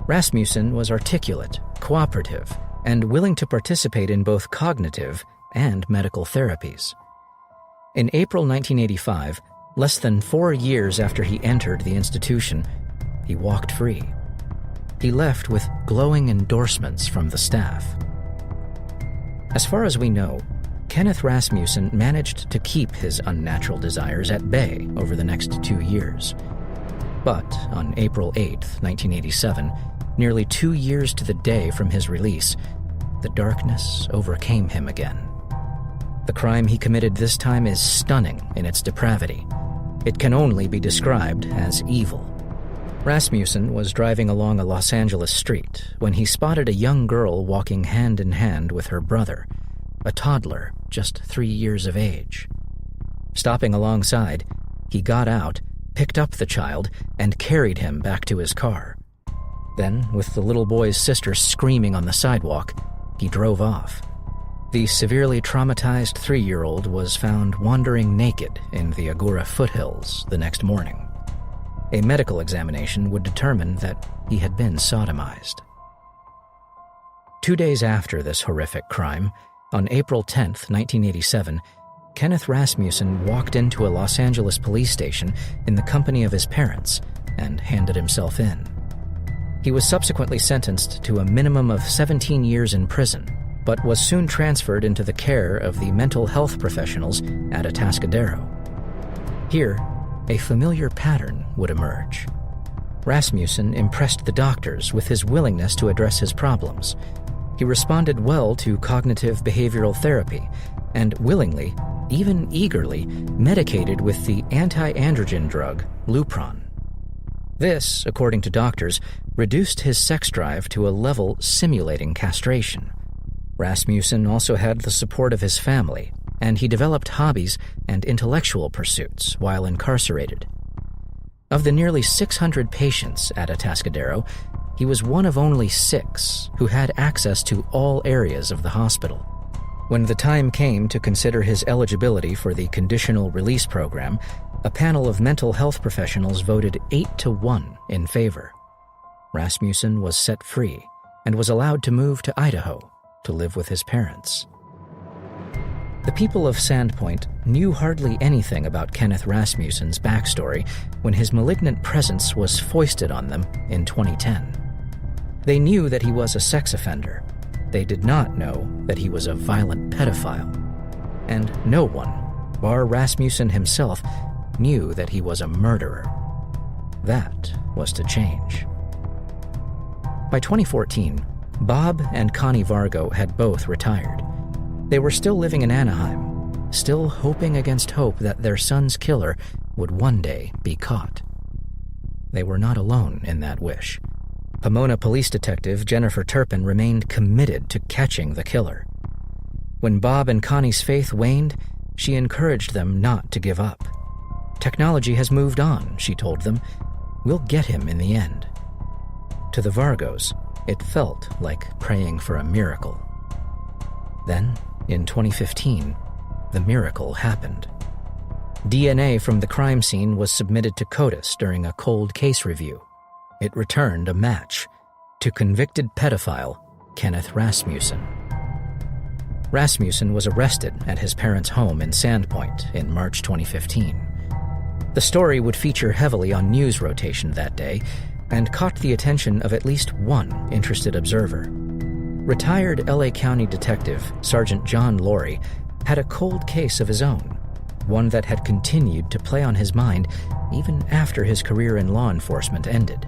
[SPEAKER 1] Rasmussen was articulate, cooperative, and willing to participate in both cognitive and medical therapies. In April 1985, less than 4 years after he entered the institution, he walked free. He left with glowing endorsements from the staff. As far as we know, Kenneth Rasmussen managed to keep his unnatural desires at bay over the next 2 years. But on April 8, 1987, nearly 2 years to the day from his release, the darkness overcame him again. The crime he committed this time is stunning in its depravity. It can only be described as evil. Rasmussen was driving along a Los Angeles street when he spotted a young girl walking hand in hand with her brother, a toddler just 3 years of age. Stopping alongside, he got out, picked up the child, and carried him back to his car. Then, with the little boy's sister screaming on the sidewalk, he drove off. The severely traumatized 3-year-old was found wandering naked in the Agoura foothills the next morning. A medical examination would determine that he had been sodomized. 2 days after this horrific crime, on April 10, 1987, Kenneth Rasmussen walked into a Los Angeles police station in the company of his parents and handed himself in. He was subsequently sentenced to a minimum of 17 years in prison, but was soon transferred into the care of the mental health professionals at Atascadero. Here, a familiar pattern would emerge. Rasmussen impressed the doctors with his willingness to address his problems. He responded well to cognitive behavioral therapy and willingly, even eagerly, medicated with the anti-androgen drug Lupron. This, according to doctors, reduced his sex drive to a level simulating castration. Rasmussen also had the support of his family, and he developed hobbies and intellectual pursuits while incarcerated. Of the nearly 600 patients at Atascadero, he was one of only 6 who had access to all areas of the hospital. When the time came to consider his eligibility for the conditional release program, a panel of mental health professionals voted 8-1 in favor. Rasmussen was set free and was allowed to move to Idaho to live with his parents. The people of Sandpoint knew hardly anything about Kenneth Rasmussen's backstory when his malignant presence was foisted on them in 2010. They knew that he was a sex offender. They did not know that he was a violent pedophile. And no one, bar Rasmussen himself, knew that he was a murderer. That was to change. By 2014, Bob and Connie Vargo had both retired. They were still living in Anaheim, still hoping against hope that their son's killer would one day be caught. They were not alone in that wish. Pomona police detective Jennifer Turpin remained committed to catching the killer. When Bob and Connie's faith waned, she encouraged them not to give up. "Technology has moved on," she told them. "We'll get him in the end." To the Vargos, it felt like praying for a miracle. Then, in 2015, the miracle happened. DNA from the crime scene was submitted to CODIS during a cold case review. It returned a match to convicted pedophile Kenneth Rasmussen. Rasmussen was arrested at his parents' home in Sandpoint in March 2015. The story would feature heavily on news rotation that day and caught the attention of at least one interested observer. Retired LA County Detective Sergeant John Laurie had a cold case of his own, one that had continued to play on his mind even after his career in law enforcement ended.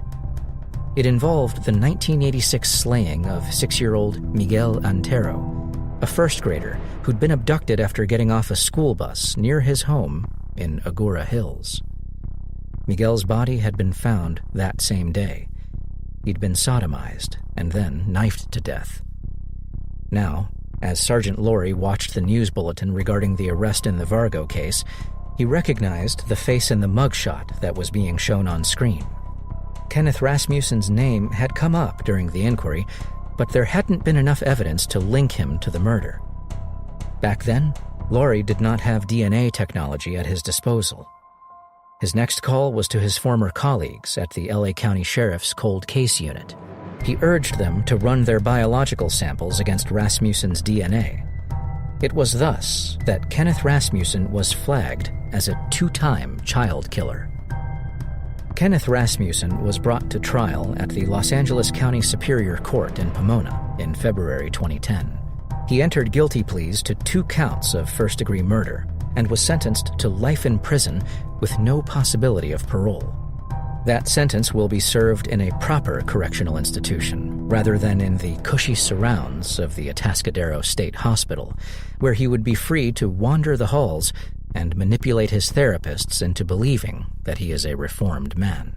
[SPEAKER 1] It involved the 1986 slaying of 6-year-old Miguel Antero, a first grader who'd been abducted after getting off a school bus near his home in Agoura Hills. Miguel's body had been found that same day. He'd been sodomized and then knifed to death. Now, as Sergeant Laurie watched the news bulletin regarding the arrest in the Vargo case, he recognized the face in the mugshot that was being shown on screen. Kenneth Rasmussen's name had come up during the inquiry, but there hadn't been enough evidence to link him to the murder. Back then, Laurie did not have DNA technology at his disposal. His next call was to his former colleagues at the LA County Sheriff's Cold Case Unit. He urged them to run their biological samples against Rasmussen's DNA. It was thus that Kenneth Rasmussen was flagged as a 2-time child killer. Kenneth Rasmussen was brought to trial at the Los Angeles County Superior Court in Pomona in February 2010. He entered guilty pleas to 2 counts of first-degree murder and was sentenced to life in prison with no possibility of parole. That sentence will be served in a proper correctional institution, rather than in the cushy surrounds of the Atascadero State Hospital, where he would be free to wander the halls and manipulate his therapists into believing that he is a reformed man.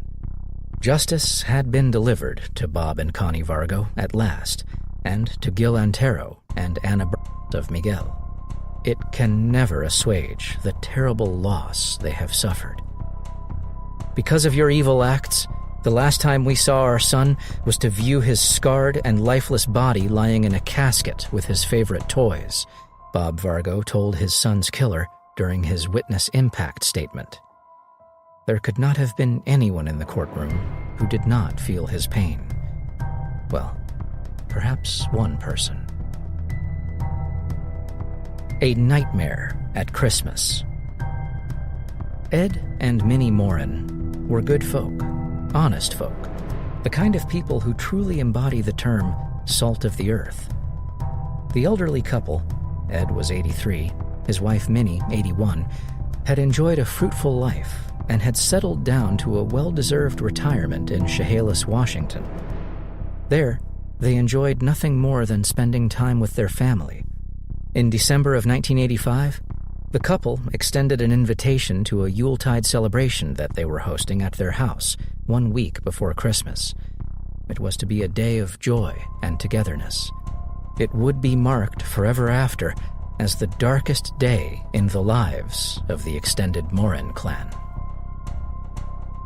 [SPEAKER 1] Justice had been delivered to Bob and Connie Vargo at last, and to Gil Antero and Anna of Miguel. It can never assuage the terrible loss they have suffered. Because of your evil acts, the last time we saw our son was to view his scarred and lifeless body lying in a casket with his favorite toys, Bob Vargo told his son's killer during his witness impact statement. There could not have been anyone in the courtroom who did not feel his pain. Well, perhaps one person. A nightmare at Christmas. Ed and Minnie Morin were good folk, honest folk, the kind of people who truly embody the term salt of the earth. The elderly couple, Ed was 83, his wife Minnie, 81, had enjoyed a fruitful life and had settled down to a well-deserved retirement in Chehalis, Washington. There, they enjoyed nothing more than spending time with their family. In December of 1985, the couple extended an invitation to a Yuletide celebration that they were hosting at their house 1 week before Christmas. It was to be a day of joy and togetherness. It would be marked forever after as the darkest day in the lives of the extended Morin clan.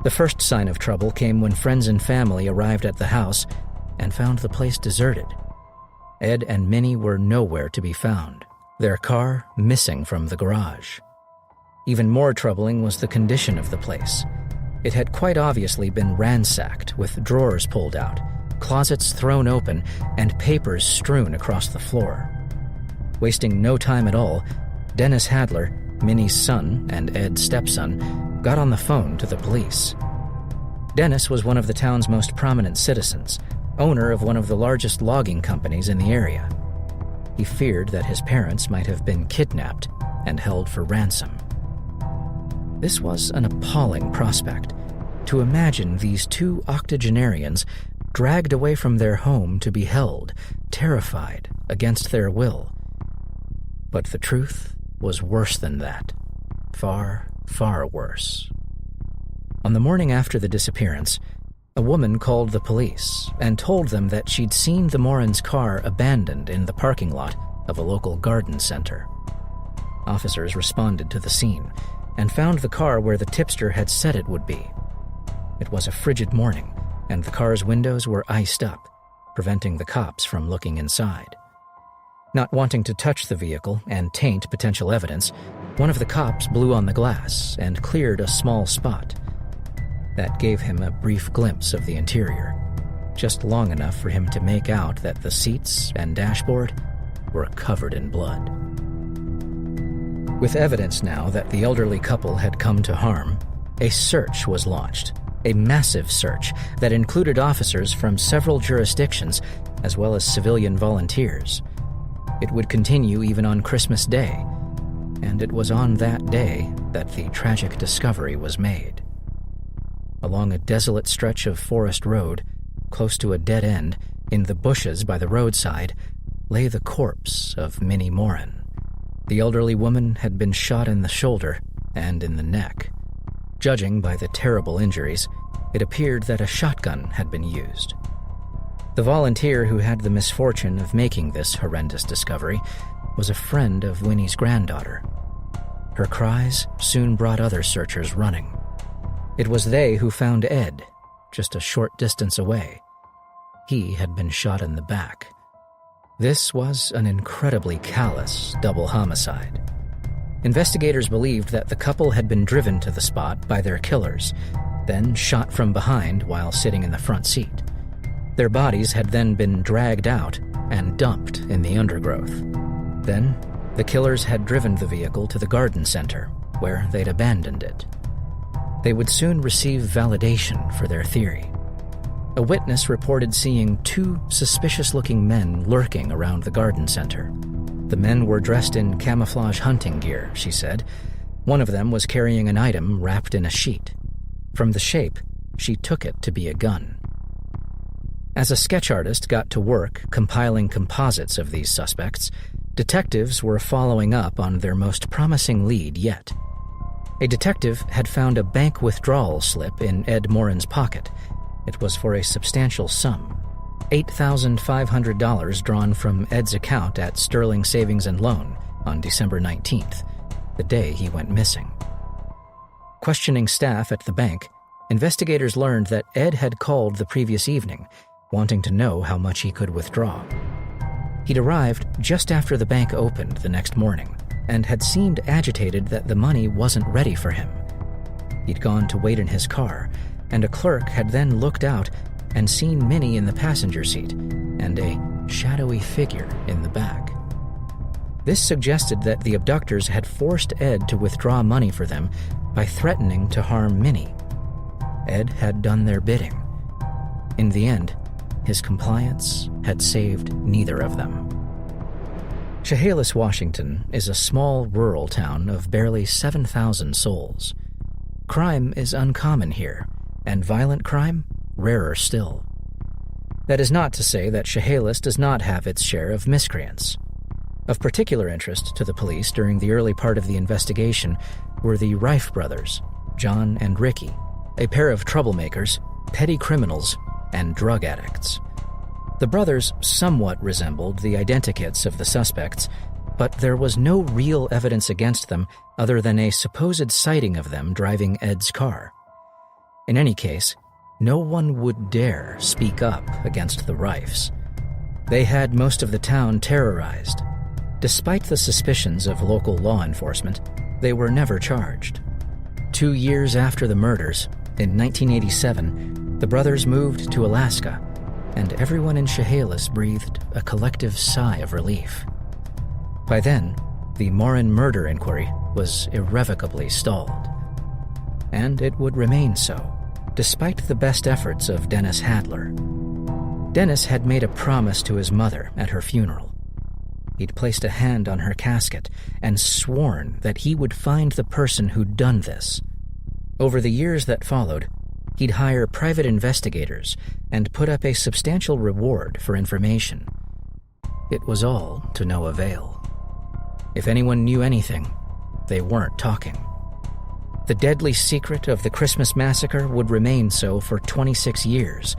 [SPEAKER 1] The first sign of trouble came when friends and family arrived at the house and found the place deserted. Ed and Minnie were nowhere to be found, their car missing from the garage. Even more troubling was the condition of the place. It had quite obviously been ransacked, with drawers pulled out, closets thrown open, and papers strewn across the floor. Wasting no time at all, Dennis Hadler, Minnie's son and Ed's stepson, got on the phone to the police. Dennis was one of the town's most prominent citizens, owner of one of the largest logging companies in the area. He feared that his parents might have been kidnapped and held for ransom. This was an appalling prospect, to imagine these two octogenarians dragged away from their home to be held, terrified, against their will. But the truth was worse than that. Far, far worse. On the morning after the disappearance, a woman called the police and told them that she'd seen the Morin's car abandoned in the parking lot of a local garden center. Officers responded to the scene and found the car where the tipster had said it would be. It was a frigid morning, and the car's windows were iced up, preventing the cops from looking inside. Not wanting to touch the vehicle and taint potential evidence, one of the cops blew on the glass and cleared a small spot. That gave him a brief glimpse of the interior, just long enough for him to make out that the seats and dashboard were covered in blood. With evidence now that the elderly couple had come to harm, a search was launched, a massive search that included officers from several jurisdictions as well as civilian volunteers. It would continue even on Christmas Day, and it was on that day that the tragic discovery was made. Along a desolate stretch of forest road, close to a dead end, in the bushes by the roadside, lay the corpse of Minnie Morin. The elderly woman had been shot in the shoulder and in the neck. Judging by the terrible injuries, it appeared that a shotgun had been used. The volunteer who had the misfortune of making this horrendous discovery was a friend of Winnie's granddaughter. Her cries soon brought other searchers running. It was they who found Ed, just a short distance away. He had been shot in the back. This was an incredibly callous double homicide. Investigators believed that the couple had been driven to the spot by their killers, then shot from behind while sitting in the front seat. Their bodies had then been dragged out and dumped in the undergrowth. Then, the killers had driven the vehicle to the garden center, where they'd abandoned it. They would soon receive validation for their theory. A witness reported seeing two suspicious-looking men lurking around the garden center. The men were dressed in camouflage hunting gear, she said. One of them was carrying an item wrapped in a sheet. From the shape, she took it to be a gun. As a sketch artist got to work compiling composites of these suspects, detectives were following up on their most promising lead yet. A detective had found a bank withdrawal slip in Ed Morin's pocket. It was for a substantial sum, $8,500 drawn from Ed's account at Sterling Savings and Loan on December 19th, the day he went missing. Questioning staff at the bank, investigators learned that Ed had called the previous evening, wanting to know how much he could withdraw. He'd arrived just after the bank opened the next morning and had seemed agitated that the money wasn't ready for him. He'd gone to wait in his car, and a clerk had then looked out and seen Minnie in the passenger seat and a shadowy figure in the back. This suggested that the abductors had forced Ed to withdraw money for them by threatening to harm Minnie. Ed had done their bidding. In the end, his compliance had saved neither of them. Chehalis, Washington, is a small rural town of barely 7,000 souls. Crime is uncommon here, and violent crime rarer still. That is not to say that Chehalis does not have its share of miscreants. Of particular interest to the police during the early part of the investigation were the Rife brothers, John and Ricky, a pair of troublemakers, petty criminals, and drug addicts. The brothers somewhat resembled the identikits of the suspects, but there was no real evidence against them other than a supposed sighting of them driving Ed's car. In any case, no one would dare speak up against the Rifes. They had most of the town terrorized. Despite the suspicions of local law enforcement, they were never charged. 2 years after the murders, in 1987, the brothers moved to Alaska, and everyone in Chehalis breathed a collective sigh of relief. By then, the Morin murder inquiry was irrevocably stalled. And it would remain so, despite the best efforts of Dennis Hadler. Dennis had made a promise to his mother at her funeral. He'd placed a hand on her casket and sworn that he would find the person who'd done this. Over the years that followed, he'd hire private investigators and put up a substantial reward for information. It was all to no avail. If anyone knew anything, they weren't talking. The deadly secret of the Christmas massacre would remain so for 26 years,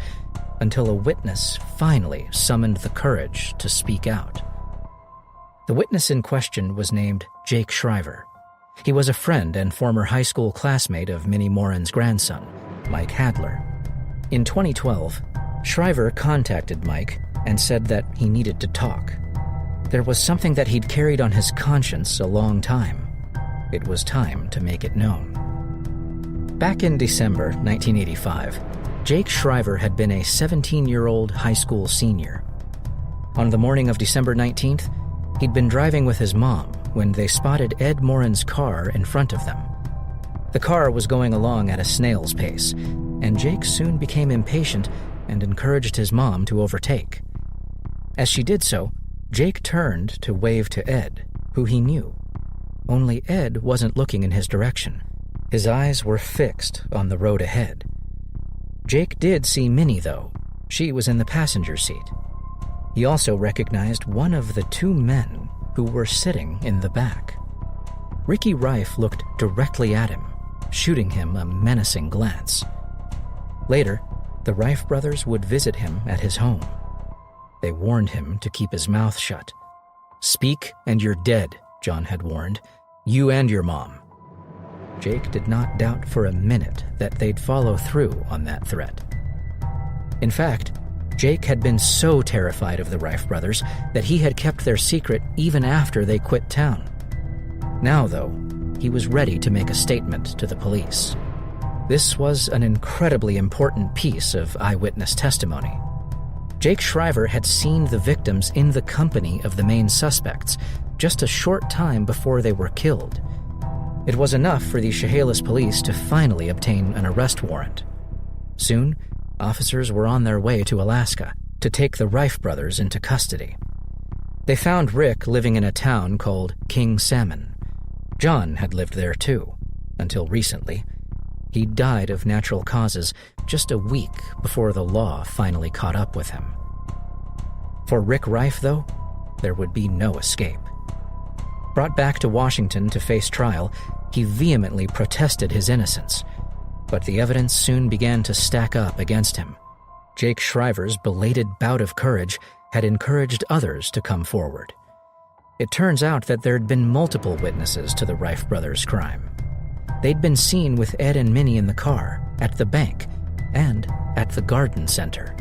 [SPEAKER 1] until a witness finally summoned the courage to speak out. The witness in question was named Jake Shriver. He was a friend and former high school classmate of Minnie Morin's grandson, Mike Hadler. In 2012, Shriver contacted Mike and said that he needed to talk. There was something that he'd carried on his conscience a long time. It was time to make it known. Back in December 1985, Jake Shriver had been a 17-year-old high school senior. On the morning of December 19th, he'd been driving with his mom when they spotted Ed Morin's car in front of them. The car was going along at a snail's pace, and Jake soon became impatient and encouraged his mom to overtake. As she did so, Jake turned to wave to Ed, who he knew. Only Ed wasn't looking in his direction. His eyes were fixed on the road ahead. Jake did see Minnie, though. She was in the passenger seat. He also recognized one of the 2 men who were sitting in the back. Ricky Rife looked directly at him, shooting him a menacing glance. Later, the Rife brothers would visit him at his home. They warned him to keep his mouth shut. "Speak and you're dead," John had warned. "You and your mom." Jake did not doubt for a minute that they'd follow through on that threat. In fact, Jake had been so terrified of the Rife brothers that he had kept their secret even after they quit town. Now, though, he was ready to make a statement to the police. This was an incredibly important piece of eyewitness testimony. Jake Shriver had seen the victims in the company of the main suspects just a short time before they were killed. It was enough for the Chehalis police to finally obtain an arrest warrant. Soon, officers were on their way to Alaska to take the Rife brothers into custody. They found Rick living in a town called King Salmon. John had lived there too, until recently. He died of natural causes just a week before the law finally caught up with him. For Rick Rife, though, there would be no escape. Brought back to Washington to face trial, he vehemently protested his innocence, but the evidence soon began to stack up against him. Jake Shriver's belated bout of courage had encouraged others to come forward. It turns out that there'd been multiple witnesses to the Rife brothers' crime. They'd been seen with Ed and Minnie in the car, at the bank, and at the garden center.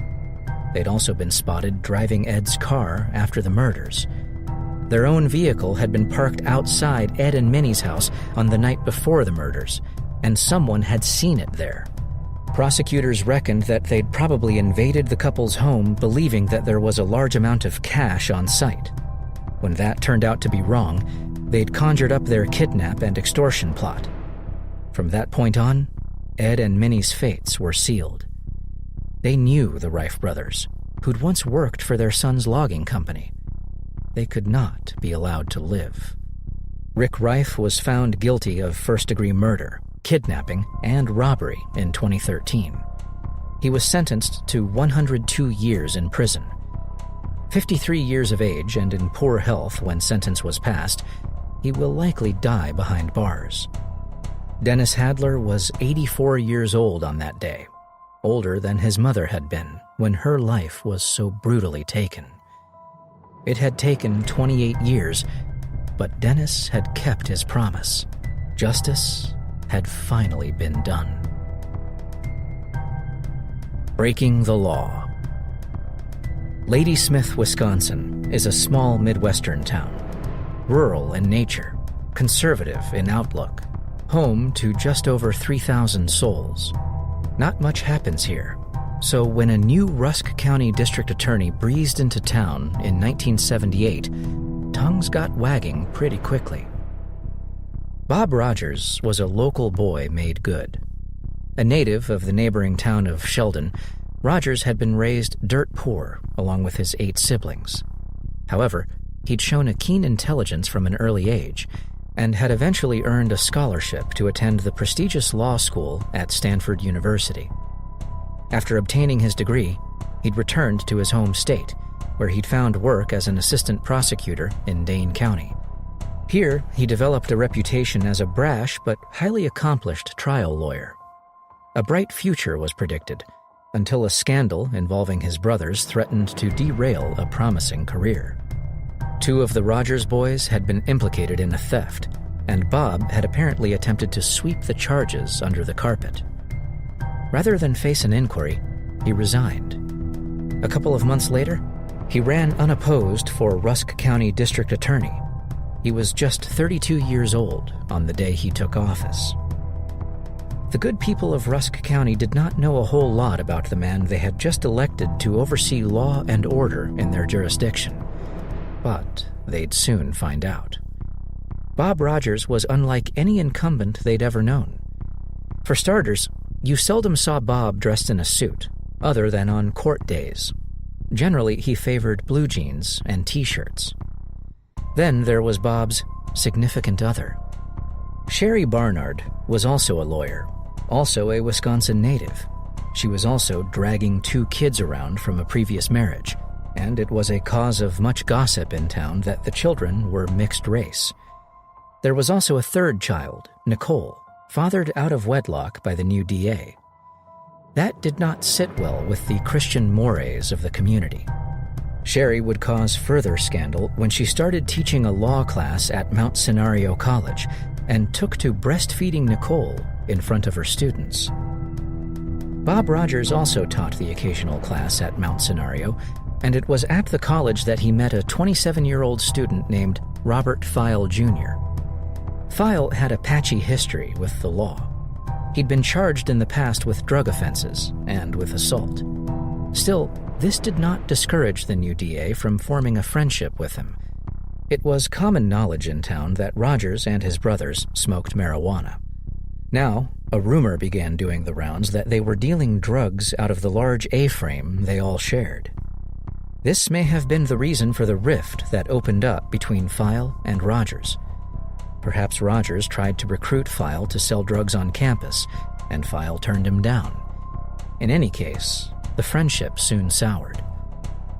[SPEAKER 1] They'd also been spotted driving Ed's car after the murders. Their own vehicle had been parked outside Ed and Minnie's house on the night before the murders, and someone had seen it there. Prosecutors reckoned that they'd probably invaded the couple's home believing that there was a large amount of cash on site. When that turned out to be wrong, they'd conjured up their kidnap and extortion plot. From that point on, Ed and Minnie's fates were sealed. They knew the Rife brothers, who'd once worked for their son's logging company. They could not be allowed to live. Rick Rife was found guilty of first-degree murder, kidnapping, and robbery in 2013. He was sentenced to 102 years in prison. 53 years of age and in poor health when sentence was passed, he will likely die behind bars. Dennis Hadler was 84 years old on that day, older than his mother had been when her life was so brutally taken. It had taken 28 years, but Dennis had kept his promise. Justice had finally been done. Breaking the law. Ladysmith, Wisconsin is a small Midwestern town, rural in nature, conservative in outlook, home to just over 3,000 souls. Not much happens here, so when a new Rusk County District Attorney breezed into town in 1978, tongues got wagging pretty quickly. Bob Rogers was a local boy made good. A native of the neighboring town of Sheldon, Rogers had been raised dirt poor along with his 8 siblings. However, he'd shown a keen intelligence from an early age and had eventually earned a scholarship to attend the prestigious law school at Stanford University. After obtaining his degree, he'd returned to his home state, where he'd found work as an assistant prosecutor in Dane County. Here, he developed a reputation as a brash but highly accomplished trial lawyer. A bright future was predicted, until a scandal involving his brothers threatened to derail a promising career. 2 of the Rogers boys had been implicated in a theft, and Bob had apparently attempted to sweep the charges under the carpet. Rather than face an inquiry, he resigned. A couple of months later, he ran unopposed for Rusk County District Attorney. He was just 32 years old on the day he took office. The good people of Rusk County did not know a whole lot about the man they had just elected to oversee law and order in their jurisdiction. But they'd soon find out. Bob Rogers was unlike any incumbent they'd ever known. For starters, you seldom saw Bob dressed in a suit, other than on court days. Generally, he favored blue jeans and T-shirts. Then there was Bob's significant other. Sherry Barnard was also a lawyer, also a Wisconsin native. She was also dragging 2 kids around from a previous marriage, and it was a cause of much gossip in town that the children were mixed race. There was also a 3rd child, Nicole, fathered out of wedlock by the new DA. That did not sit well with the Christian mores of the community. Sherry would cause further scandal when she started teaching a law class at Mount Scenario College and took to breastfeeding Nicole in front of her students. Bob Rogers also taught the occasional class at Mount Scenario, and it was at the college that he met a 27-year-old student named Robert File Jr. File had a patchy history with the law. He'd been charged in the past with drug offenses and with assault. Still, this did not discourage the new DA from forming a friendship with him. It was common knowledge in town that Rogers and his brothers smoked marijuana. Now, a rumor began doing the rounds that they were dealing drugs out of the large A-frame they all shared. This may have been the reason for the rift that opened up between File and Rogers. Perhaps Rogers tried to recruit File to sell drugs on campus, and File turned him down. In any case, the friendship soon soured.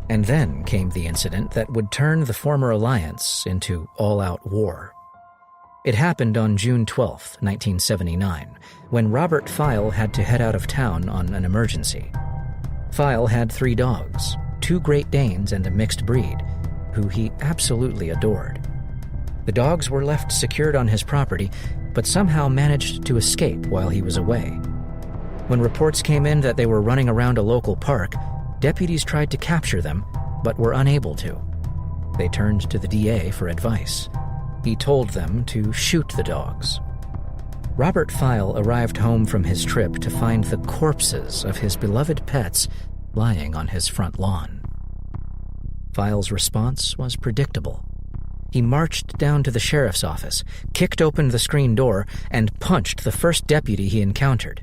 [SPEAKER 1] And then came the incident that would turn the former alliance into all-out war. It happened on June 12, 1979, when Robert File had to head out of town on an emergency. File had 3 dogs, 2 Great Danes and a mixed breed, who he absolutely adored. The dogs were left secured on his property, but somehow managed to escape while he was away. When reports came in that they were running around a local park, deputies tried to capture them, but were unable to. They turned to the DA for advice. He told them to shoot the dogs. Robert File arrived home from his trip to find the corpses of his beloved pets lying on his front lawn. File's response was predictable. He marched down to the sheriff's office, kicked open the screen door, and punched the first deputy he encountered.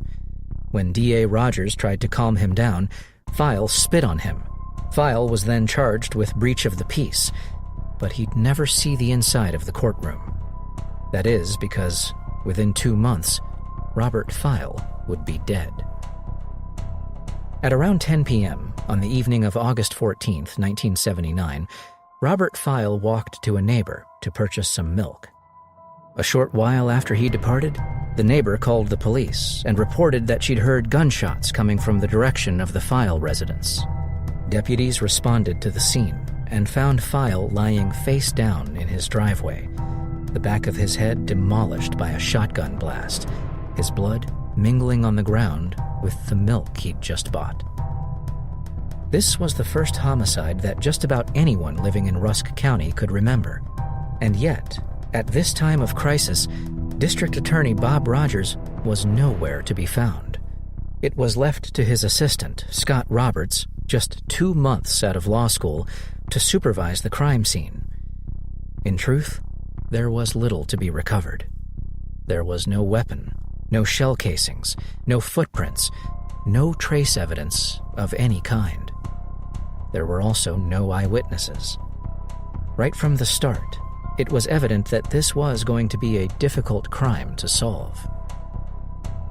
[SPEAKER 1] When DA Rogers tried to calm him down, File spit on him. File was then charged with breach of the peace, but he'd never see the inside of the courtroom. That is because, within 2 months, Robert File would be dead. At around 10 p.m. on the evening of August 14, 1979, Robert File walked to a neighbor to purchase some milk. A short while after he departed, the neighbor called the police and reported that she'd heard gunshots coming from the direction of the File residence. Deputies responded to the scene and found File lying face down in his driveway, the back of his head demolished by a shotgun blast, his blood mingling on the ground with the milk he'd just bought. This was the first homicide that just about anyone living in Rusk County could remember. And yet, at this time of crisis, District Attorney Bob Rogers was nowhere to be found. It was left to his assistant, Scott Roberts, just 2 months out of law school, to supervise the crime scene. In truth, there was little to be recovered. There was no weapon, no shell casings, no footprints, no trace evidence of any kind. There were also no eyewitnesses. Right from the start, it was evident that this was going to be a difficult crime to solve.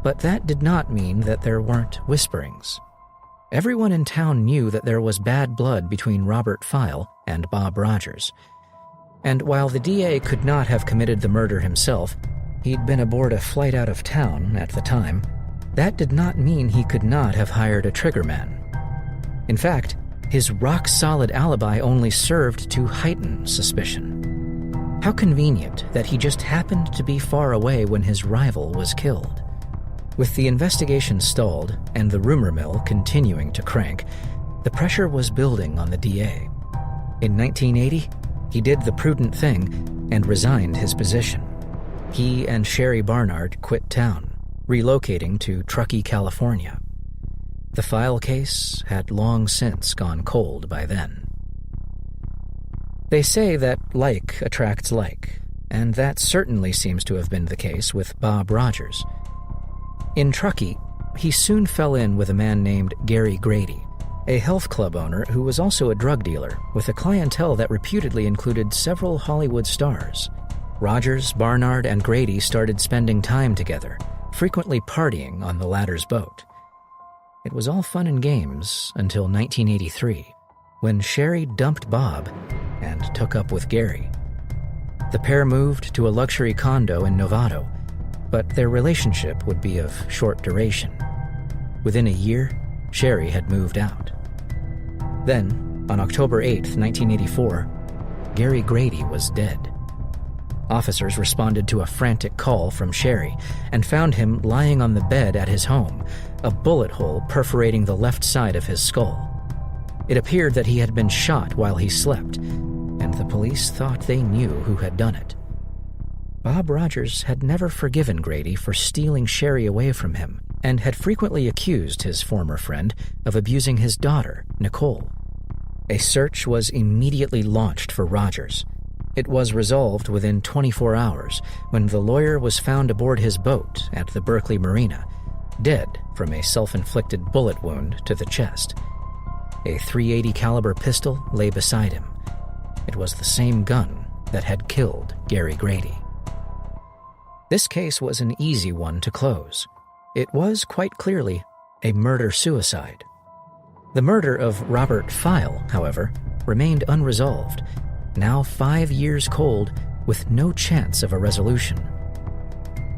[SPEAKER 1] But that did not mean that there weren't whisperings. Everyone in town knew that there was bad blood between Robert File and Bob Rogers. And while the DA could not have committed the murder himself, he'd been aboard a flight out of town at the time, that did not mean he could not have hired a triggerman. In fact, his rock-solid alibi only served to heighten suspicion. How convenient that he just happened to be far away when his rival was killed. With the investigation stalled and the rumor mill continuing to crank, the pressure was building on the DA. In 1980, he did the prudent thing and resigned his position. He and Sherry Barnard quit town, relocating to Truckee, California. The File case had long since gone cold by then. They say that like attracts like, and that certainly seems to have been the case with Bob Rogers. In Truckee, he soon fell in with a man named Gary Grady, a health club owner who was also a drug dealer with a clientele that reputedly included several Hollywood stars. Rogers, Barnard, and Grady started spending time together, frequently partying on the latter's boat. It was all fun and games until 1983, when Sherry dumped Bob and took up with Gary. The pair moved to a luxury condo in Novato, but their relationship would be of short duration. Within a year, Sherry had moved out. Then, on October 8, 1984, Gary Grady was dead. Officers responded to a frantic call from Sherry and found him lying on the bed at his home, a bullet hole perforating the left side of his skull. It appeared that he had been shot while he slept, and the police thought they knew who had done it. Bob Rogers had never forgiven Grady for stealing Sherry away from him and had frequently accused his former friend of abusing his daughter, Nicole. A search was immediately launched for Rogers. It was resolved within 24 hours when the lawyer was found aboard his boat at the Berkeley Marina, dead from a self-inflicted bullet wound to the chest. A .380 caliber pistol lay beside him. It was the same gun that had killed Gary Grady. This case was an easy one to close. It was quite clearly a murder-suicide. The murder of Robert File, however, remained unresolved, now 5 years cold with no chance of a resolution.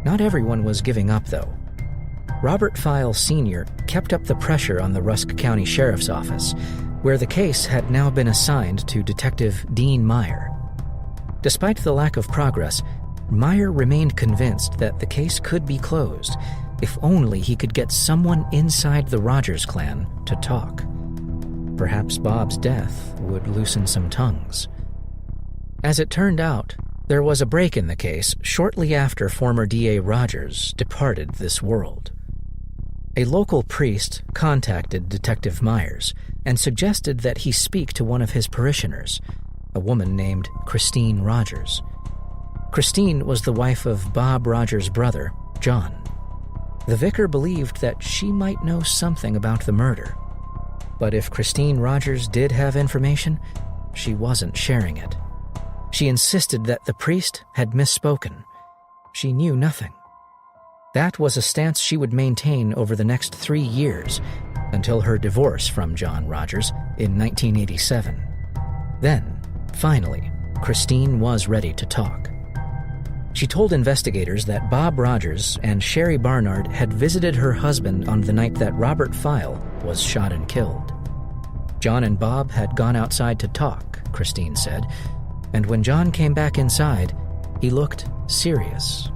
[SPEAKER 1] Not everyone was giving up, though. Robert File Sr. kept up the pressure on the Rusk County Sheriff's Office, where the case had now been assigned to Detective Dean Meyer. Despite the lack of progress, Meyer remained convinced that the case could be closed if only he could get someone inside the Rogers clan to talk. Perhaps Bob's death would loosen some tongues. As it turned out, there was a break in the case shortly after former DA Rogers departed this world. A local priest contacted Detective Myers and suggested that he speak to one of his parishioners, a woman named Christine Rogers. Christine was the wife of Bob Rogers' brother, John. The vicar believed that she might know something about the murder. But if Christine Rogers did have information, she wasn't sharing it. She insisted that the priest had misspoken. She knew nothing. That was a stance she would maintain over the next 3 years, until her divorce from John Rogers in 1987. Then, finally, Christine was ready to talk. She told investigators that Bob Rogers and Sherry Barnard had visited her husband on the night that Robert File was shot and killed. John and Bob had gone outside to talk, Christine said, and when John came back inside, He looked serious.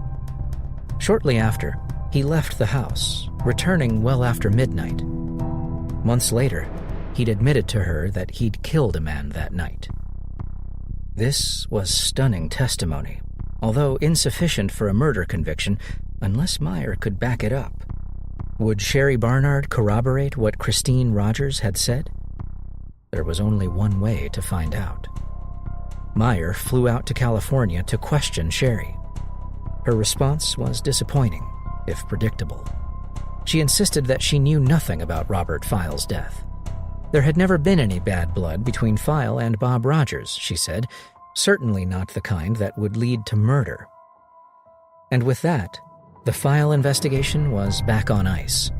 [SPEAKER 1] Shortly after, he left the house, returning well after midnight. Months later, he'd admitted to her that he'd killed a man that night. This was stunning testimony, although insufficient for a murder conviction unless Meyer could back it up. Would Sherry Barnard corroborate what Christine Rogers had said? There was only one way to find out. Meyer flew out to California to question Sherry. Her response was disappointing, if predictable. She insisted that she knew nothing about Robert File's death. There had never been any bad blood between File and Bob Rogers, she said, certainly not the kind that would lead to murder. And with that, the File investigation was back on ice.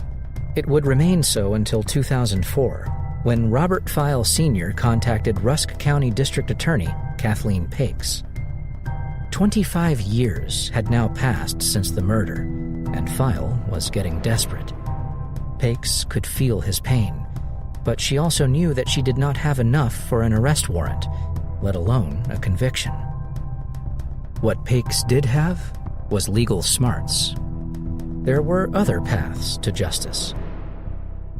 [SPEAKER 1] It would remain so until 2004, when Robert File Sr. contacted Rusk County District Attorney Kathleen Pakes. 25 years had now passed since the murder, and File was getting desperate. Pakes could feel his pain, but she also knew that she did not have enough for an arrest warrant, let alone a conviction. What Pakes did have was legal smarts. There were other paths to justice.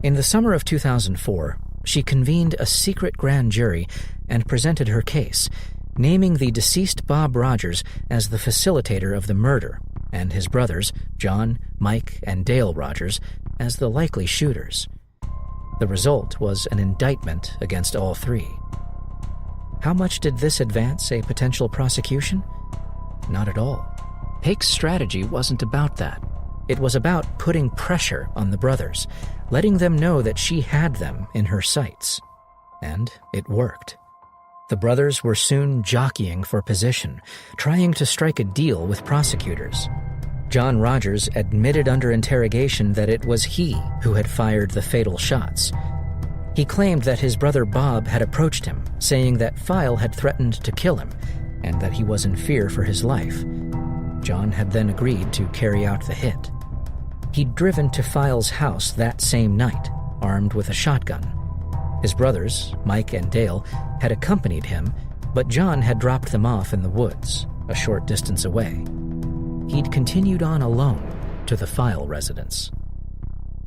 [SPEAKER 1] In the summer of 2004, she convened a secret grand jury and presented her case, naming the deceased Bob Rogers as the facilitator of the murder, and his brothers, John, Mike, and Dale Rogers, as the likely shooters. The result was an indictment against all three. How much did this advance a potential prosecution? Not at all. Pakes' strategy wasn't about that. It was about putting pressure on the brothers, letting them know that she had them in her sights. And it worked. The brothers were soon jockeying for position, trying to strike a deal with prosecutors. John Rogers admitted under interrogation that it was he who had fired the fatal shots. He claimed that his brother Bob had approached him, saying that File had threatened to kill him, and that he was in fear for his life. John had then agreed to carry out the hit. He'd driven to File's house that same night, armed with a shotgun. His brothers, Mike and Dale, had accompanied him, but John had dropped them off in the woods, a short distance away. He'd continued on alone to the File residence.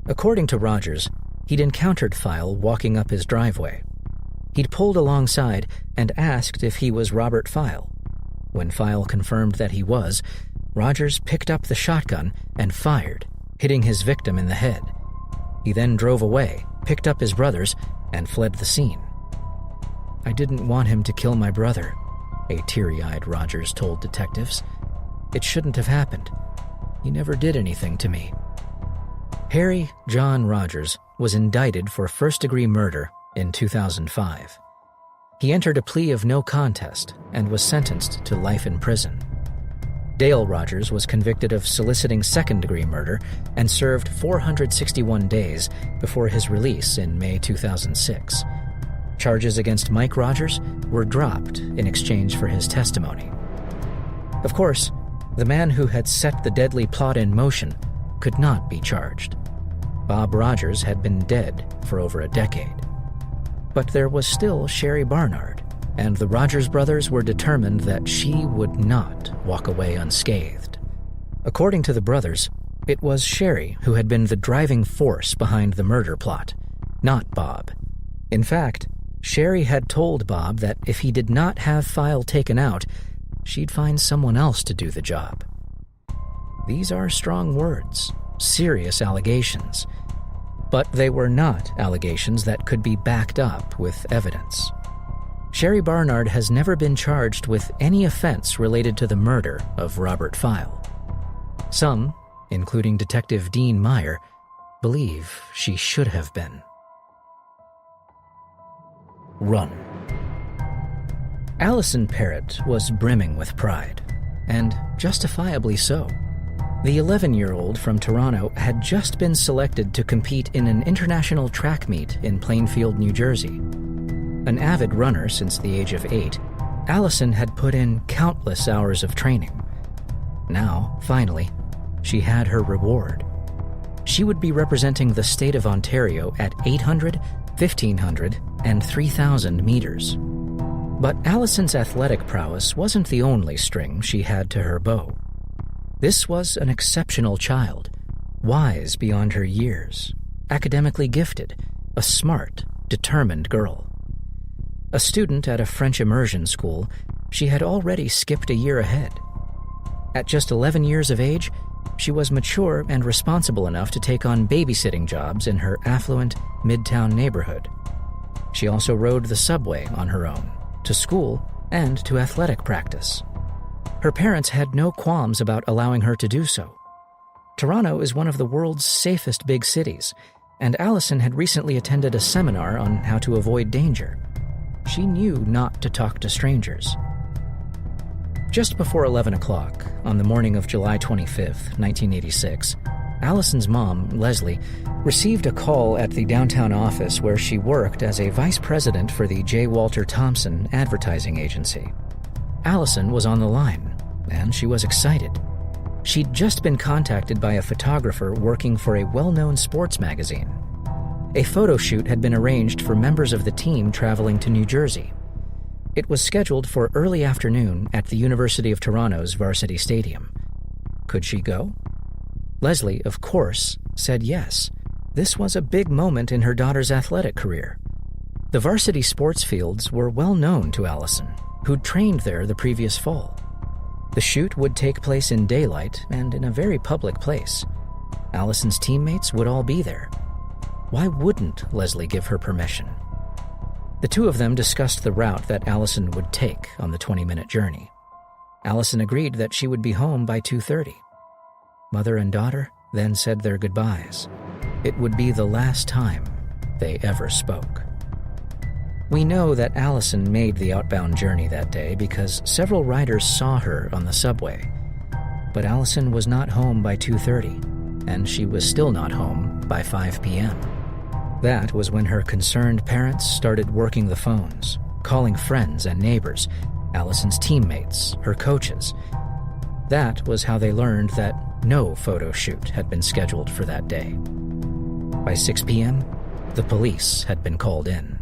[SPEAKER 1] According to Rogers, he'd encountered File walking up his driveway. He'd pulled alongside and asked if he was Robert File. When File confirmed that he was, Rogers picked up the shotgun and fired, hitting his victim in the head. He then drove away, picked up his brothers, and fled the scene. "I didn't want him to kill my brother," a teary-eyed Rogers told detectives. "It shouldn't have happened. He never did anything to me." Harry John Rogers was indicted for first-degree murder in 2005. He entered a plea of no contest and was sentenced to life in prison. Dale Rogers was convicted of soliciting second-degree murder and served 461 days before his release in May 2006. Charges against Mike Rogers were dropped in exchange for his testimony. Of course, the man who had set the deadly plot in motion could not be charged. Bob Rogers had been dead for over a decade. But there was still Sherry Barnard, and the Rogers brothers were determined that she would not walk away unscathed. According to the brothers, it was Sherry who had been the driving force behind the murder plot, not Bob. In fact, Sherry had told Bob that if he did not have File taken out, she'd find someone else to do the job. These are strong words, serious allegations. But they were not allegations that could be backed up with evidence. Sherry Barnard has never been charged with any offense related to the murder of Robert File. Some, including Detective Dean Meyer, believe she should have been. Run. Allison Parrott was brimming with pride, and justifiably so. The 11-year-old from Toronto had just been selected to compete in an international track meet in Plainfield, New Jersey. An avid runner since the age of 8, Allison had put in countless hours of training. Now, finally, she had her reward. She would be representing the state of Ontario at 800, 1,500, and 3,000 meters. But Allison's athletic prowess wasn't the only string she had to her bow. This was an exceptional child, wise beyond her years, academically gifted, a smart, determined girl. A student at a French immersion school, she had already skipped a year ahead. At just 11 years of age, she was mature and responsible enough to take on babysitting jobs in her affluent, midtown neighborhood. She also rode the subway on her own, to school and to athletic practice. Her parents had no qualms about allowing her to do so. Toronto is one of the world's safest big cities, and Allison had recently attended a seminar on how to avoid danger. She knew not to talk to strangers. Just before 11 o'clock, on the morning of July 25th, 1986, Allison's mom, Leslie, received a call at the downtown office where she worked as a vice president for the J. Walter Thompson advertising agency. Allison was on the line, and she was excited. She'd just been contacted by a photographer working for a well-known sports magazine. A photo shoot had been arranged for members of the team traveling to New Jersey. It was scheduled for early afternoon at the University of Toronto's Varsity Stadium. Could she go? Leslie, of course, said yes. This was a big moment in her daughter's athletic career. The varsity sports fields were well known to Allison, who'd trained there the previous fall. The shoot would take place in daylight and in a very public place. Allison's teammates would all be there. Why wouldn't Leslie give her permission? The two of them discussed the route that Allison would take on the 20-minute journey. Allison agreed that she would be home by 2:30. Mother and daughter then said their goodbyes. It would be the last time they ever spoke. We know that Allison made the outbound journey that day because several riders saw her on the subway. But Allison was not home by 2:30, and she was still not home by 5 p.m. That was when her concerned parents started working the phones, calling friends and neighbors, Allison's teammates, her coaches. That was how they learned that no photo shoot had been scheduled for that day. By 6 p.m., the police had been called in.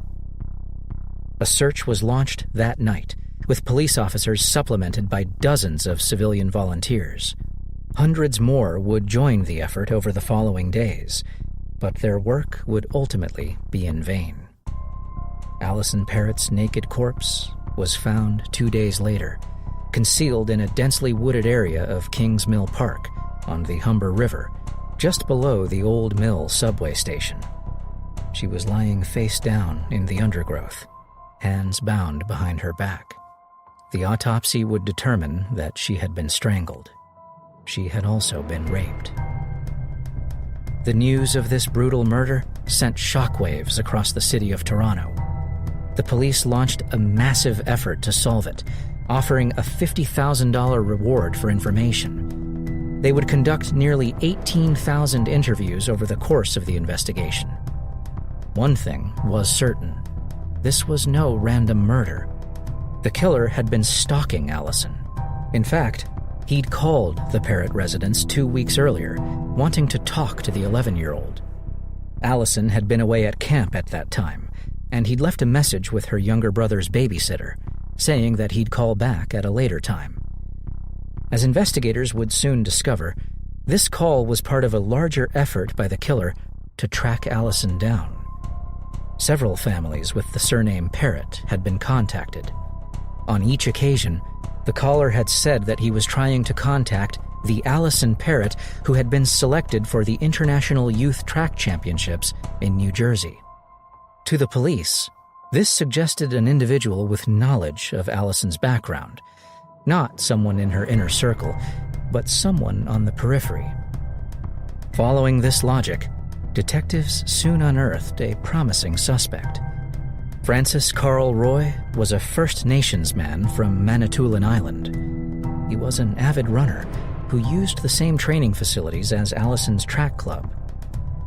[SPEAKER 1] A search was launched that night, with police officers supplemented by dozens of civilian volunteers. Hundreds more would join the effort over the following days, but their work would ultimately be in vain. Allison Parrott's naked corpse was found 2 days later, concealed in a densely wooded area of Kings Mill Park on the Humber River, just below the Old Mill subway station. She was lying face down in the undergrowth, hands bound behind her back. The autopsy would determine that she had been strangled. She had also been raped. The news of this brutal murder sent shockwaves across the city of Toronto. The police launched a massive effort to solve it, offering a $50,000 reward for information. They would conduct nearly 18,000 interviews over the course of the investigation. One thing was certain. This was no random murder. The killer had been stalking Allison. In fact, he'd called the Parrott residence 2 weeks earlier, wanting to talk to the 11-year-old. Allison had been away at camp at that time, and he'd left a message with her younger brother's babysitter, saying that he'd call back at a later time. As investigators would soon discover, this call was part of a larger effort by the killer to track Allison down. Several families with the surname Parrott had been contacted. On each occasion, the caller had said that he was trying to contact the Allison Parrott who had been selected for the International Youth Track Championships in New Jersey. To the police, this suggested an individual with knowledge of Allison's background, not someone in her inner circle, but someone on the periphery. Following this logic, detectives soon unearthed a promising suspect. Francis Carl Roy was a First Nations man from Manitoulin Island. He was an avid runner who used the same training facilities as Allison's track club.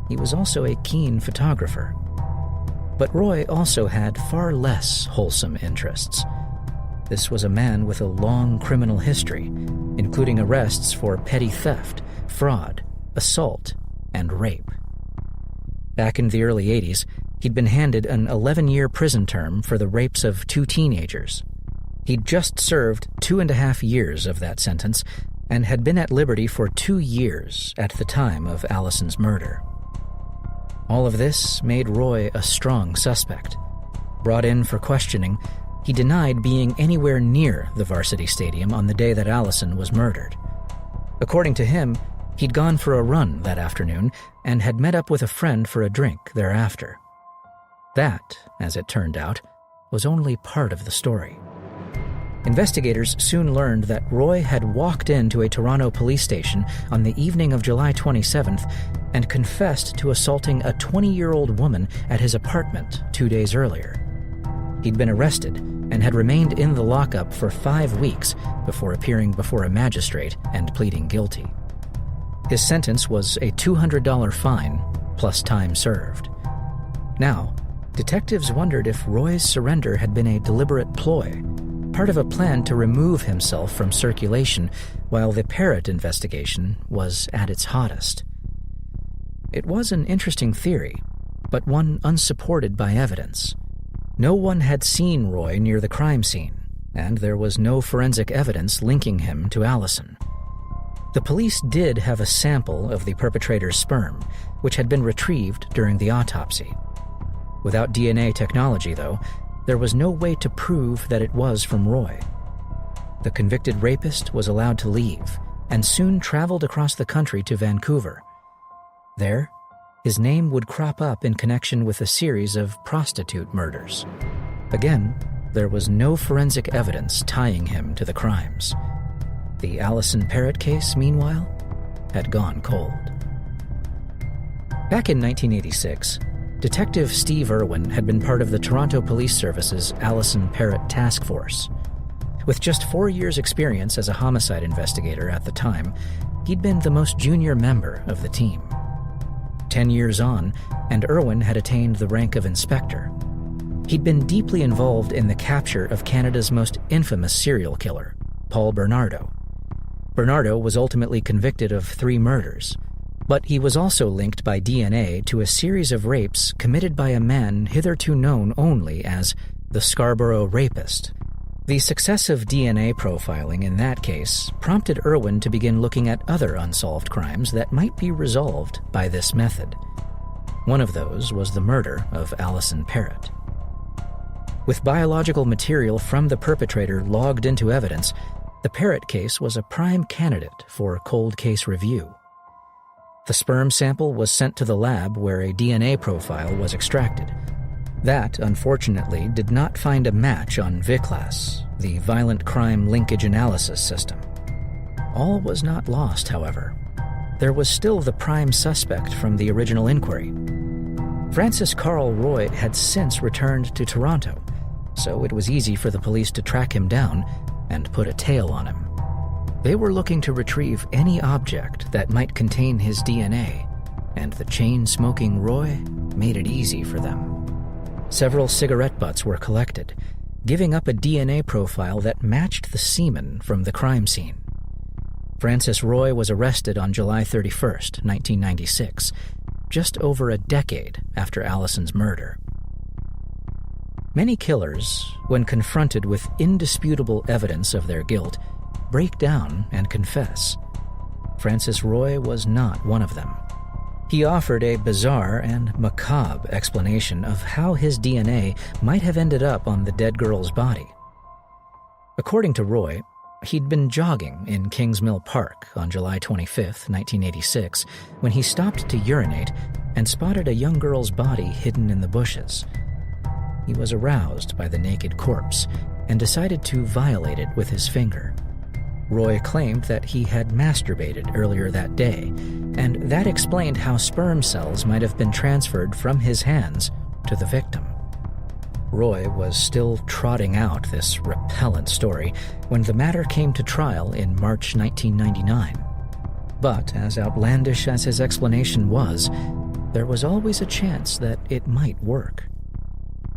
[SPEAKER 1] He was also a keen photographer. But Roy also had far less wholesome interests. This was a man with a long criminal history, including arrests for petty theft, fraud, assault, and rape. Back in the early 80s, He'd been handed an 11-year prison term for the rapes of 2 teenagers. He'd just served 2.5 years of that sentence and had been at liberty for 2 years at the time of Allison's murder. All of this made Roy a strong suspect. Brought in for questioning, he denied being anywhere near the varsity stadium on the day that Allison was murdered. According to him, he'd gone for a run that afternoon and had met up with a friend for a drink thereafter. That, as it turned out, was only part of the story. Investigators soon learned that Roy had walked into a Toronto police station on the evening of July 27th and confessed to assaulting a 20-year-old woman at his apartment 2 days earlier. He'd been arrested and had remained in the lockup for 5 weeks before appearing before a magistrate and pleading guilty. His sentence was a $200 fine plus time served. Now, detectives wondered if Roy's surrender had been a deliberate ploy, part of a plan to remove himself from circulation while the Parrott investigation was at its hottest. It was an interesting theory, but one unsupported by evidence. No one had seen Roy near the crime scene, and there was no forensic evidence linking him to Allison. The police did have a sample of the perpetrator's sperm, which had been retrieved during the autopsy. Without DNA technology, though, there was no way to prove that it was from Roy. The convicted rapist was allowed to leave and soon traveled across the country to Vancouver. There, his name would crop up in connection with a series of prostitute murders. Again, there was no forensic evidence tying him to the crimes. The Allison Parrott case, meanwhile, had gone cold. Back in 1986, Detective Steve Irwin had been part of the Toronto Police Service's Allison Parrott Task Force. With just 4 years' experience as a homicide investigator at the time, he'd been the most junior member of the team. 10 years on, and Irwin had attained the rank of inspector. He'd been deeply involved in the capture of Canada's most infamous serial killer, Paul Bernardo. Bernardo was ultimately convicted of 3 murders, but he was also linked by DNA to a series of rapes committed by a man hitherto known only as the Scarborough Rapist. The success of DNA profiling in that case prompted Irwin to begin looking at other unsolved crimes that might be resolved by this method. One of those was the murder of Allison Parrott. With biological material from the perpetrator logged into evidence, the Parrott case was a prime candidate for cold case review. The sperm sample was sent to the lab where a DNA profile was extracted. That, unfortunately, did not find a match on VICLAS, the Violent Crime Linkage Analysis System. All was not lost, however. There was still the prime suspect from the original inquiry. Francis Carl Roy had since returned to Toronto, so it was easy for the police to track him down and put a tail on him. They were looking to retrieve any object that might contain his DNA, and the chain-smoking Roy made it easy for them. Several cigarette butts were collected, giving up a DNA profile that matched the semen from the crime scene. Francis Roy was arrested on July 31st, 1996, just over a decade after Allison's murder. Many killers, when confronted with indisputable evidence of their guilt, break down and confess. Francis Roy was not one of them. He offered a bizarre and macabre explanation of how his DNA might have ended up on the dead girl's body. According to Roy, he'd been jogging in Kingsmill Park on July 25, 1986, when he stopped to urinate and spotted a young girl's body hidden in the bushes. He was aroused by the naked corpse and decided to violate it with his finger. Roy claimed that he had masturbated earlier that day, and that explained how sperm cells might have been transferred from his hands to the victim. Roy was still trotting out this repellent story when the matter came to trial in March 1999. But as outlandish as his explanation was, there was always a chance that it might work.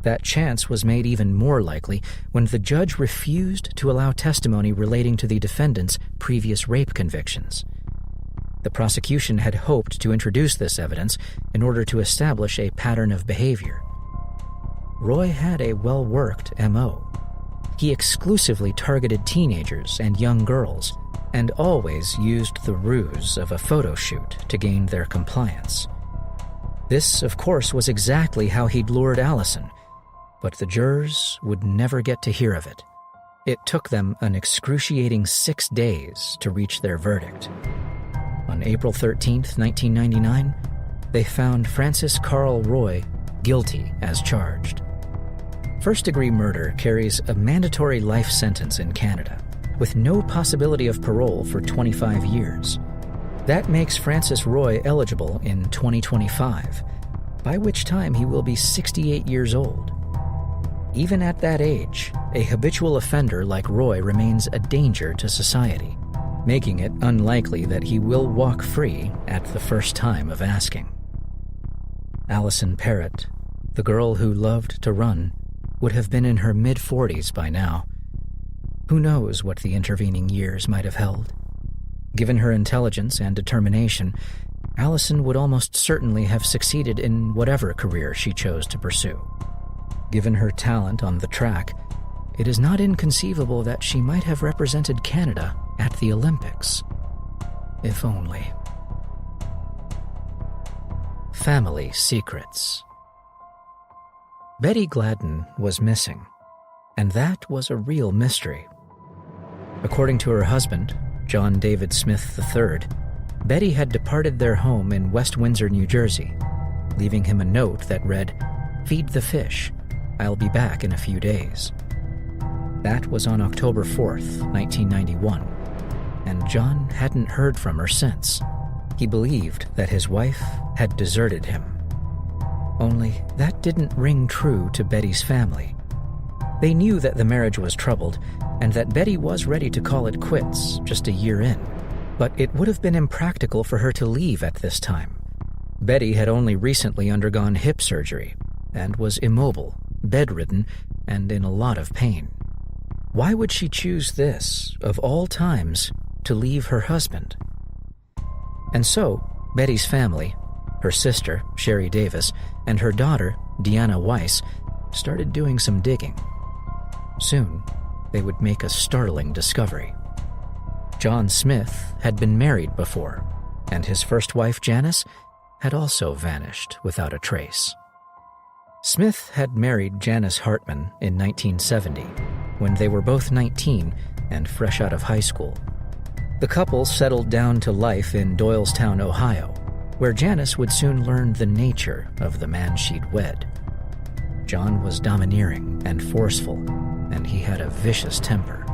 [SPEAKER 1] That chance was made even more likely when the judge refused to allow testimony relating to the defendant's previous rape convictions. The prosecution had hoped to introduce this evidence in order to establish a pattern of behavior, Roy had a well-worked MO. He exclusively targeted teenagers and young girls, and always used the ruse of a photo shoot to gain their compliance. This, of course, was exactly how he'd lured Allison, but the jurors would never get to hear of it. It took them an excruciating 6 days to reach their verdict. On April 13, 1999, they found Francis Carl Roy guilty as charged. First-degree murder carries a mandatory life sentence in Canada, with no possibility of parole for 25 years. That makes Francis Roy eligible in 2025, by which time he will be 68 years old. Even at that age, a habitual offender like Roy remains a danger to society, making it unlikely that he will walk free at the first time of asking. Allison Parrott, the girl who loved to run, would have been in her mid-40s by now. Who knows what the intervening years might have held? Given her intelligence and determination, Allison would almost certainly have succeeded in whatever career she chose to pursue. Given her talent on the track, it is not inconceivable that she might have represented Canada at the Olympics. If only. Family secrets. Betty Gladden was missing, and that was a real mystery. According to her husband, John David Smith III, Betty had departed their home in West Windsor, New Jersey, leaving him a note that read, "Feed the fish. I'll be back in a few days." That was on October 4th, 1991, and John hadn't heard from her since. He believed that his wife had deserted him. Only that didn't ring true to Betty's family. They knew that the marriage was troubled and that Betty was ready to call it quits just a year in, but it would have been impractical for her to leave at this time. Betty had only recently undergone hip surgery and was immobile, bedridden, and in a lot of pain. Why would she choose this, of all times, to leave her husband? And so, Betty's family, her sister, Sherry Davis, and her daughter, Deanna Weiss, started doing some digging. Soon, they would make a startling discovery. John Smith had been married before, and his first wife, Janice, had also vanished without a trace. Smith had married Janice Hartman in 1970, when they were both 19 and fresh out of high school. The couple settled down to life in Doylestown, Ohio, where Janice would soon learn the nature of the man she'd wed. John was domineering and forceful, and he had a vicious temper.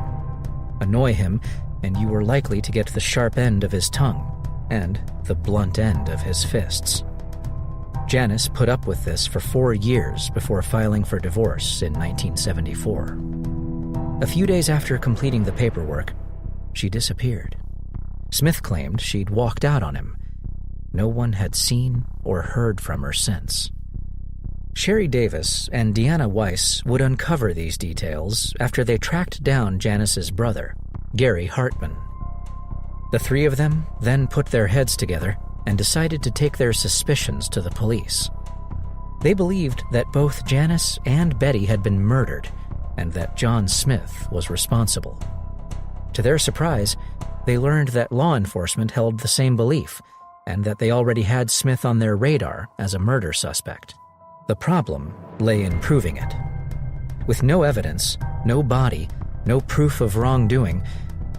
[SPEAKER 1] Annoy him, and you were likely to get the sharp end of his tongue and the blunt end of his fists. Janice put up with this for 4 years before filing for divorce in 1974. A few days after completing the paperwork, she disappeared. Smith claimed she'd walked out on him. No one had seen or heard from her since. Sherry Davis and Deanna Weiss would uncover these details after they tracked down Janice's brother, Gary Hartman. The three of them then put their heads together and decided to take their suspicions to the police. They believed that both Janice and Betty had been murdered and that John Smith was responsible. To their surprise, they learned that law enforcement held the same belief and that they already had Smith on their radar as a murder suspect. The problem lay in proving it. With no evidence, no body, no proof of wrongdoing,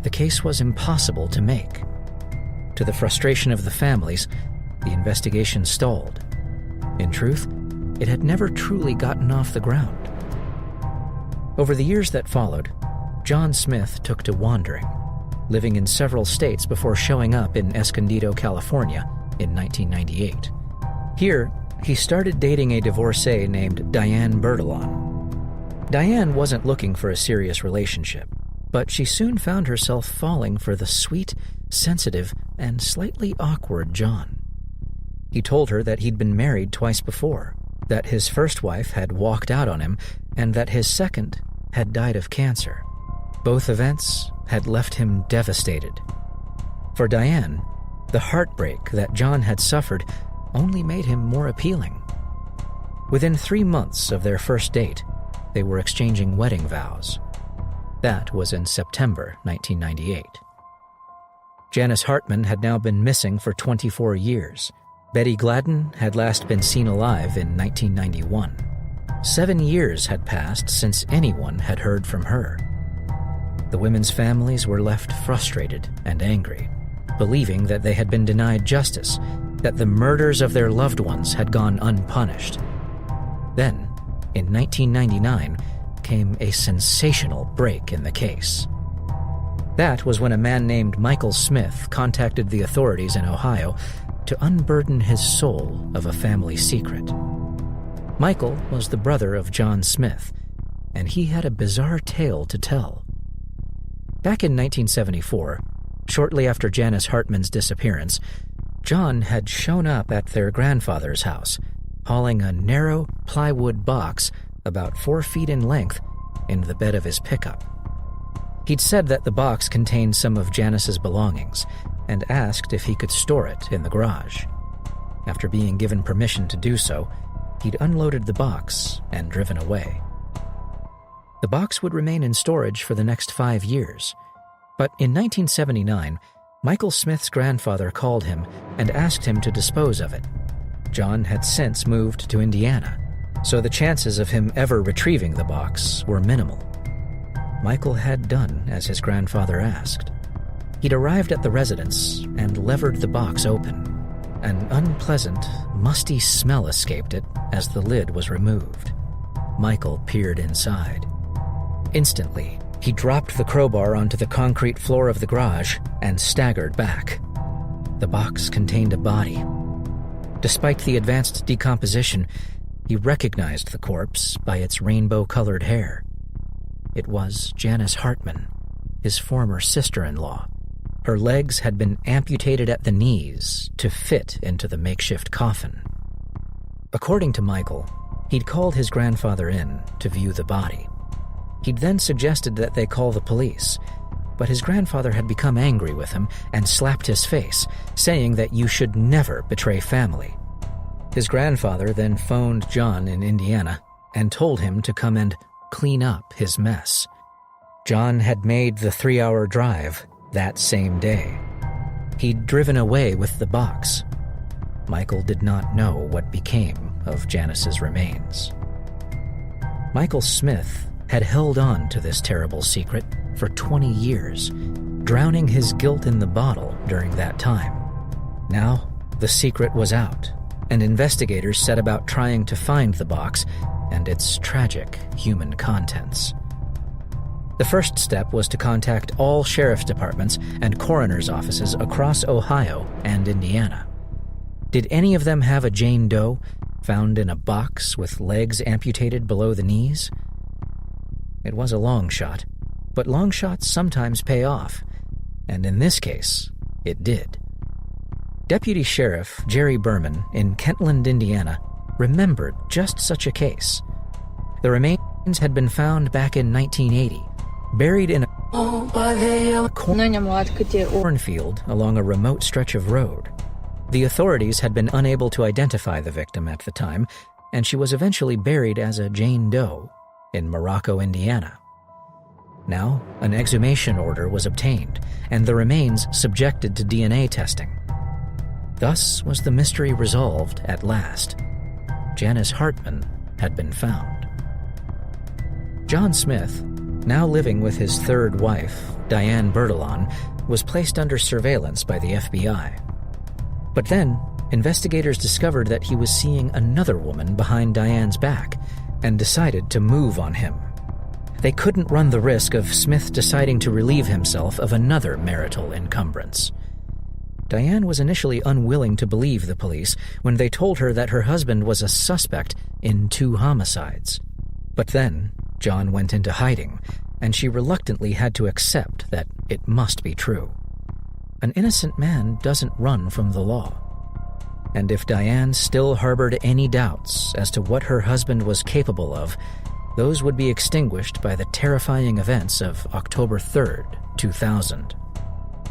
[SPEAKER 1] the case was impossible to make. To the frustration of the families, the investigation stalled. In truth, it had never truly gotten off the ground. Over the years that followed, John Smith took to wandering, living in several states before showing up in Escondido, California in 1998. Here, he started dating a divorcee named Diane Bertolon. Diane wasn't looking for a serious relationship, but she soon found herself falling for the sweet, sensitive, and slightly awkward John. He told her that he'd been married twice before, that his first wife had walked out on him, and that his second had died of cancer. Both events had left him devastated. For Diane, the heartbreak that John had suffered only made him more appealing. Within 3 months of their first date, they were exchanging wedding vows. That was in September 1998. Janice Hartman had now been missing for 24 years. Betty Gladden had last been seen alive in 1991. 7 years had passed since anyone had heard from her. The women's families were left frustrated and angry, believing that they had been denied justice, that the murders of their loved ones had gone unpunished. Then, in 1999, came a sensational break in the case. That was when a man named Michael Smith contacted the authorities in Ohio to unburden his soul of a family secret. Michael was the brother of John Smith, and he had a bizarre tale to tell. Back in 1974, shortly after Janice Hartman's disappearance, John had shown up at their grandfather's house, hauling a narrow plywood box about 4 feet in length in the bed of his pickup. He'd said that the box contained some of Janice's belongings and asked if he could store it in the garage. After being given permission to do so, he'd unloaded the box and driven away. The box would remain in storage for the next 5 years, but in 1979, Michael Smith's grandfather called him and asked him to dispose of it. John had since moved to Indiana, so the chances of him ever retrieving the box were minimal. Michael had done as his grandfather asked. He'd arrived at the residence and levered the box open. An unpleasant, musty smell escaped it as the lid was removed. Michael peered inside. Instantly, he dropped the crowbar onto the concrete floor of the garage and staggered back. The box contained a body. Despite the advanced decomposition, he recognized the corpse by its rainbow-colored hair. It was Janice Hartman, his former sister-in-law. Her legs had been amputated at the knees to fit into the makeshift coffin. According to Michael, he'd called his grandfather in to view the body. He'd then suggested that they call the police, but his grandfather had become angry with him and slapped his face, saying that you should never betray family. His grandfather then phoned John in Indiana and told him to come and clean up his mess. John had made the 3-hour drive that same day. He'd driven away with the box. Michael did not know what became of Janice's remains. Michael Smith had held on to this terrible secret for 20 years, drowning his guilt in the bottle during that time. Now, the secret was out, and investigators set about trying to find the box and its tragic human contents. The first step was to contact all sheriff's departments and coroner's offices across Ohio and Indiana. Did any of them have a Jane Doe found in a box with legs amputated below the knees? It was a long shot, but long shots sometimes pay off, and in this case, it did. Deputy Sheriff Jerry Berman in Kentland, Indiana, remembered just such a case. The remains had been found back in 1980, buried in a cornfield along a remote stretch of road. The authorities had been unable to identify the victim at the time, and she was eventually buried as a Jane Doe in Morocco, Indiana. Now, an exhumation order was obtained, and the remains subjected to DNA testing. Thus was the mystery resolved at last. Janice Hartman had been found. John Smith, now living with his third wife, Diane Bertolon, was placed under surveillance by the FBI. But then, investigators discovered that he was seeing another woman behind Diane's back and decided to move on him. They couldn't run the risk of Smith deciding to relieve himself of another marital encumbrance. Diane was initially unwilling to believe the police when they told her that her husband was a suspect in 2 homicides. But then, John went into hiding, and she reluctantly had to accept that it must be true. An innocent man doesn't run from the law. And if Diane still harbored any doubts as to what her husband was capable of, those would be extinguished by the terrifying events of October 3rd, 2000.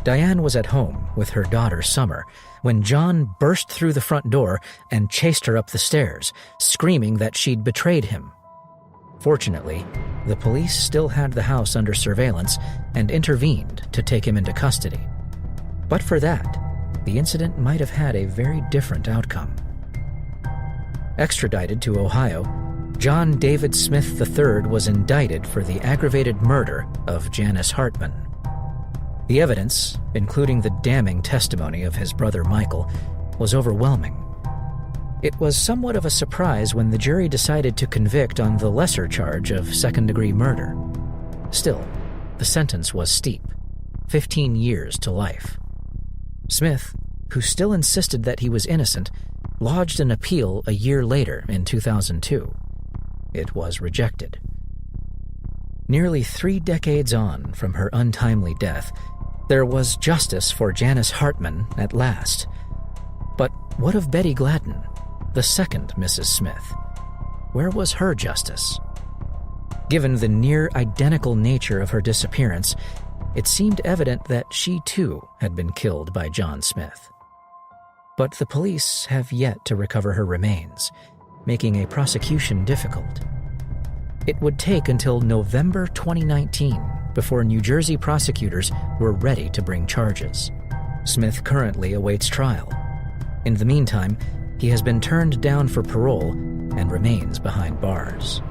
[SPEAKER 1] Diane was at home with her daughter Summer when John burst through the front door and chased her up the stairs, screaming that she'd betrayed him. Fortunately, the police still had the house under surveillance and intervened to take him into custody. But for that, the incident might have had a very different outcome. Extradited to Ohio, John David Smith III was indicted for the aggravated murder of Janice Hartman. The evidence, including the damning testimony of his brother Michael, was overwhelming. It was somewhat of a surprise when the jury decided to convict on the lesser charge of second-degree murder. Still, the sentence was steep, 15 years to life. Smith, who still insisted that he was innocent, lodged an appeal a year later in 2002. It was rejected. Nearly 3 decades on from her untimely death, there was justice for Janice Hartman at last. But what of Betty Gladden, the second Mrs. Smith? Where was her justice? Given the near-identical nature of her disappearance, it seemed evident that she too had been killed by John Smith. But the police have yet to recover her remains, making a prosecution difficult. It would take until November 2019 before New Jersey prosecutors were ready to bring charges. Smith currently awaits trial. In the meantime, he has been turned down for parole and remains behind bars.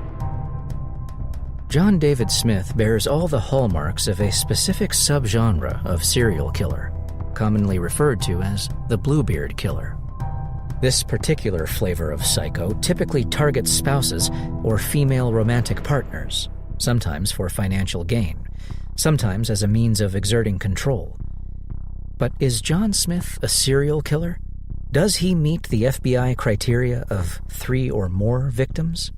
[SPEAKER 1] John David Smith bears all the hallmarks of a specific subgenre of serial killer, commonly referred to as the Bluebeard killer. This particular flavor of psycho typically targets spouses or female romantic partners, sometimes for financial gain, sometimes as a means of exerting control. But is John Smith a serial killer? Does he meet the FBI criteria of 3 or more victims?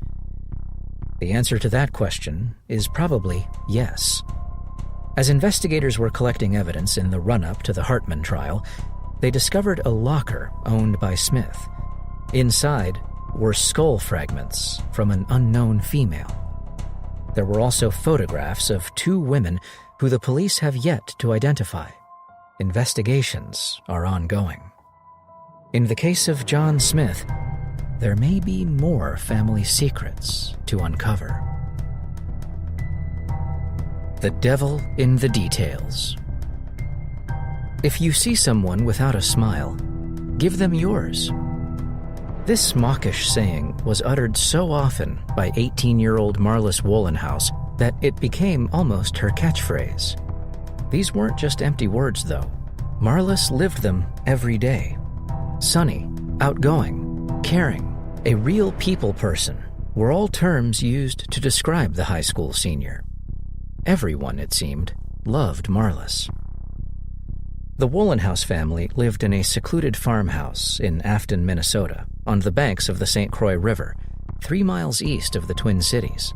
[SPEAKER 1] The answer to that question is probably yes. As investigators were collecting evidence in the run-up to the Hartman trial, they discovered a locker owned by Smith. Inside were skull fragments from an unknown female. There were also photographs of 2 women who the police have yet to identify. Investigations are ongoing. In the case of John Smith, there may be more family secrets to uncover. The devil in the details. If you see someone without a smile, give them yours. This mawkish saying was uttered so often by 18-year-old Marlis Wohlenhaus that it became almost her catchphrase. These weren't just empty words, though. Marlis lived them every day. Sunny, outgoing, caring, a real people person were all terms used to describe the high school senior. Everyone, it seemed, loved Marlis. The Wohlenhaus family lived in a secluded farmhouse in Afton, Minnesota, on the banks of the St. Croix River, 3 miles east of the Twin Cities.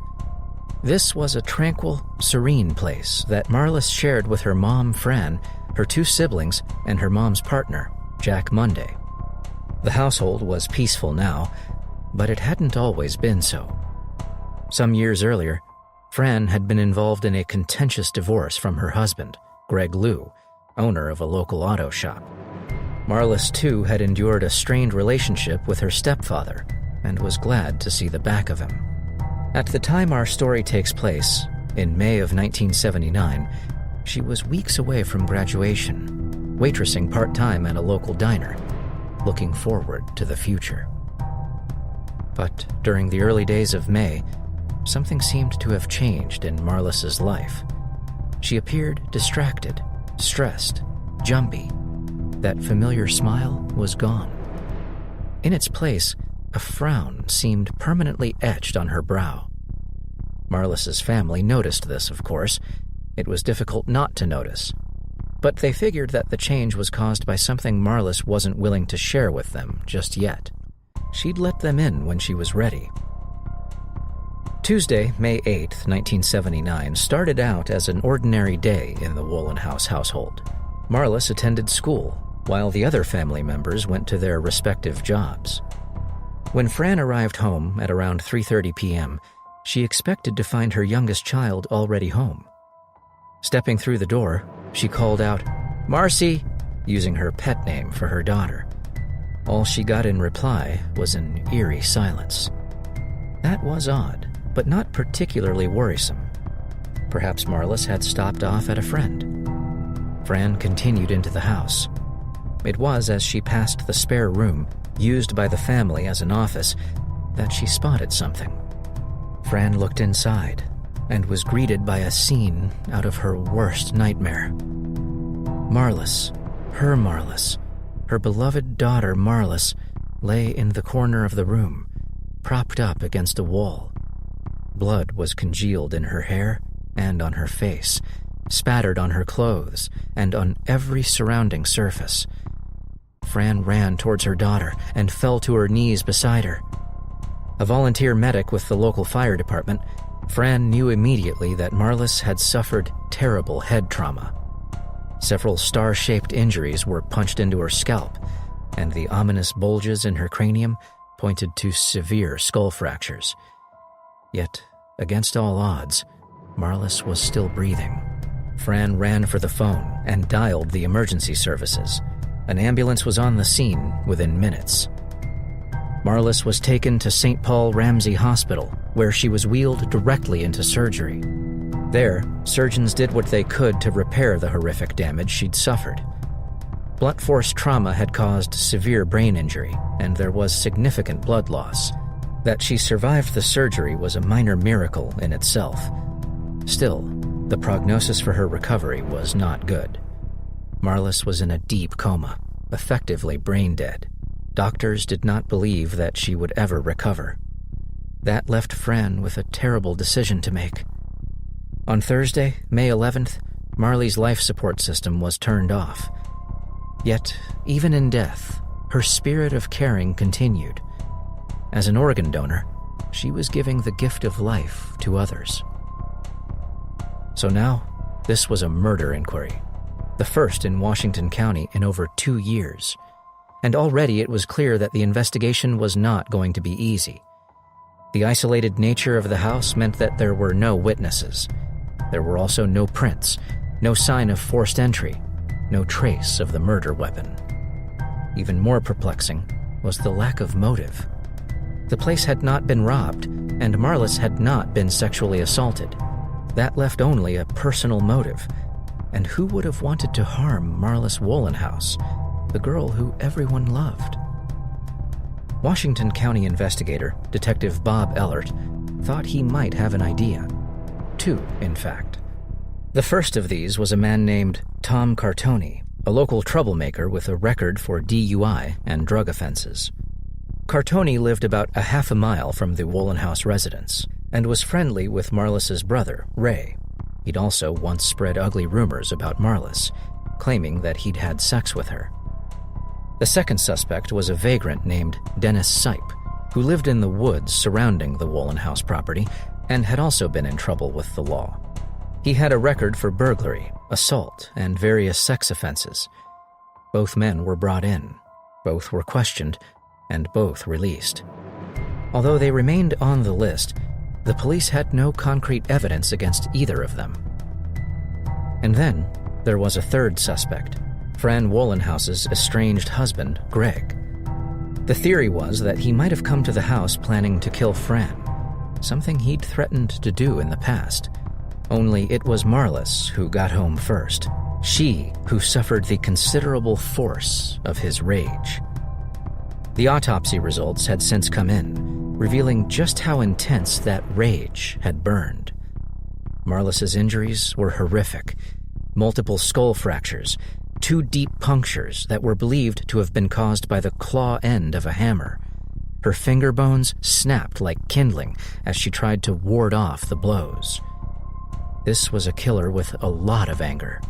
[SPEAKER 1] This was a tranquil, serene place that Marlis shared with her mom, Fran, her 2 siblings, and her mom's partner, Jack Monday. The household was peaceful now, but it hadn't always been so. Some years earlier, Fran had been involved in a contentious divorce from her husband, Greg Liu, owner of a local auto shop. Marlis, too, had endured a strained relationship with her stepfather and was glad to see the back of him. At the time our story takes place, in May of 1979, she was weeks away from graduation, waitressing part-time at a local diner, looking forward to the future. But during the early days of May, something seemed to have changed in Marlis's life. She appeared distracted, stressed, jumpy. That familiar smile was gone. In its place, a frown seemed permanently etched on her brow. Marlis's family noticed this, of course. It was difficult not to notice. But they figured that the change was caused by something Marlis wasn't willing to share with them just yet. She'd let them in when she was ready. Tuesday, May 8, 1979, started out as an ordinary day in the Wohlenhaus household. Marlis attended school, while the other family members went to their respective jobs. When Fran arrived home at around 3:30 p.m., she expected to find her youngest child already home. Stepping through the door, she called out, "Marcy," using her pet name for her daughter. All she got in reply was an eerie silence. That was odd, but not particularly worrisome. Perhaps Marlis had stopped off at a friend. Fran continued into the house. It was as she passed the spare room, used by the family as an office, that she spotted something. Fran looked inside and was greeted by a scene out of her worst nightmare. Marlis, her beloved daughter Marlis, lay in the corner of the room, propped up against a wall. Blood was congealed in her hair and on her face, spattered on her clothes and on every surrounding surface. Fran ran towards her daughter and fell to her knees beside her. A volunteer medic with the local fire department, Fran knew immediately that Marlis had suffered terrible head trauma. Several star-shaped injuries were punched into her scalp, and the ominous bulges in her cranium pointed to severe skull fractures. Yet, against all odds, Marlis was still breathing. Fran ran for the phone and dialed the emergency services. An ambulance was on the scene within minutes. Marlis was taken to St. Paul Ramsey Hospital, where she was wheeled directly into surgery. There, surgeons did what they could to repair the horrific damage she'd suffered. Blunt force trauma had caused severe brain injury, and there was significant blood loss. That she survived the surgery was a minor miracle in itself. Still, the prognosis for her recovery was not good. Marlis was in a deep coma, effectively brain dead. Doctors did not believe that she would ever recover. That left Fran with a terrible decision to make. On Thursday, May 11th, Marley's life support system was turned off. Yet, even in death, her spirit of caring continued. As an organ donor, she was giving the gift of life to others. So now, this was a murder inquiry, the first in Washington County in over 2 years. And already it was clear that the investigation was not going to be easy. The isolated nature of the house meant that there were no witnesses. There were also no prints, no sign of forced entry, no trace of the murder weapon. Even more perplexing was the lack of motive. The place had not been robbed, and Marlis had not been sexually assaulted. That left only a personal motive. And who would have wanted to harm Marlis Wohlenhaus, the girl who everyone loved? Washington County investigator, Detective Bob Ellert, thought he might have an idea. 2, in fact. The first of these was a man named Tom Cartoni, a local troublemaker with a record for DUI and drug offenses. Cartoni lived about a half a mile from the Wohlenhaus residence and was friendly with Marlis's brother, Ray. He'd also once spread ugly rumors about Marlis, claiming that he'd had sex with her. The second suspect was a vagrant named Dennis Sipe, who lived in the woods surrounding the Wohlenhaus property and had also been in trouble with the law. He had a record for burglary, assault, and various sex offenses. Both men were brought in, both were questioned, and both released. Although they remained on the list, the police had no concrete evidence against either of them. And then there was a third suspect, Fran Wohlenhaus's estranged husband, Greg. The theory was that he might have come to the house planning to kill Fran, something he'd threatened to do in the past. Only it was Marlis who got home first, she who suffered the considerable force of his rage. The autopsy results had since come in, revealing just how intense that rage had burned. Marlis's injuries were horrific. Multiple skull fractures, 2 deep punctures that were believed to have been caused by the claw end of a hammer. Her finger bones snapped like kindling as she tried to ward off the blows. This was a killer with a lot of anger,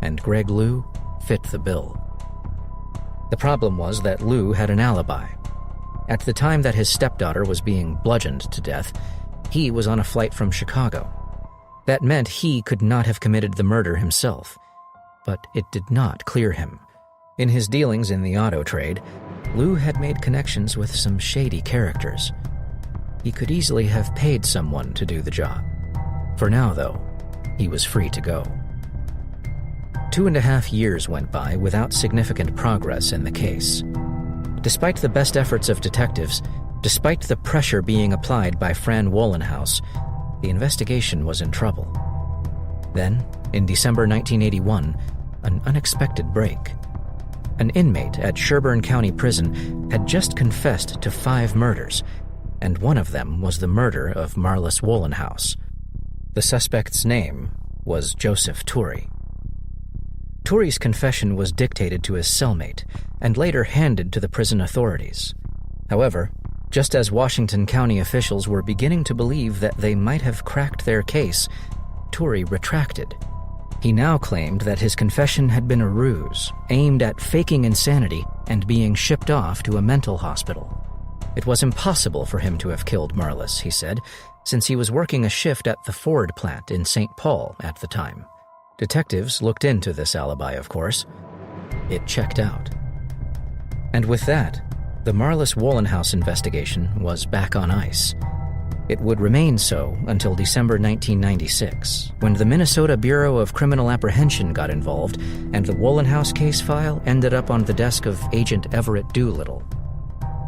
[SPEAKER 1] and Greg Liu fit the bill. The problem was that Liu had an alibi. At the time that his stepdaughter was being bludgeoned to death, he was on a flight from Chicago. That meant he could not have committed the murder himself, but it did not clear him. In his dealings in the auto trade, Liu had made connections with some shady characters. He could easily have paid someone to do the job. For now, though, he was free to go. 2.5 years went by without significant progress in the case. Despite the best efforts of detectives, despite the pressure being applied by Fran Wohlenhaus, the investigation was in trouble. Then, in December 1981, an unexpected break. An inmate at Sherburne County Prison had just confessed to 5 murders, and one of them was the murder of Marlis Wohlenhaus. The suspect's name was Joseph Turri. Turri's confession was dictated to his cellmate and later handed to the prison authorities. However, just as Washington County officials were beginning to believe that they might have cracked their case, Turri retracted. He now claimed that his confession had been a ruse, aimed at faking insanity and being shipped off to a mental hospital. It was impossible for him to have killed Marlis, he said, since he was working a shift at the Ford plant in St. Paul at the time. Detectives looked into this alibi, of course. It checked out. And with that, the Marlis Wohlenhaus investigation was back on ice. It would remain so until December 1996, when the Minnesota Bureau of Criminal Apprehension got involved and the Wohlenhaus case file ended up on the desk of Agent Everett Doolittle.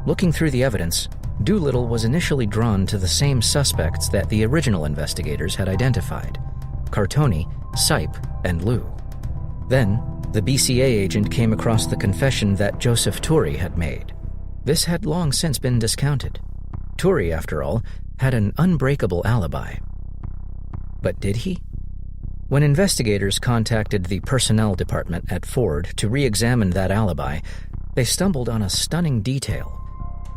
[SPEAKER 1] Looking through the evidence, Doolittle was initially drawn to the same suspects that the original investigators had identified: Cartoni, Sipe, and Liu. Then, the BCA agent came across the confession that Joseph Turri had made. This had long since been discounted. Turri, after all, had an unbreakable alibi. But did he? When investigators contacted the personnel department at Ford to re-examine that alibi, they stumbled on a stunning detail.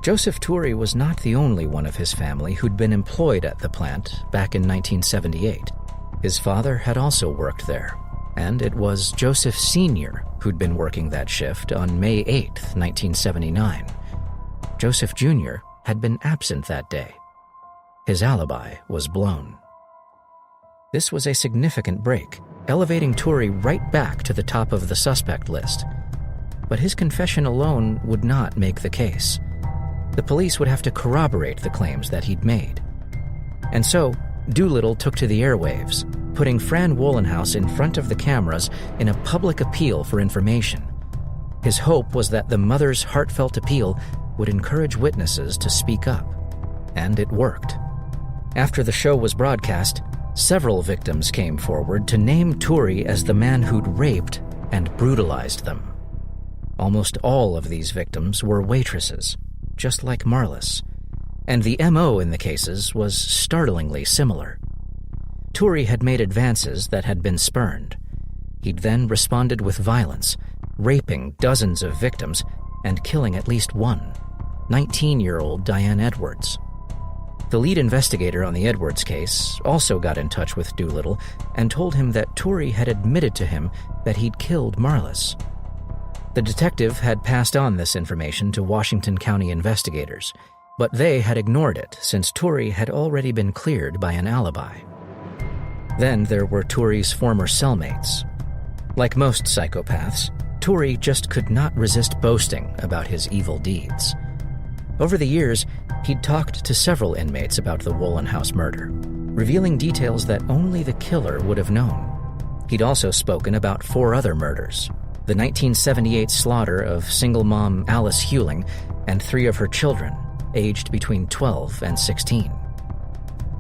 [SPEAKER 1] Joseph Turri was not the only one of his family who'd been employed at the plant back in 1978. His father had also worked there, and it was Joseph Sr. who'd been working that shift on May 8, 1979. Joseph Jr. had been absent that day. His alibi was blown. This was a significant break, elevating Turri right back to the top of the suspect list. But his confession alone would not make the case. The police would have to corroborate the claims that he'd made. And so, Doolittle took to the airwaves, putting Fran Wohlenhaus in front of the cameras in a public appeal for information. His hope was that the mother's heartfelt appeal would encourage witnesses to speak up. And it worked. After the show was broadcast, several victims came forward to name Turri as the man who'd raped and brutalized them. Almost all of these victims were waitresses, just like Marlis, and the MO in the cases was startlingly similar. Turri had made advances that had been spurned. He'd then responded with violence, raping dozens of victims and killing at least one, 19-year-old Diane Edwards. The lead investigator on the Edwards case also got in touch with Doolittle and told him that Turri had admitted to him that he'd killed Marlis. The detective had passed on this information to Washington County investigators, but they had ignored it since Turri had already been cleared by an alibi. Then there were Turri's former cellmates. Like most psychopaths, Turri just could not resist boasting about his evil deeds. Over the years, he'd talked to several inmates about the Wohlenhaus murder, revealing details that only the killer would have known. He'd also spoken about 4 other murders: the 1978 slaughter of single mom Alice Hewling and 3 of her children, aged between 12 and 16.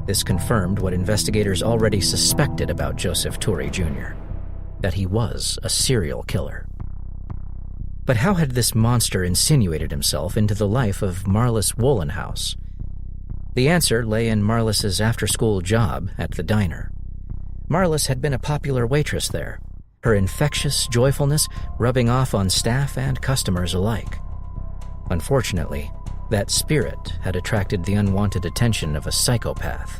[SPEAKER 1] This confirmed what investigators already suspected about Joseph Turri Jr., that he was a serial killer. But how had this monster insinuated himself into the life of Marlis Wohlenhaus? The answer lay in Marlis's after-school job at the diner. Marlis had been a popular waitress there, her infectious joyfulness rubbing off on staff and customers alike. Unfortunately, that spirit had attracted the unwanted attention of a psychopath.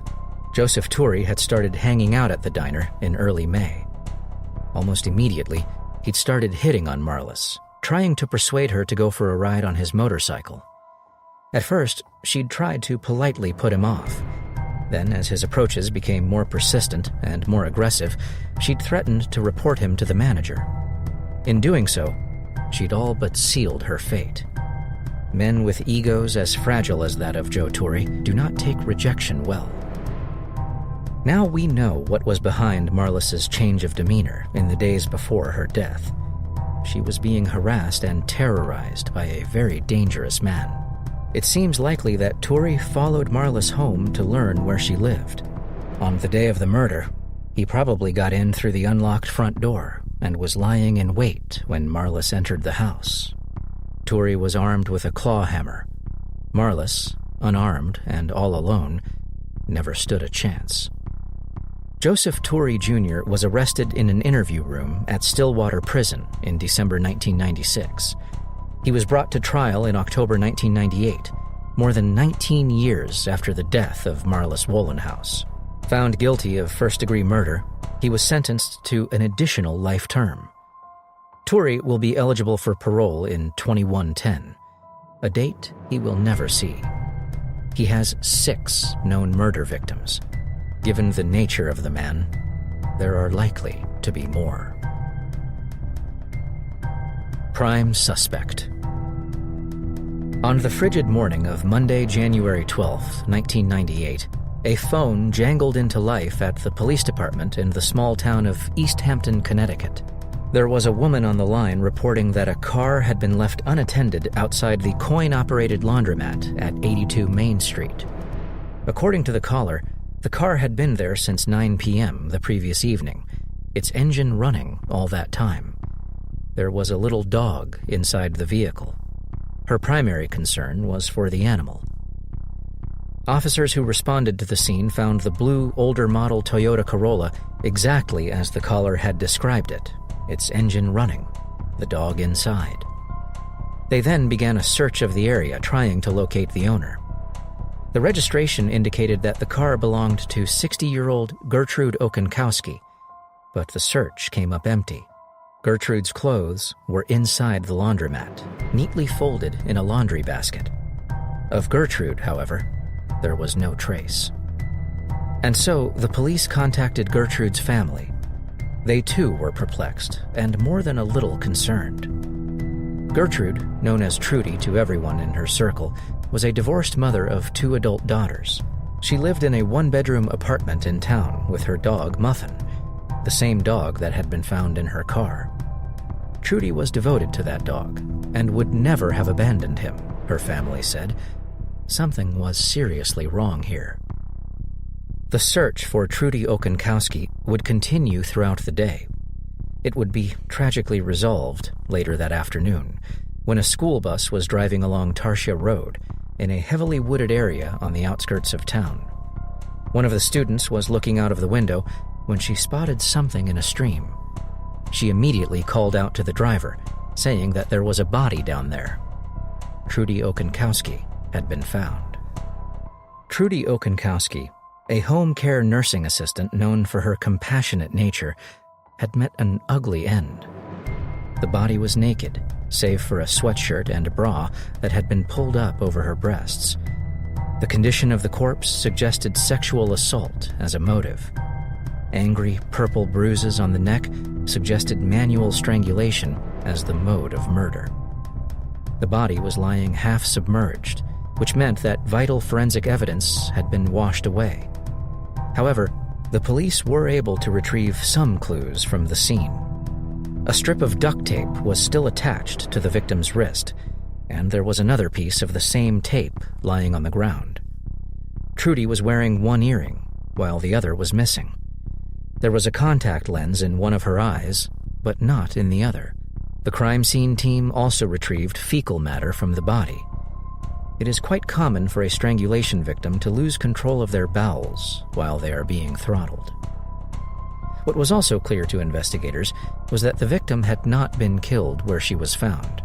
[SPEAKER 1] Joseph Turri had started hanging out at the diner in early May. Almost immediately, he'd started hitting on Marlis, trying to persuade her to go for a ride on his motorcycle. At first, she'd tried to politely put him off. Then, as his approaches became more persistent and more aggressive, she'd threatened to report him to the manager. In doing so, she'd all but sealed her fate. Men with egos as fragile as that of Joe Turri do not take rejection well. Now we know what was behind Marlis's change of demeanor in the days before her death. She was being harassed and terrorized by a very dangerous man. It seems likely that Turi followed Marlis home to learn where she lived. On the day of the murder, he probably got in through the unlocked front door and was lying in wait when Marlis entered the house. Turi was armed with a claw hammer. Marlis, unarmed and all alone, never stood a chance. Joseph Turi Jr. was arrested in an interview room at Stillwater Prison in December 1996. He was brought to trial in October 1998, more than 19 years after the death of Marlis Wohlenhaus. Found guilty of first-degree murder, he was sentenced to an additional life term. Turi will be eligible for parole in 2110, a date he will never see. He has 6 known murder victims. Given the nature of the man, there are likely to be more. Prime suspect. On the frigid morning of Monday, January 12, 1998, a phone jangled into life at the police department in the small town of East Hampton, Connecticut. There was a woman on the line reporting that a car had been left unattended outside the coin-operated laundromat at 82 Main Street. According to the caller, the car had been there since 9 p.m. the previous evening, its engine running all that time. There was a little dog inside the vehicle. Her primary concern was for the animal. Officers who responded to the scene found the blue, older model Toyota Corolla exactly as the caller had described it, its engine running, the dog inside. They then began a search of the area, trying to locate the owner. The registration indicated that the car belonged to 60-year-old Gertrude Okenkowski, but the search came up empty. Gertrude's clothes were inside the laundromat, neatly folded in a laundry basket. Of Gertrude, however, there was no trace. And so the police contacted Gertrude's family. They too were perplexed and more than a little concerned. Gertrude, known as Trudy to everyone in her circle, was a divorced mother of 2 adult daughters. She lived in a 1-bedroom apartment in town with her dog Muffin, the same dog that had been found in her car. Trudy was devoted to that dog and would never have abandoned him, her family said. Something was seriously wrong here. The search for Trudy Okenkowski would continue throughout the day. It would be tragically resolved later that afternoon when a school bus was driving along Tarsia Road in a heavily wooded area on the outskirts of town. One of the students was looking out of the window when she spotted something in a stream. She immediately called out to the driver, saying that there was a body down there. Trudy Okenkowski had been found. Trudy Okenkowski, a home care nursing assistant known for her compassionate nature, had met an ugly end. The body was naked, save for a sweatshirt and a bra that had been pulled up over her breasts. The condition of the corpse suggested sexual assault as a motive. Angry, purple bruises on the neck suggested manual strangulation as the mode of murder. The body was lying half submerged, which meant that vital forensic evidence had been washed away. However, the police were able to retrieve some clues from the scene. A strip of duct tape was still attached to the victim's wrist, and there was another piece of the same tape lying on the ground. Trudy was wearing one earring, while the other was missing. There was a contact lens in one of her eyes, but not in the other. The crime scene team also retrieved fecal matter from the body. It is quite common for a strangulation victim to lose control of their bowels while they are being throttled. What was also clear to investigators was that the victim had not been killed where she was found.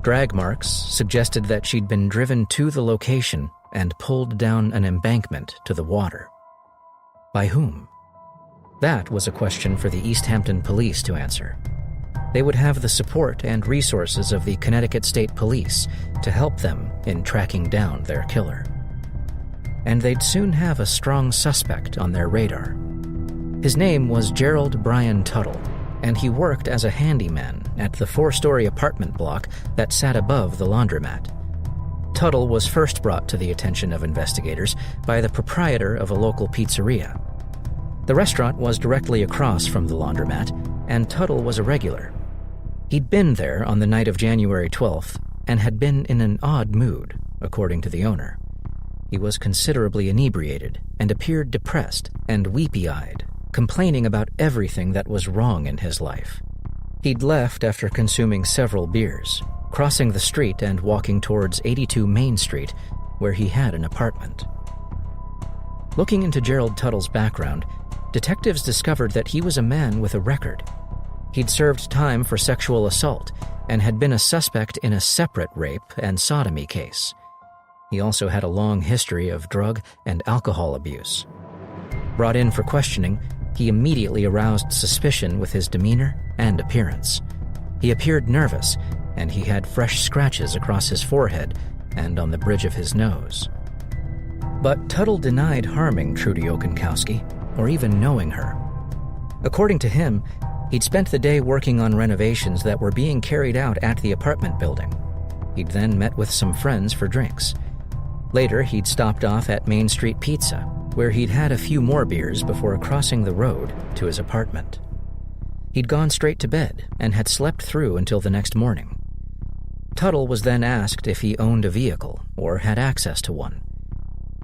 [SPEAKER 1] Drag marks suggested that she'd been driven to the location and pulled down an embankment to the water. By whom? That was a question for the East Hampton Police to answer. They would have the support and resources of the Connecticut State Police to help them in tracking down their killer. And they'd soon have a strong suspect on their radar. His name was Gerald Brian Tuttle, and he worked as a handyman at the 4-story apartment block that sat above the laundromat. Tuttle was first brought to the attention of investigators by the proprietor of a local pizzeria. The restaurant was directly across from the laundromat, and Tuttle was a regular. He'd been there on the night of January 12th and had been in an odd mood, according to the owner. He was considerably inebriated and appeared depressed and weepy-eyed, complaining about everything that was wrong in his life. He'd left after consuming several beers, crossing the street and walking towards 82 Main Street, where he had an apartment. Looking into Gerald Tuttle's background, detectives discovered that he was a man with a record. He'd served time for sexual assault and had been a suspect in a separate rape and sodomy case. He also had a long history of drug and alcohol abuse. Brought in for questioning, he immediately aroused suspicion with his demeanor and appearance. He appeared nervous, and he had fresh scratches across his forehead and on the bridge of his nose. But Tuttle denied harming Trudy Okenkowski or even knowing her. According to him, he'd spent the day working on renovations that were being carried out at the apartment building. He'd then met with some friends for drinks. Later, he'd stopped off at Main Street Pizza, where he'd had a few more beers before crossing the road to his apartment. He'd gone straight to bed and had slept through until the next morning. Tuttle was then asked if he owned a vehicle or had access to one.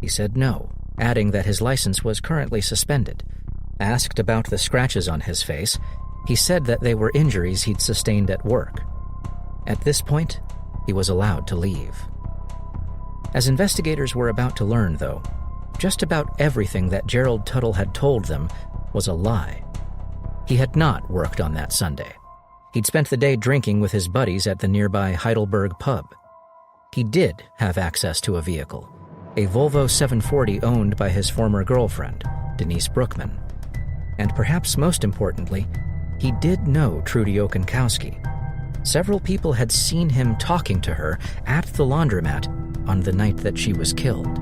[SPEAKER 1] He said no, adding that his license was currently suspended. Asked about the scratches on his face, he said that they were injuries he'd sustained at work. At this point, he was allowed to leave. As investigators were about to learn, though, just about everything that Gerald Tuttle had told them was a lie. He had not worked on that Sunday. He'd spent the day drinking with his buddies at the nearby Heidelberg pub. He did have access to a vehicle, a Volvo 740 owned by his former girlfriend, Denise Brookman. And perhaps most importantly, he did know Trudy Okenkowski. Several people had seen him talking to her at the laundromat on the night that she was killed.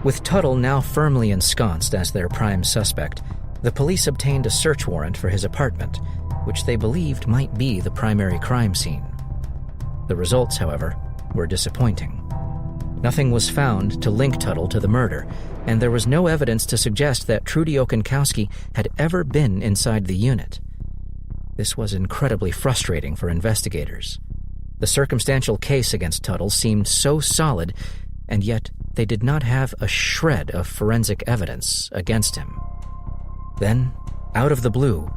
[SPEAKER 1] With Tuttle now firmly ensconced as their prime suspect, the police obtained a search warrant for his apartment, which they believed might be the primary crime scene. The results, however, were disappointing. Nothing was found to link Tuttle to the murder, and there was no evidence to suggest that Trudy Okenkowski had ever been inside the unit. This was incredibly frustrating for investigators. The circumstantial case against Tuttle seemed so solid, and yet they did not have a shred of forensic evidence against him. Then, out of the blue,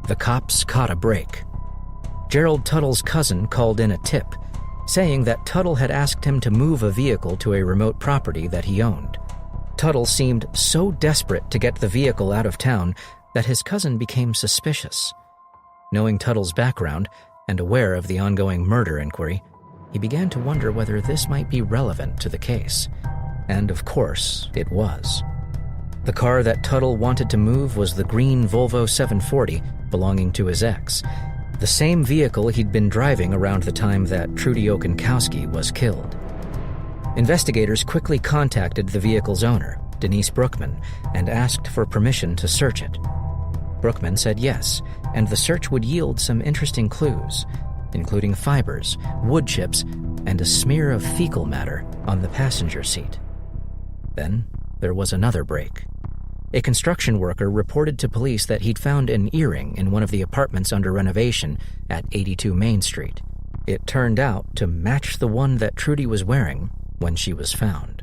[SPEAKER 1] the cops caught a break. Gerald Tuttle's cousin called in a tip, saying that Tuttle had asked him to move a vehicle to a remote property that he owned. Tuttle seemed so desperate to get the vehicle out of town that his cousin became suspicious. Knowing Tuttle's background and aware of the ongoing murder inquiry, he began to wonder whether this might be relevant to the case. And of course, it was. The car that Tuttle wanted to move was the green Volvo 740 belonging to his ex, the same vehicle he'd been driving around the time that Trudy Okenkowski was killed. Investigators quickly contacted the vehicle's owner, Denise Brookman, and asked for permission to search it. Brookman said yes, and the search would yield some interesting clues, including fibers, wood chips, and a smear of fecal matter on the passenger seat. Then there was another break. A construction worker reported to police that he'd found an earring in one of the apartments under renovation at 82 Main Street. It turned out to match the one that Trudy was wearing when she was found.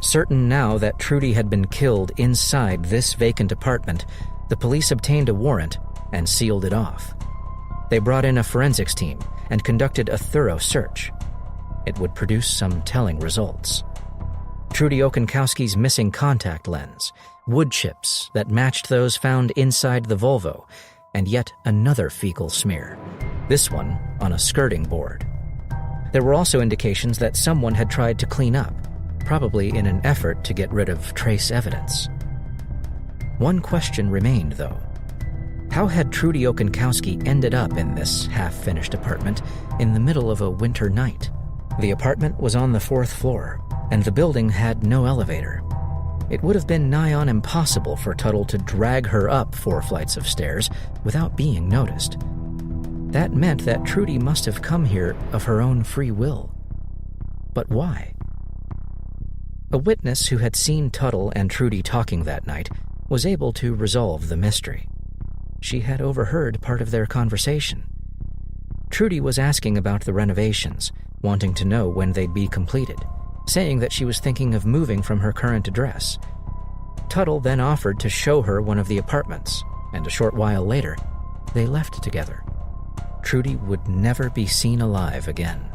[SPEAKER 1] Certain now that Trudy had been killed inside this vacant apartment, the police obtained a warrant and sealed it off. They brought in a forensics team and conducted a thorough search. It would produce some telling results. Trudy Okenkowski's missing contact lens, wood chips that matched those found inside the Volvo, and yet another fecal smear, this one on a skirting board. There were also indications that someone had tried to clean up, probably in an effort to get rid of trace evidence. One question remained, though. How had Trudy Okenkowski ended up in this half-finished apartment in the middle of a winter night? The apartment was on the 4th floor, and the building had no elevator. It would have been nigh on impossible for Tuttle to drag her up 4 flights of stairs without being noticed. That meant that Trudy must have come here of her own free will. But why? A witness who had seen Tuttle and Trudy talking that night was able to resolve the mystery. She had overheard part of their conversation. Trudy was asking about the renovations, wanting to know when they'd be completed, saying that she was thinking of moving from her current address. Tuttle then offered to show her one of the apartments, and a short while later, they left together. Trudy would never be seen alive again.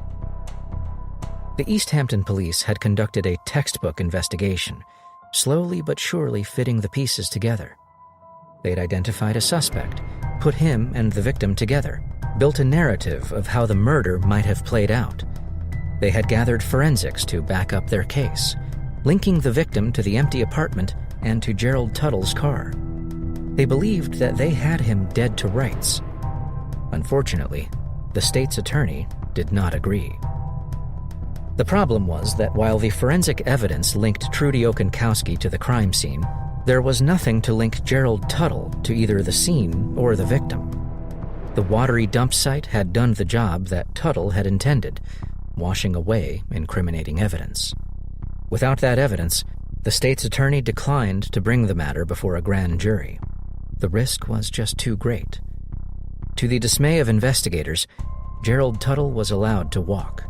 [SPEAKER 1] The East Hampton police had conducted a textbook investigation, slowly but surely fitting the pieces together. They'd identified a suspect, put him and the victim together, built a narrative of how the murder might have played out. They had gathered forensics to back up their case, linking the victim to the empty apartment and to Gerald Tuttle's car. They believed that they had him dead to rights. Unfortunately, the state's attorney did not agree. The problem was that while the forensic evidence linked Trudy Okonkowski to the crime scene, there was nothing to link Gerald Tuttle to either the scene or the victim. The watery dump site had done the job that Tuttle had intended, washing away incriminating evidence. Without that evidence, the state's attorney declined to bring the matter before a grand jury. The risk was just too great. To the dismay of investigators, Gerald Tuttle was allowed to walk.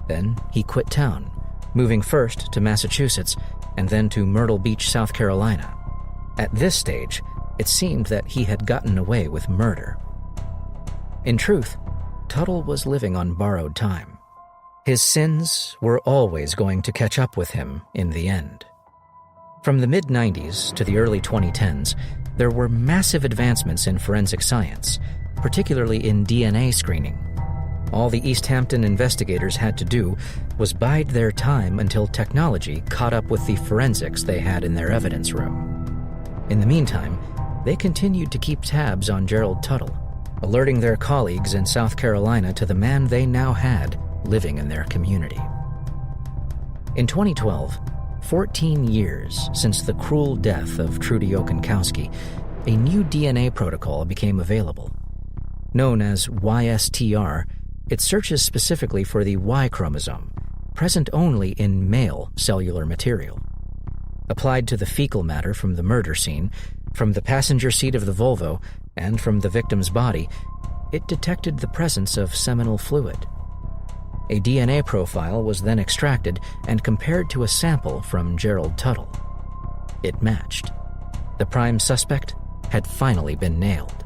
[SPEAKER 1] Then he quit town, moving first to Massachusetts and then to Myrtle Beach, South Carolina. At this stage, it seemed that he had gotten away with murder. In truth, Tuttle was living on borrowed time. His sins were always going to catch up with him in the end. From the mid-90s to the early 2010s, there were massive advancements in forensic science, particularly in DNA screening. All the East Hampton investigators had to do was bide their time until technology caught up with the forensics they had in their evidence room. In the meantime, they continued to keep tabs on Gerald Tuttle, alerting their colleagues in South Carolina to the man they now had living in their community. In 2012, 14 years since the cruel death of Trudy Okonkowski, a new DNA protocol became available. Known as YSTR, it searches specifically for the Y chromosome, present only in male cellular material. Applied to the fecal matter from the murder scene, from the passenger seat of the Volvo, and from the victim's body, it detected the presence of seminal fluid. A DNA profile was then extracted and compared to a sample from Gerald Tuttle. It matched. The prime suspect had finally been nailed.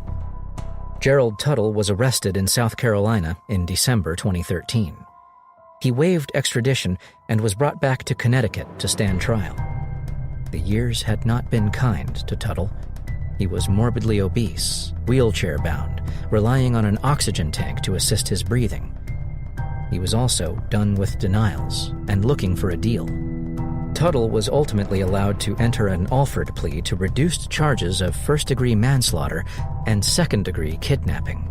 [SPEAKER 1] Gerald Tuttle was arrested in South Carolina in December 2013. He waived extradition and was brought back to Connecticut to stand trial. The years had not been kind to Tuttle. He was morbidly obese, wheelchair-bound, relying on an oxygen tank to assist his breathing. He was also done with denials and looking for a deal. Tuttle was ultimately allowed to enter an Alford plea to reduced charges of first-degree manslaughter and second-degree kidnapping.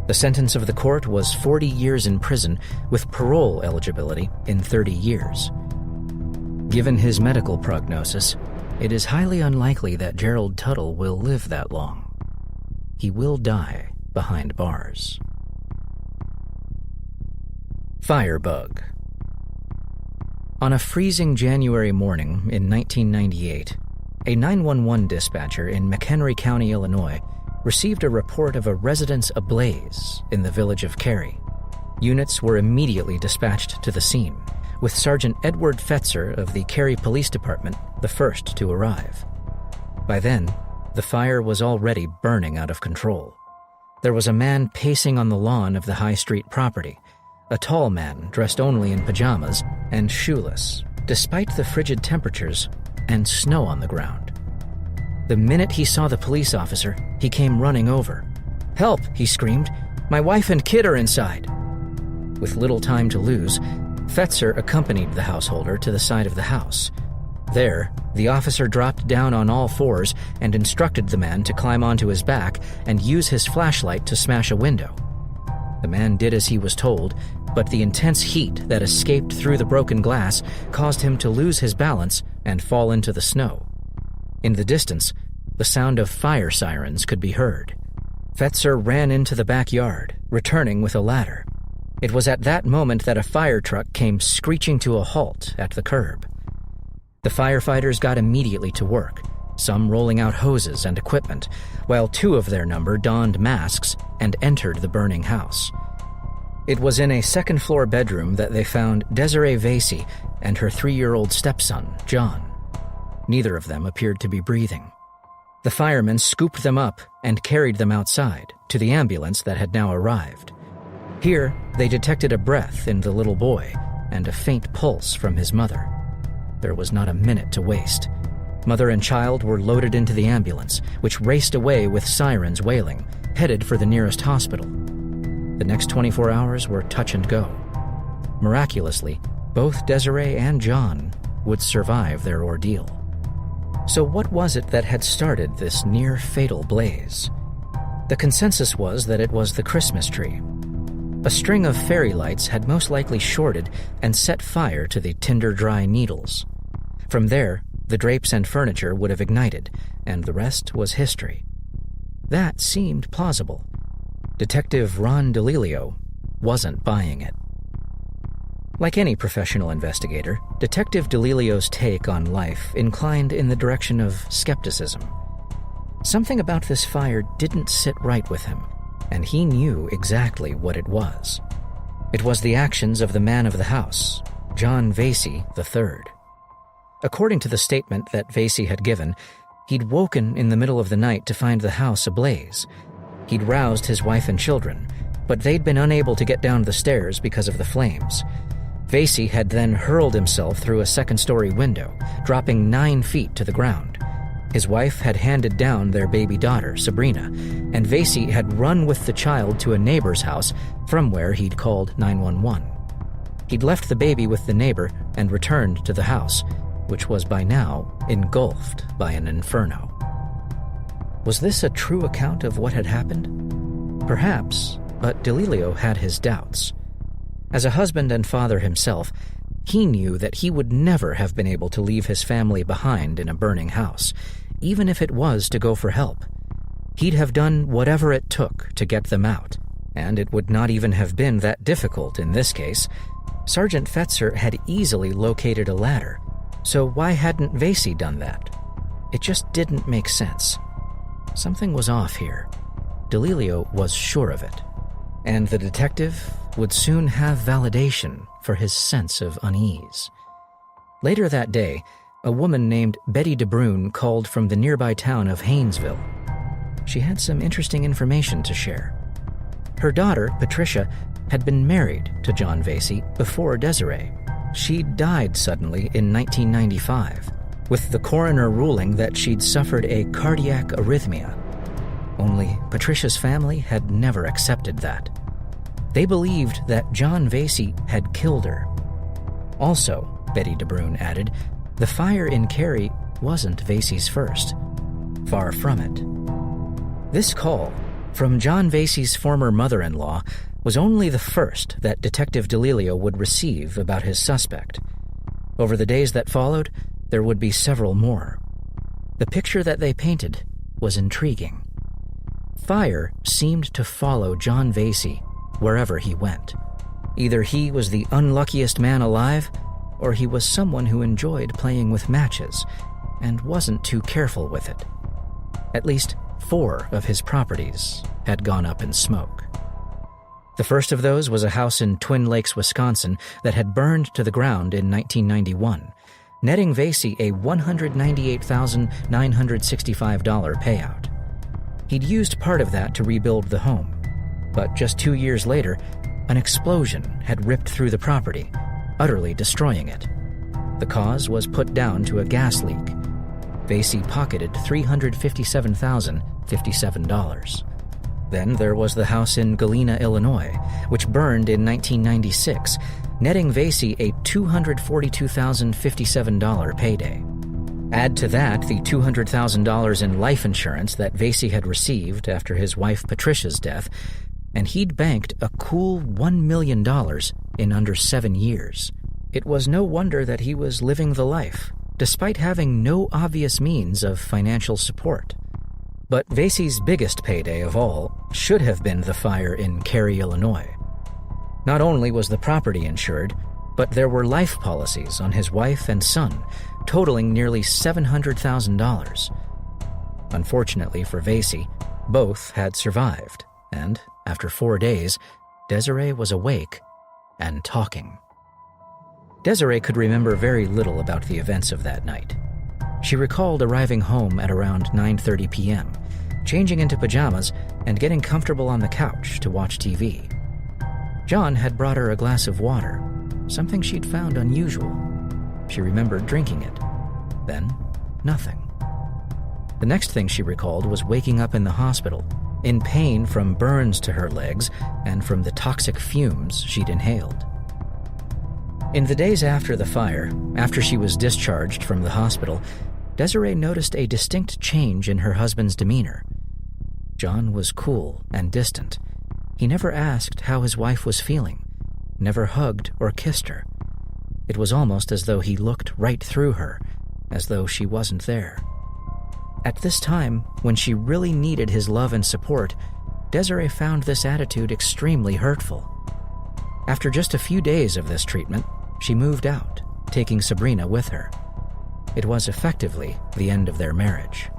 [SPEAKER 1] The sentence of the court was 40 years in prison with parole eligibility in 30 years. Given his medical prognosis, it is highly unlikely that Gerald Tuttle will live that long. He will die behind bars. Firebug. On a freezing January morning in 1998, a 911 dispatcher in McHenry County, Illinois, received a report of a residence ablaze in the village of Cary. Units were immediately dispatched to the scene, with Sergeant Edward Fetzer of the Cary Police Department the first to arrive. By then, the fire was already burning out of control. There was a man pacing on the lawn of the High Street property, a tall man dressed only in pajamas and shoeless, despite the frigid temperatures and snow on the ground. The minute he saw the police officer, he came running over. "Help!" he screamed. "My wife and kid are inside." With little time to lose, Fetzer accompanied the householder to the side of the house. There, the officer dropped down on all fours and instructed the man to climb onto his back and use his flashlight to smash a window. The man did as he was told, but the intense heat that escaped through the broken glass caused him to lose his balance and fall into the snow. In the distance, the sound of fire sirens could be heard. Fetzer ran into the backyard, returning with a ladder. It was at that moment that a fire truck came screeching to a halt at the curb. The firefighters got immediately to work, some rolling out hoses and equipment, while 2 of their number donned masks and entered the burning house. It was in a second-floor bedroom that they found Desiree Vasey and her 3-year-old stepson, John. Neither of them appeared to be breathing. The firemen scooped them up and carried them outside to the ambulance that had now arrived. Here, they detected a breath in the little boy and a faint pulse from his mother. There was not a minute to waste. Mother and child were loaded into the ambulance, which raced away with sirens wailing, headed for the nearest hospital. The next 24 hours were touch and go. Miraculously, both Desiree and John would survive their ordeal. So what was it that had started this near-fatal blaze? The consensus was that it was the Christmas tree. A string of fairy lights had most likely shorted and set fire to the tinder-dry needles. From there, the drapes and furniture would have ignited, and the rest was history. That seemed plausible. Detective Ron DeLilio wasn't buying it. Like any professional investigator, Detective DeLilio's take on life inclined in the direction of skepticism. Something about this fire didn't sit right with him, and he knew exactly what it was. It was the actions of the man of the house, John Vasey III. According to the statement that Vasey had given, he'd woken in the middle of the night to find the house ablaze. He'd roused his wife and children, but they'd been unable to get down the stairs because of the flames. Vasey had then hurled himself through a second-story window, dropping 9 feet to the ground. His wife had handed down their baby daughter, Sabrina, and Vasey had run with the child to a neighbor's house from where he'd called 911. He'd left the baby with the neighbor and returned to the house, which was by now engulfed by an inferno. Was this a true account of what had happened? Perhaps, but DeLilio had his doubts. As a husband and father himself, he knew that he would never have been able to leave his family behind in a burning house, even if it was to go for help. He'd have done whatever it took to get them out, and it would not even have been that difficult in this case. Sergeant Fetzer had easily located a ladder, so why hadn't Vasey done that? It just didn't make sense. Something was off here. DeLilio was sure of it, and the detective would soon have validation for his sense of unease. Later that day, a woman named Betty DeBrune called from the nearby town of Haynesville. She had some interesting information to share. Her daughter, Patricia, had been married to John Vasey before Desiree. She died suddenly in 1995, with the coroner ruling that she'd suffered a cardiac arrhythmia. Only Patricia's family had never accepted that. They believed that John Vasey had killed her. Also, Betty DeBrune added, the fire in Cary wasn't Vasey's first. Far from it. This call from John Vasey's former mother-in-law was only the first that Detective DeLilio would receive about his suspect. Over the days that followed, there would be several more. The picture that they painted was intriguing. Fire seemed to follow John Vasey wherever he went. Either he was the unluckiest man alive, or he was someone who enjoyed playing with matches and wasn't too careful with it. At least 4 of his properties had gone up in smoke. The first of those was a house in Twin Lakes, Wisconsin that had burned to the ground in 1991, netting Vasey a $198,965 payout. He'd used part of that to rebuild the home, but just 2 years later, an explosion had ripped through the property, utterly destroying it. The cause was put down to a gas leak. Vasey pocketed $357,057. Then there was the house in Galena, Illinois, which burned in 1996, netting Vasey a $242,057 payday. Add to that the $200,000 in life insurance that Vasey had received after his wife Patricia's death, and he'd banked a cool $1 million in under 7 years. It was no wonder that he was living the life, despite having no obvious means of financial support. But Vasey's biggest payday of all should have been the fire in Cary, Illinois. Not only was the property insured, but there were life policies on his wife and son, totaling nearly $700,000. Unfortunately for Vasey, both had survived, and after 4 days, Desiree was awake and talking. Desiree could remember very little about the events of that night. She recalled arriving home at around 9:30 p.m., changing into pajamas and getting comfortable on the couch to watch TV. John had brought her a glass of water, something she'd found unusual. She remembered drinking it. Then, nothing. The next thing she recalled was waking up in the hospital, in pain from burns to her legs and from the toxic fumes she'd inhaled. In the days after the fire, after she was discharged from the hospital, Desiree noticed a distinct change in her husband's demeanor. John was cool and distant. He never asked how his wife was feeling, never hugged or kissed her. It was almost as though he looked right through her, as though she wasn't there. At this time, when she really needed his love and support, Desiree found this attitude extremely hurtful. After just a few days of this treatment, she moved out, taking Sabrina with her. It was effectively the end of their marriage.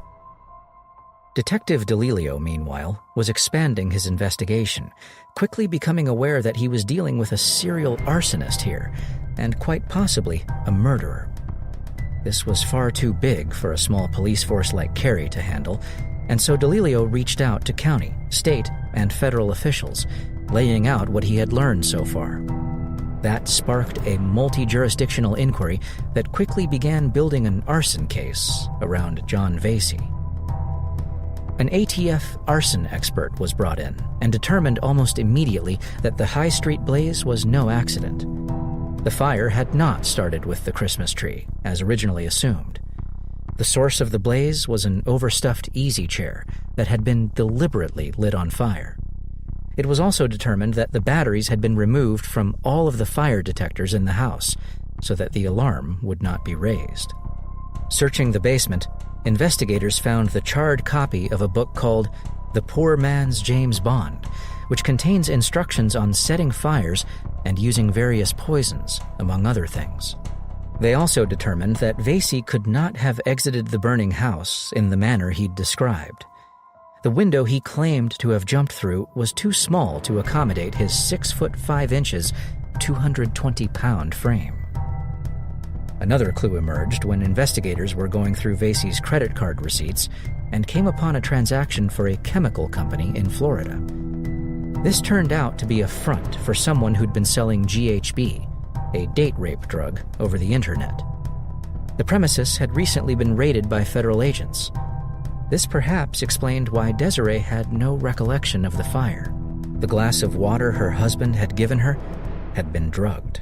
[SPEAKER 1] Detective DeLilio, meanwhile, was expanding his investigation, quickly becoming aware that he was dealing with a serial arsonist here, and quite possibly a murderer. This was far too big for a small police force like Cary to handle, and so DeLilio reached out to county, state, and federal officials, laying out what he had learned so far. That sparked a multi-jurisdictional inquiry that quickly began building an arson case around John Vasey. An ATF arson expert was brought in and determined almost immediately that the High Street blaze was no accident. The fire had not started with the Christmas tree, as originally assumed. The source of the blaze was an overstuffed easy chair that had been deliberately lit on fire. It was also determined that the batteries had been removed from all of the fire detectors in the house so that the alarm would not be raised. Searching the basement, investigators found the charred copy of a book called The Poor Man's James Bond, which contains instructions on setting fires and using various poisons, among other things. They also determined that Vasey could not have exited the burning house in the manner he'd described. The window he claimed to have jumped through was too small to accommodate his 6'5", 220-pound frame. Another clue emerged when investigators were going through Vasey's credit card receipts and came upon a transaction for a chemical company in Florida. This turned out to be a front for someone who'd been selling GHB, a date rape drug, over the internet. The premises had recently been raided by federal agents. This perhaps explained why Desiree had no recollection of the fire. The glass of water her husband had given her had been drugged.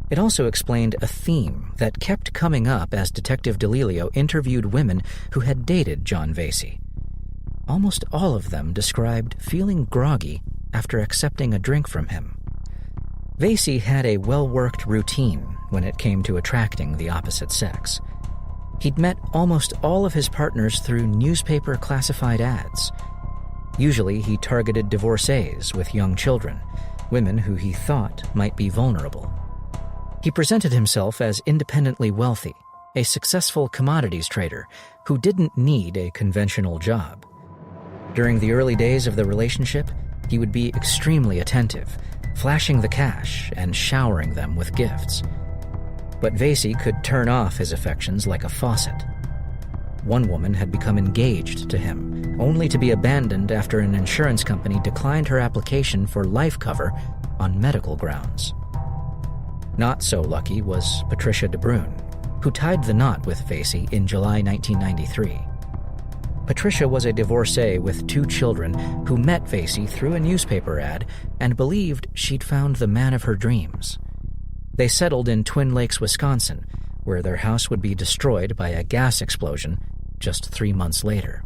[SPEAKER 1] It also explained a theme that kept coming up as Detective DeLilio interviewed women who had dated John Vasey. Almost all of them described feeling groggy after accepting a drink from him. Vasey had a well-worked routine when it came to attracting the opposite sex. He'd met almost all of his partners through newspaper classified ads. Usually he targeted divorcees with young children, women who he thought might be vulnerable. He presented himself as independently wealthy, a successful commodities trader who didn't need a conventional job. During the early days of the relationship, he would be extremely attentive, flashing the cash and showering them with gifts. But Vasey could turn off his affections like a faucet. One woman had become engaged to him, only to be abandoned after an insurance company declined her application for life cover on medical grounds. Not so lucky was Patricia DeBrune, who tied the knot with Vasey in July 1993. Patricia was a divorcee with 2 children who met Vasey through a newspaper ad and believed she'd found the man of her dreams. They settled in Twin Lakes, Wisconsin, where their house would be destroyed by a gas explosion just 3 months later.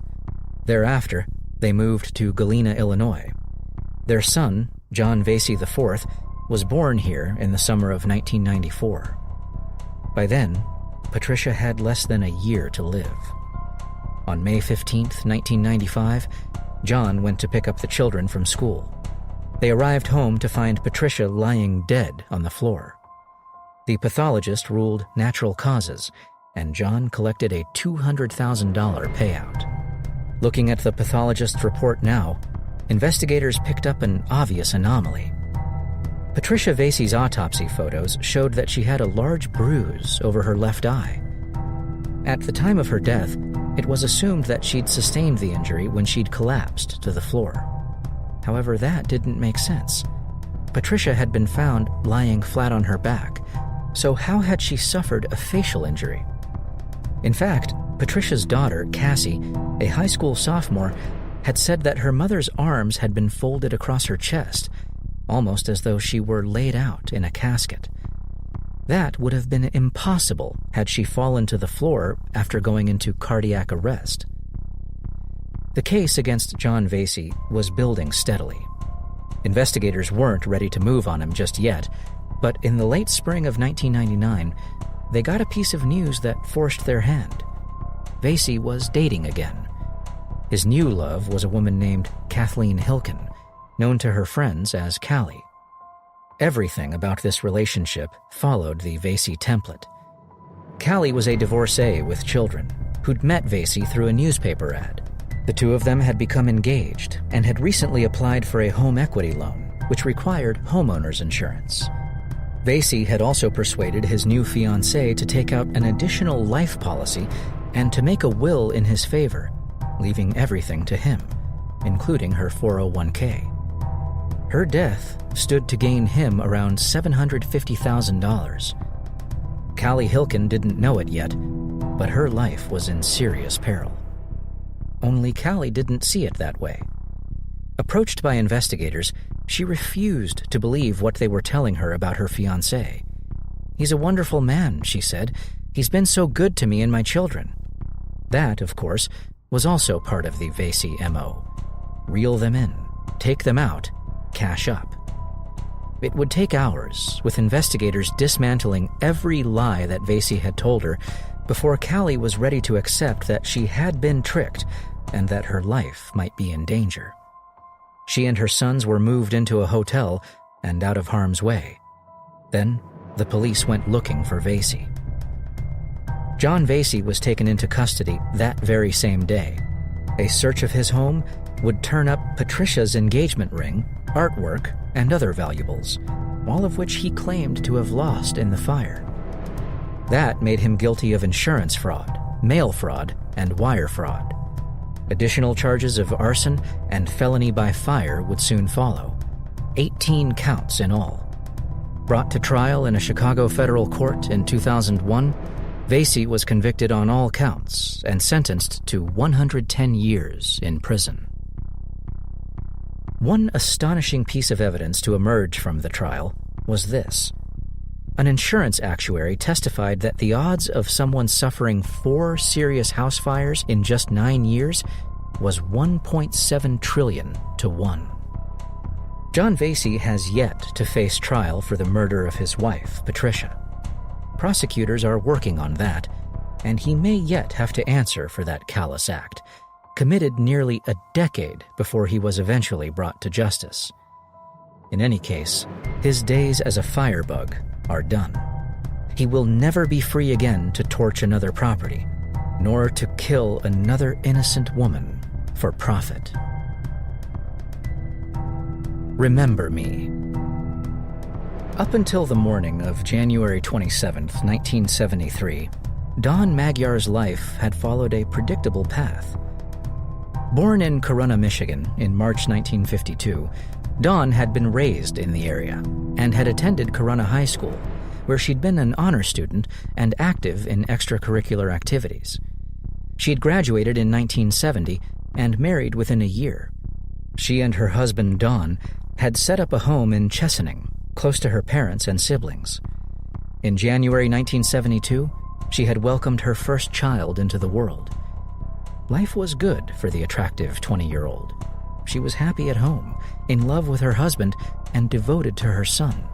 [SPEAKER 1] Thereafter, they moved to Galena, Illinois. Their son, John Vasey IV, was born here in the summer of 1994. By then, Patricia had less than a year to live. On May 15, 1995, John went to pick up the children from school. They arrived home to find Patricia lying dead on the floor. The pathologist ruled natural causes, and John collected a $200,000 payout. Looking at the pathologist's report now, investigators picked up an obvious anomaly. Patricia Vasey's autopsy photos showed that she had a large bruise over her left eye. At the time of her death, it was assumed that she'd sustained the injury when she'd collapsed to the floor. However, that didn't make sense. Patricia had been found lying flat on her back, so how had she suffered a facial injury? In fact, Patricia's daughter, Cassie, a high school sophomore, had said that her mother's arms had been folded across her chest, almost as though she were laid out in a casket. That would have been impossible had she fallen to the floor after going into cardiac arrest. The case against John Vasey was building steadily. Investigators weren't ready to move on him just yet, but in the late spring of 1999, they got a piece of news that forced their hand. Vasey was dating again. His new love was a woman named Kathleen Hilken, known to her friends as Callie. Everything about this relationship followed the Vasey template. Callie was a divorcee with children who'd met Vasey through a newspaper ad. The two of them had become engaged and had recently applied for a home equity loan, which required homeowners insurance. Vasey had also persuaded his new fiancée to take out an additional life policy and to make a will in his favor, leaving everything to him, including her 401k. Her death stood to gain him around $750,000. Callie Hilken didn't know it yet, but her life was in serious peril. Only Callie didn't see it that way. Approached by investigators, she refused to believe what they were telling her about her fiancé. "He's a wonderful man," she said. "He's been so good to me and my children." That, of course, was also part of the Vasey MO. Reel them in, take them out, cash up. It would take hours, with investigators dismantling every lie that Vasey had told her, before Callie was ready to accept that she had been tricked and that her life might be in danger. She and her sons were moved into a hotel and out of harm's way. Then, the police went looking for Vasey. John Vasey was taken into custody that very same day. A search of his home would turn up Patricia's engagement ring, artwork, and other valuables, all of which he claimed to have lost in the fire. That made him guilty of insurance fraud, mail fraud, and wire fraud. Additional charges of arson and felony by fire would soon follow, 18 counts in all. Brought to trial in a Chicago federal court in 2001, Vasey was convicted on all counts and sentenced to 110 years in prison. One astonishing piece of evidence to emerge from the trial was this. An insurance actuary testified that the odds of someone suffering 4 serious house fires in just 9 years was 1.7 trillion to 1. John Vasey has yet to face trial for the murder of his wife, Patricia. Prosecutors are working on that, and he may yet have to answer for that callous act, committed nearly a decade before he was eventually brought to justice. In any case, his days as a firebug are done. He will never be free again to torch another property, nor to kill another innocent woman for profit. Remember me. Up until the morning of January 27, 1973, Don Magyar's life had followed a predictable path. Born in Corunna, Michigan in March 1952, Dawn had been raised in the area and had attended Corunna High School, where she'd been an honor student and active in extracurricular activities. She'd graduated in 1970 and married within a year. She and her husband, Don, had set up a home in Chesaning, close to her parents and siblings. In January 1972, she had welcomed her first child into the world. Life was good for the attractive 20-year-old. She was happy at home, in love with her husband, and devoted to her son.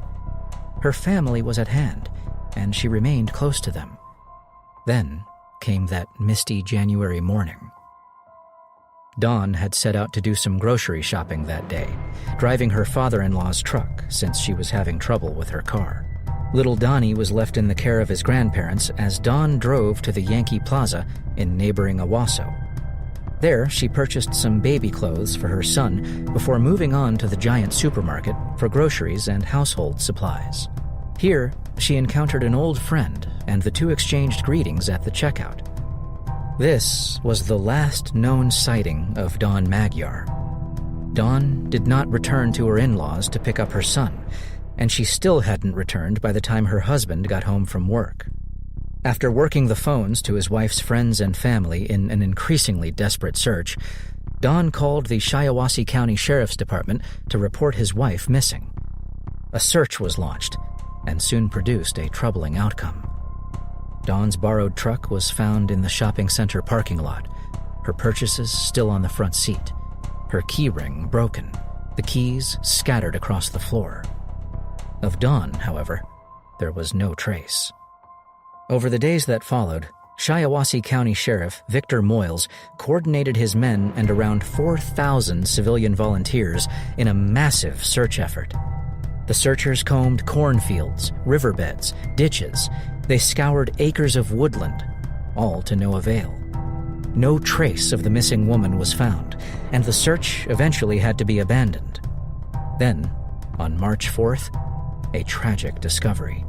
[SPEAKER 1] Her family was at hand, and she remained close to them. Then came that misty January morning. Dawn had set out to do some grocery shopping that day, driving her father-in-law's truck since she was having trouble with her car. Little Donnie was left in the care of his grandparents as Dawn drove to the Yankee Plaza in neighboring Owasso. There, she purchased some baby clothes for her son before moving on to the giant supermarket for groceries and household supplies. Here, she encountered an old friend, and the two exchanged greetings at the checkout. This was the last known sighting of Dawn Magyar. Dawn did not return to her in-laws to pick up her son, and she still hadn't returned by the time her husband got home from work. After working the phones to his wife's friends and family in an increasingly desperate search, Dawn called the Shiawassee County Sheriff's Department to report his wife missing. A search was launched, and soon produced a troubling outcome. Dawn's borrowed truck was found in the shopping center parking lot, her purchases still on the front seat, her key ring broken, the keys scattered across the floor. Of Dawn, however, there was no trace. Over the days that followed, Shiawassee County Sheriff Victor Moyles coordinated his men and around 4,000 civilian volunteers in a massive search effort. The searchers combed cornfields, riverbeds, ditches. They scoured acres of woodland, all to no avail. No trace of the missing woman was found, and the search eventually had to be abandoned. Then, on March 4th, a tragic discovery.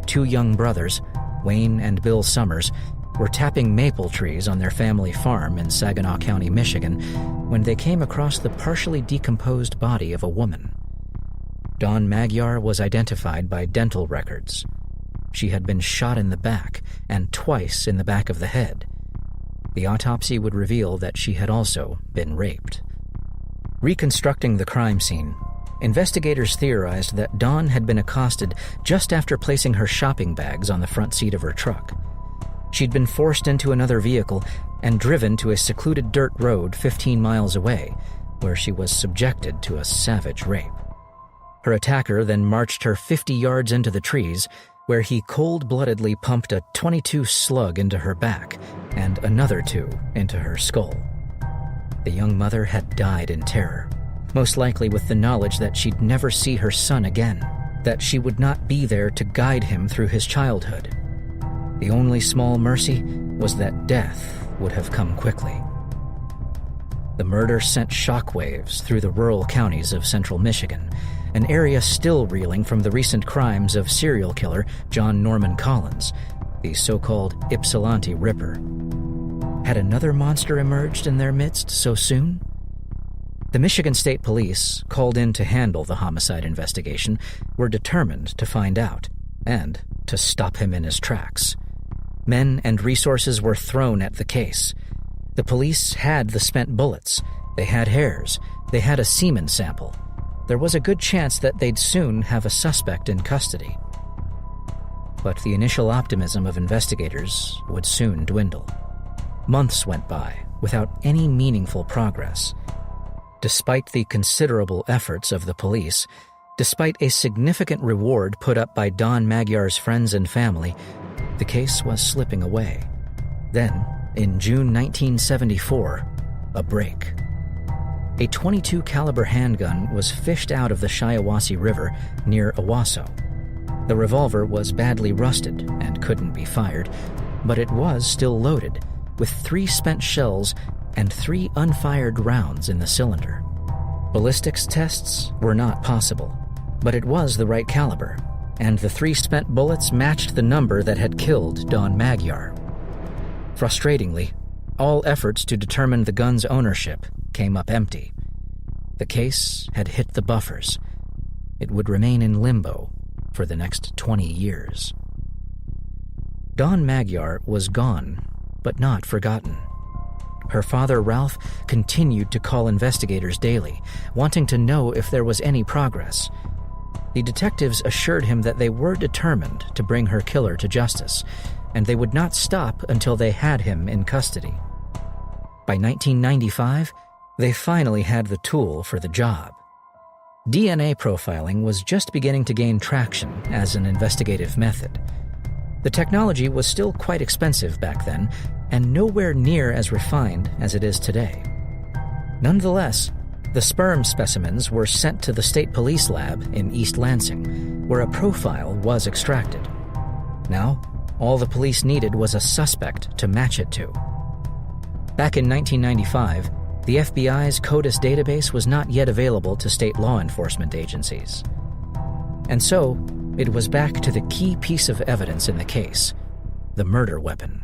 [SPEAKER 1] Two young brothers, Wayne and Bill Summers, were tapping maple trees on their family farm in Saginaw County, Michigan, when they came across the partially decomposed body of a woman. Dawn Magyar was identified by dental records. She had been shot in the back and twice in the back of the head. The autopsy would reveal that she had also been raped. Reconstructing the crime scene, investigators theorized that Dawn had been accosted just after placing her shopping bags on the front seat of her truck. She'd been forced into another vehicle and driven to a secluded dirt road 15 miles away, where she was subjected to a savage rape. Her attacker then marched her 50 yards into the trees, where he cold-bloodedly pumped a .22 slug into her back and another 2 into her skull. The young mother had died in terror, most likely with the knowledge that she'd never see her son again, that she would not be there to guide him through his childhood. The only small mercy was that death would have come quickly. The murder sent shockwaves through the rural counties of central Michigan, an area still reeling from the recent crimes of serial killer John Norman Collins, the so-called Ypsilanti Ripper. Had another monster emerged in their midst so soon? The Michigan State Police, called in to handle the homicide investigation, were determined to find out and to stop him in his tracks. Men and resources were thrown at the case. The police had the spent bullets, they had hairs, they had a semen sample. There was a good chance that they'd soon have a suspect in custody. But the initial optimism of investigators would soon dwindle. Months went by without any meaningful progress. Despite the considerable efforts of the police, despite a significant reward put up by Dawn Magyar's friends and family, the case was slipping away. Then, in June 1974, a break. A .22 caliber handgun was fished out of the Shiawassee River near Owasso. The revolver was badly rusted and couldn't be fired, but it was still loaded, with 3 spent shells and 3 unfired rounds in the cylinder. Ballistics tests were not possible, but it was the right caliber, and the 3 spent bullets matched the number that had killed Dawn Magyar. Frustratingly, all efforts to determine the gun's ownership came up empty. The case had hit the buffers. It would remain in limbo for the next 20 years. Dawn Magyar was gone, but not forgotten. Her father, Ralph, continued to call investigators daily, wanting to know if there was any progress. The detectives assured him that they were determined to bring her killer to justice, and they would not stop until they had him in custody. By 1995, they finally had the tool for the job. DNA profiling was just beginning to gain traction as an investigative method. The technology was still quite expensive back then, and nowhere near as refined as it is today. Nonetheless, the sperm specimens were sent to the state police lab in East Lansing, where a profile was extracted. Now, all the police needed was a suspect to match it to. Back in 1995, the FBI's CODIS database was not yet available to state law enforcement agencies. And so, it was back to the key piece of evidence in the case, the murder weapon.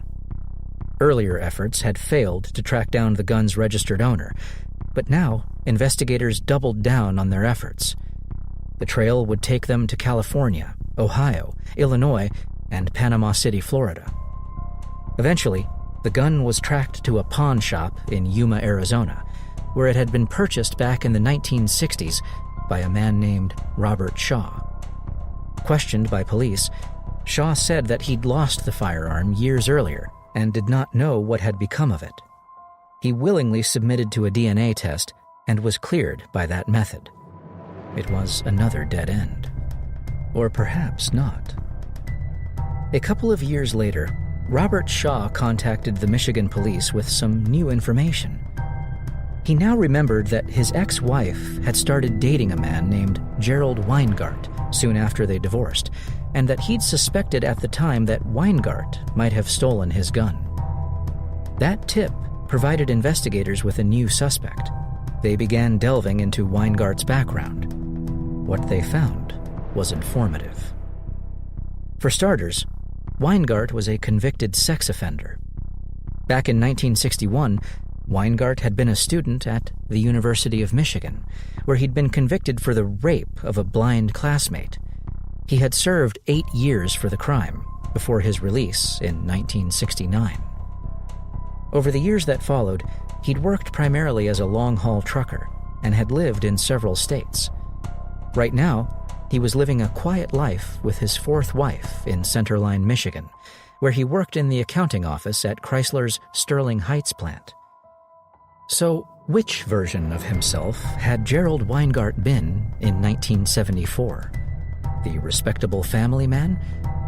[SPEAKER 1] Earlier efforts had failed to track down the gun's registered owner, but now investigators doubled down on their efforts. The trail would take them to California, Ohio, Illinois, and Panama City, Florida. Eventually, the gun was tracked to a pawn shop in Yuma, Arizona, where it had been purchased back in the 1960s by a man named Robert Shaw. Questioned by police, Shaw said that he'd lost the firearm years earlier and did not know what had become of it. He willingly submitted to a DNA test and was cleared by that method. It was another dead end. Or perhaps not. A couple of years later, Robert Shaw contacted the Michigan police with some new information. He now remembered that his ex-wife had started dating a man named Gerald Weingart soon after they divorced, and that he'd suspected at the time that Weingart might have stolen his gun. That tip provided investigators with a new suspect. They began delving into Weingart's background. What they found was informative. For starters, Weingart was a convicted sex offender. Back in 1961, Weingart had been a student at the University of Michigan, where he'd been convicted for the rape of a blind classmate. He had served 8 years for the crime before his release in 1969. Over the years that followed, he'd worked primarily as a long-haul trucker and had lived in several states. Right now, he was living a quiet life with his fourth wife in Centerline, Michigan, where he worked in the accounting office at Chrysler's Sterling Heights plant. So, which version of himself had Gerald Weingart been in 1974? The respectable family man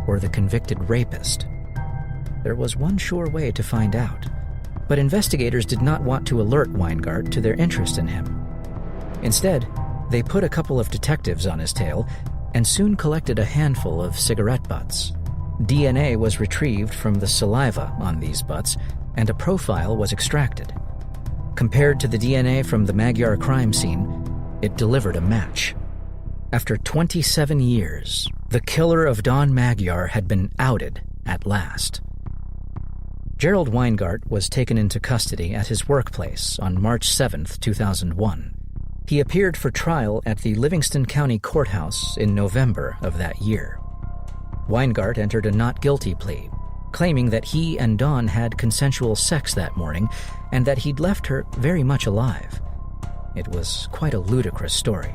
[SPEAKER 1] or the convicted rapist? There was one sure way to find out, but investigators did not want to alert Weingart to their interest in him. Instead, they put a couple of detectives on his tail and soon collected a handful of cigarette butts. DNA was retrieved from the saliva on these butts, and a profile was extracted. Compared to the DNA from the Magyar crime scene, it delivered a match. After 27 years, the killer of Don Magyar had been outed at last. Gerald Weingart was taken into custody at his workplace on March 7, 2001. He appeared for trial at the Livingston County Courthouse in November of that year. Weingart entered a not guilty plea, claiming that he and Dawn had consensual sex that morning and that he'd left her very much alive. It was quite a ludicrous story.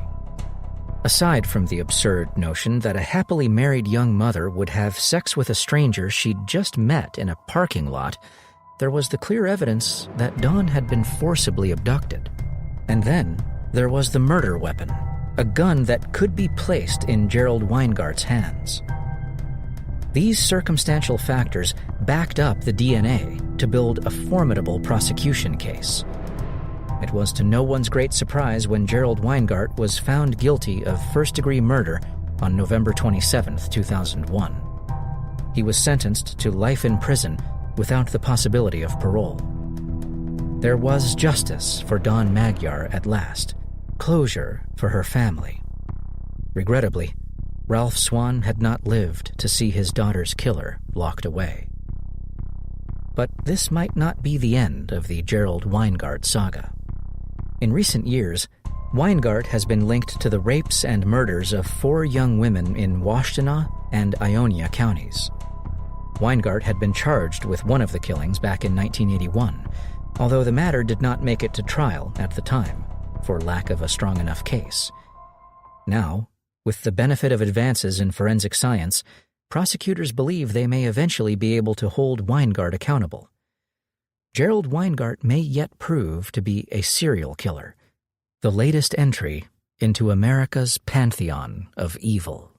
[SPEAKER 1] Aside from the absurd notion that a happily married young mother would have sex with a stranger she'd just met in a parking lot, there was the clear evidence that Dawn had been forcibly abducted. And then there was the murder weapon, a gun that could be placed in Gerald Weingart's hands. These circumstantial factors backed up the DNA to build a formidable prosecution case. It was to no one's great surprise when Gerald Weingart was found guilty of first-degree murder on November 27, 2001. He was sentenced to life in prison without the possibility of parole. There was justice for Dawn Magyar at last, closure for her family. Regrettably, Ralph Swan had not lived to see his daughter's killer locked away. But this might not be the end of the Gerald Weingart saga. In recent years, Weingart has been linked to the rapes and murders of 4 young women in Washtenaw and Ionia counties. Weingart had been charged with one of the killings back in 1981, although the matter did not make it to trial at the time, for lack of a strong enough case. Now, with the benefit of advances in forensic science, prosecutors believe they may eventually be able to hold Weingart accountable. Gerald Weingart may yet prove to be a serial killer, the latest entry into America's pantheon of evil.